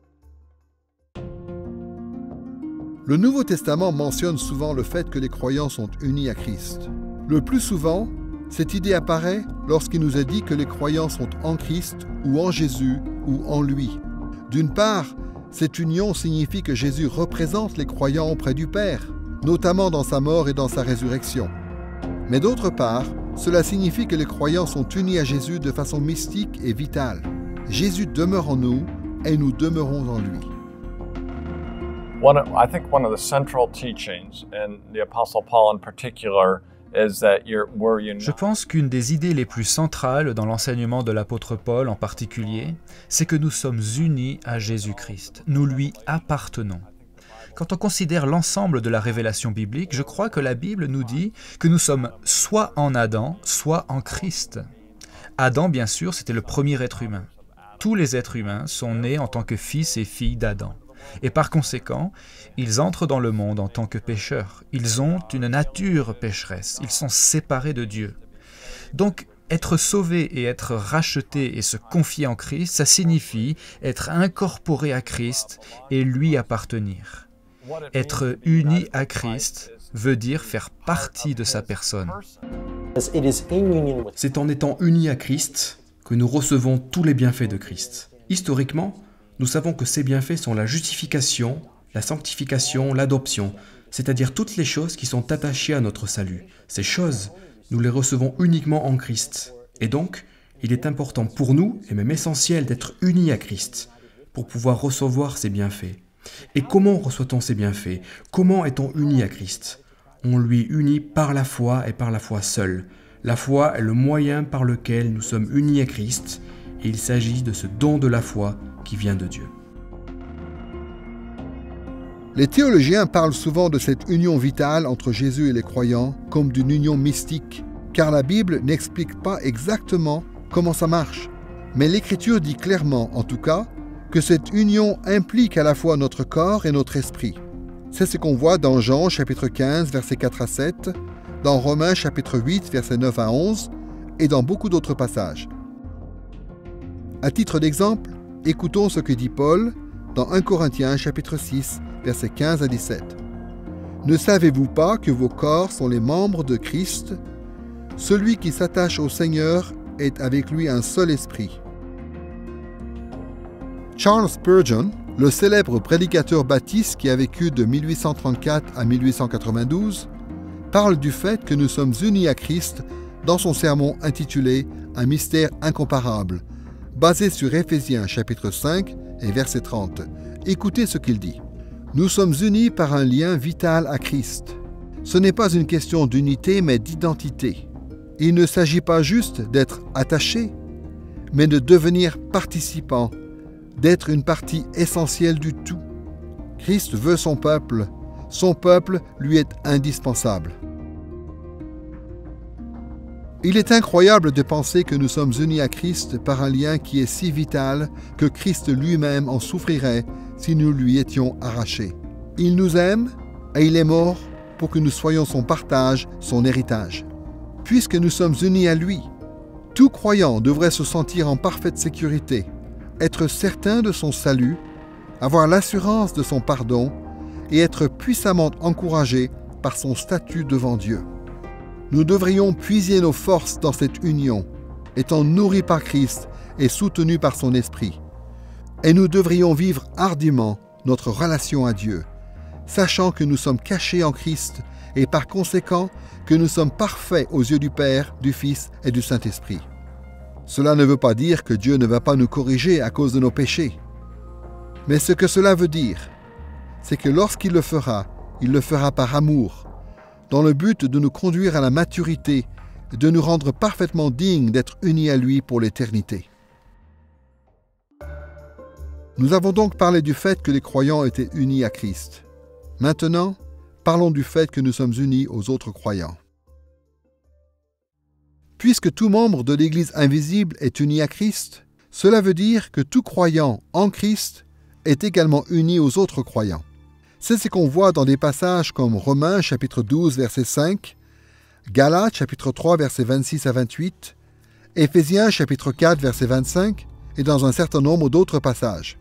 Le Nouveau Testament mentionne souvent le fait que les croyants sont unis à Christ. Le plus souvent, cette idée apparaît lorsqu'il nous est dit que les croyants sont en Christ ou en Jésus ou en lui. D'une part, cette union signifie que Jésus représente les croyants auprès du Père, notamment dans sa mort et dans sa résurrection. Mais d'autre part, cela signifie que les croyants sont unis à Jésus de façon mystique et vitale. Jésus demeure en nous et nous demeurons en lui. I think one of the central teachings, and the Apostle Paul in particular, is that we're united. Je pense qu'une des idées les plus centrales dans l'enseignement de l'apôtre Paul en particulier, c'est que nous sommes unis à Jésus-Christ. Nous lui appartenons. Quand on considère l'ensemble de la révélation biblique, je crois que la Bible nous dit que nous sommes soit en Adam, soit en Christ. Adam, bien sûr, c'était le premier être humain. Tous les êtres humains sont nés en tant que fils et filles d'Adam. Et par conséquent, ils entrent dans le monde en tant que pécheurs. Ils ont une nature pécheresse. Ils sont séparés de Dieu. Donc, être sauvé et être racheté et se confier en Christ, ça signifie être incorporé à Christ et lui appartenir. Être uni à Christ veut dire faire partie de sa personne. C'est en étant unis à Christ que nous recevons tous les bienfaits de Christ. Historiquement, nous savons que ces bienfaits sont la justification, la sanctification, l'adoption, c'est-à-dire toutes les choses qui sont attachées à notre salut. Ces choses, nous les recevons uniquement en Christ. Et donc, il est important pour nous, et même essentiel, d'être unis à Christ pour pouvoir recevoir ces bienfaits. Et comment reçoit-on ces bienfaits? Comment est-on unis à Christ? On lui unit par la foi et par la foi seule. La foi est le moyen par lequel nous sommes unis à Christ, et il s'agit de ce don de la foi qui vient de Dieu. Les théologiens parlent souvent de cette union vitale entre Jésus et les croyants comme d'une union mystique, car la Bible n'explique pas exactement comment ça marche. Mais l'Écriture dit clairement, en tout cas, que cette union implique à la fois notre corps et notre esprit. C'est ce qu'on voit dans Jean chapitre 15, versets 4 à 7, dans Romains chapitre 8, versets 9 à 11, et dans beaucoup d'autres passages. À titre d'exemple, écoutons ce que dit Paul dans 1 Corinthiens chapitre 6, versets 15 à 17. « Ne savez-vous pas que vos corps sont les membres de Christ? Celui qui s'attache au Seigneur est avec lui un seul esprit. » Charles Spurgeon, le célèbre prédicateur baptiste qui a vécu de 1834 à 1892, parle du fait que nous sommes unis à Christ dans son sermon intitulé « Un mystère incomparable », basé sur Éphésiens chapitre 5 et verset 30. Écoutez ce qu'il dit. « Nous sommes unis par un lien vital à Christ. Ce n'est pas une question d'unité, mais d'identité. Il ne s'agit pas juste d'être attaché, mais de devenir participant, d'être une partie essentielle du tout. Christ veut son peuple lui est indispensable. » Il est incroyable de penser que nous sommes unis à Christ par un lien qui est si vital que Christ lui-même en souffrirait si nous lui étions arrachés. Il nous aime et il est mort pour que nous soyons son partage, son héritage. Puisque nous sommes unis à lui, tout croyant devrait se sentir en parfaite sécurité, être certain de son salut, avoir l'assurance de son pardon et être puissamment encouragé par son statut devant Dieu. Nous devrions puiser nos forces dans cette union, étant nourris par Christ et soutenus par son Esprit. Et nous devrions vivre hardiment notre relation à Dieu, sachant que nous sommes cachés en Christ et par conséquent que nous sommes parfaits aux yeux du Père, du Fils et du Saint-Esprit. Cela ne veut pas dire que Dieu ne va pas nous corriger à cause de nos péchés. Mais ce que cela veut dire, c'est que lorsqu'il le fera par amour, dans le but de nous conduire à la maturité et de nous rendre parfaitement dignes d'être unis à lui pour l'éternité. Nous avons donc parlé du fait que les croyants étaient unis à Christ. Maintenant, parlons du fait que nous sommes unis aux autres croyants. Puisque tout membre de l'Église invisible est uni à Christ, cela veut dire que tout croyant en Christ est également uni aux autres croyants. C'est ce qu'on voit dans des passages comme Romains chapitre 12 verset 5, Galates chapitre 3 versets 26 à 28, Éphésiens chapitre 4 verset 25 et dans un certain nombre d'autres passages.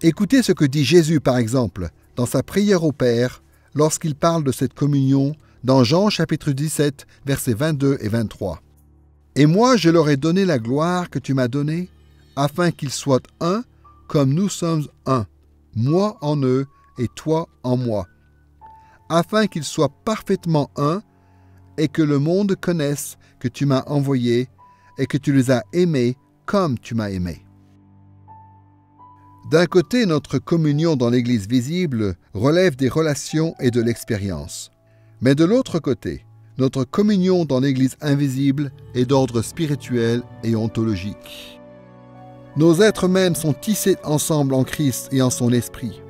Écoutez ce que dit Jésus par exemple dans sa prière au Père lorsqu'il parle de cette communion dans Jean chapitre 17 versets 22 et 23. « Et moi je leur ai donné la gloire que tu m'as donnée, afin qu'ils soient un comme nous sommes un, moi en eux et toi en moi, afin qu'ils soient parfaitement un et que le monde connaisse que tu m'as envoyé et que tu les as aimés comme tu m'as aimé. » D'un côté, notre communion dans l'Église visible relève des relations et de l'expérience. Mais de l'autre côté, notre communion dans l'Église invisible est d'ordre spirituel et ontologique. Nos êtres mêmes sont tissés ensemble en Christ et en son esprit.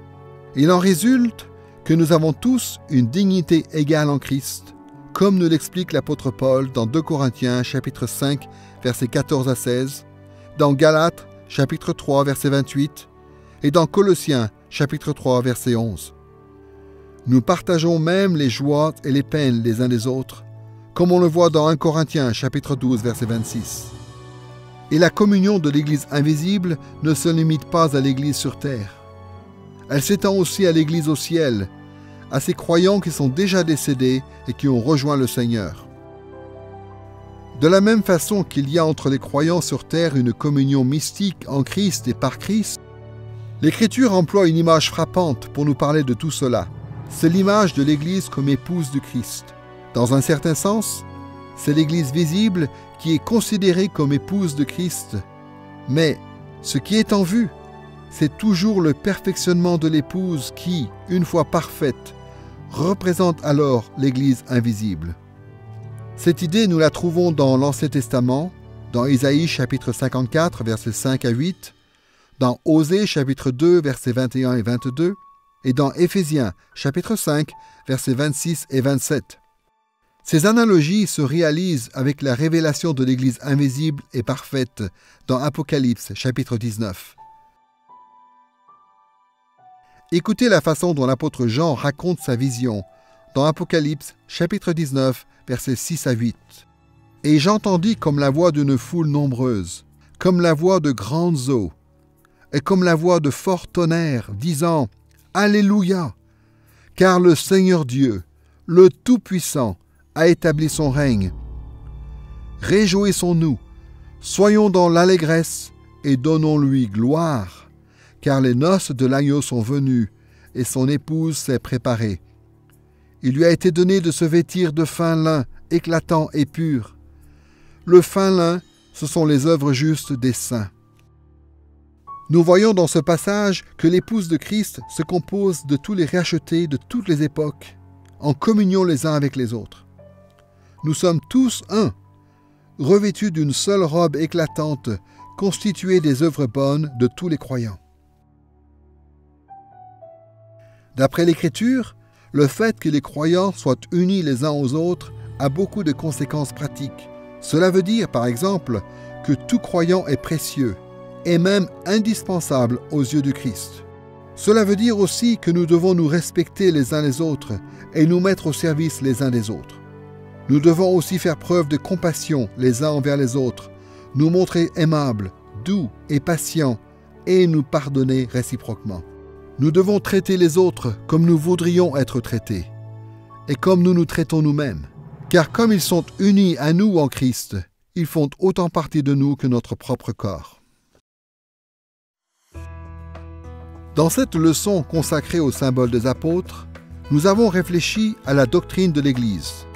Il en résulte que nous avons tous une dignité égale en Christ, comme nous l'explique l'apôtre Paul dans 2 Corinthiens chapitre 5 versets 14 à 16, dans Galates chapitre 3 verset 28 et dans Colossiens chapitre 3 verset 11. Nous partageons même les joies et les peines les uns des autres, comme on le voit dans 1 Corinthiens chapitre 12 verset 26. Et la communion de l'Église invisible ne se limite pas à l'Église sur terre. Elle s'étend aussi à l'Église au ciel, à ces croyants qui sont déjà décédés et qui ont rejoint le Seigneur. De la même façon qu'il y a entre les croyants sur terre une communion mystique en Christ et par Christ, l'Écriture emploie une image frappante pour nous parler de tout cela. C'est l'image de l'Église comme épouse du Christ. Dans un certain sens, c'est l'Église visible qui est considérée comme épouse de Christ. Mais ce qui est en vue, c'est toujours le perfectionnement de l'épouse qui, une fois parfaite, représente alors l'Église invisible. Cette idée, nous la trouvons dans l'Ancien Testament, dans Isaïe chapitre 54, versets 5 à 8, dans Osée chapitre 2, versets 21 et 22, et dans Éphésiens chapitre 5, versets 26 et 27. Ces analogies se réalisent avec la révélation de l'Église invisible et parfaite dans Apocalypse chapitre 19. Écoutez la façon dont l'apôtre Jean raconte sa vision dans Apocalypse chapitre 19, versets 6 à 8. « Et j'entendis comme la voix d'une foule nombreuse, comme la voix de grandes eaux, et comme la voix de forts tonnerres, disant « Alléluia ! Car le Seigneur Dieu, le Tout-Puissant, a établi son règne. Réjouissons-nous, soyons dans l'allégresse et donnons-lui gloire, car les noces de l'agneau sont venues et son épouse s'est préparée. Il lui a été donné de se vêtir de fin lin, éclatant et pur. Le fin lin, ce sont les œuvres justes des saints. » Nous voyons dans ce passage que l'épouse de Christ se compose de tous les rachetés de toutes les époques, en communion les uns avec les autres. Nous sommes tous un, revêtus d'une seule robe éclatante, constituée des œuvres bonnes de tous les croyants. D'après l'Écriture, le fait que les croyants soient unis les uns aux autres a beaucoup de conséquences pratiques. Cela veut dire, par exemple, que tout croyant est précieux, et même indispensable aux yeux du Christ. Cela veut dire aussi que nous devons nous respecter les uns les autres et nous mettre au service les uns des autres. Nous devons aussi faire preuve de compassion les uns envers les autres, nous montrer aimables, doux et patients et nous pardonner réciproquement. Nous devons traiter les autres comme nous voudrions être traités et comme nous nous traitons nous-mêmes. Car comme ils sont unis à nous en Christ, ils font autant partie de nous que notre propre corps. Dans cette leçon consacrée au symbole des apôtres, nous avons réfléchi à la doctrine de l'Église.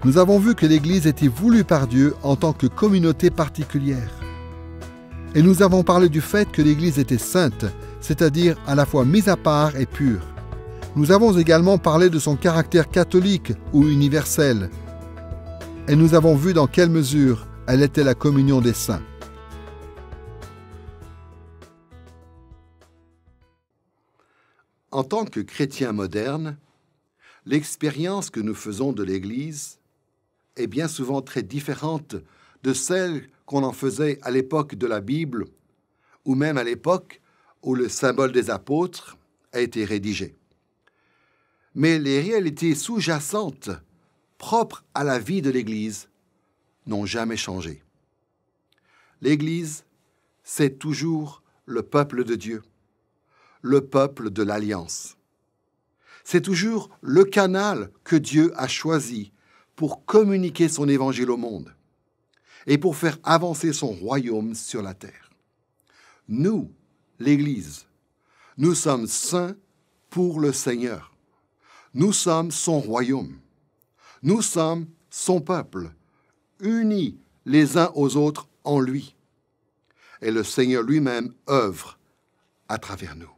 Nous avons vu que l'Église était voulue par Dieu en tant que communauté particulière. Et nous avons parlé du fait que l'Église était sainte, c'est-à-dire à la fois mise à part et pure. Nous avons également parlé de son caractère catholique ou universel. Et nous avons vu dans quelle mesure elle était la communion des saints. En tant que chrétiens modernes, l'expérience que nous faisons de l'Église est bien souvent très différente de celle qu'on en faisait à l'époque de la Bible ou même à l'époque où le symbole des apôtres a été rédigé. Mais les réalités sous-jacentes, propres à la vie de l'Église, n'ont jamais changé. L'Église, c'est toujours le peuple de Dieu, le peuple de l'Alliance. C'est toujours le canal que Dieu a choisi pour communiquer son évangile au monde et pour faire avancer son royaume sur la terre. Nous, l'Église, nous sommes saints pour le Seigneur. Nous sommes son royaume. Nous sommes son peuple, unis les uns aux autres en lui. Et le Seigneur lui-même œuvre à travers nous.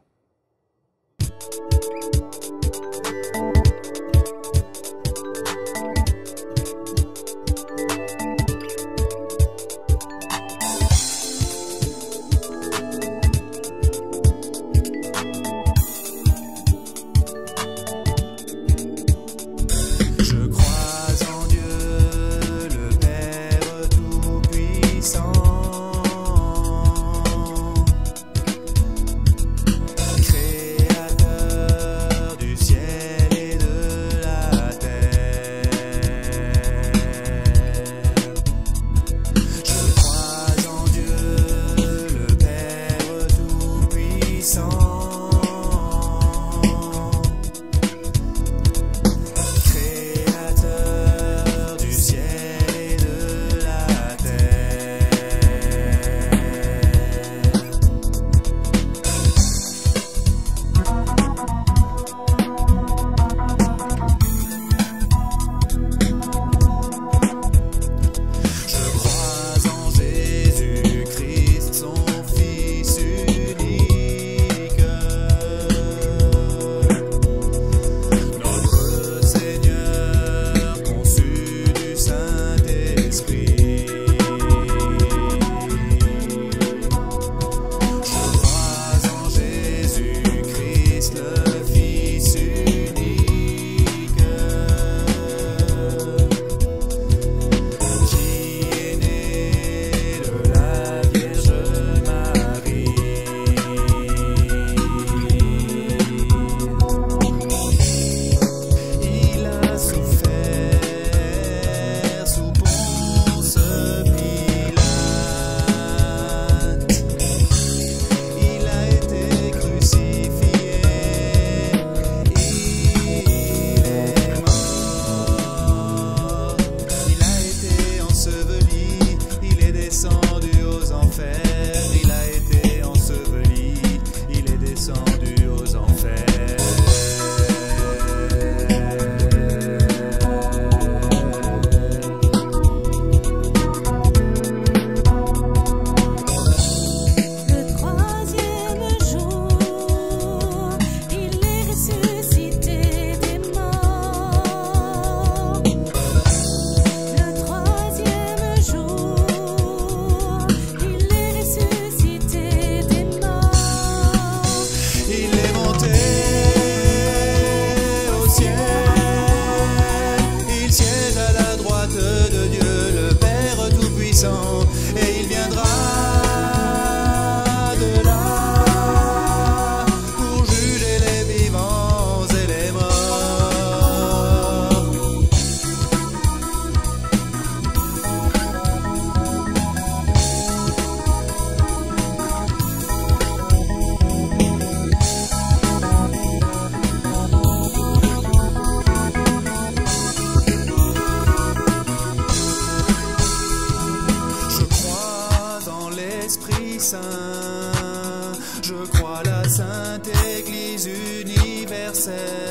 Je crois la Sainte Église universelle.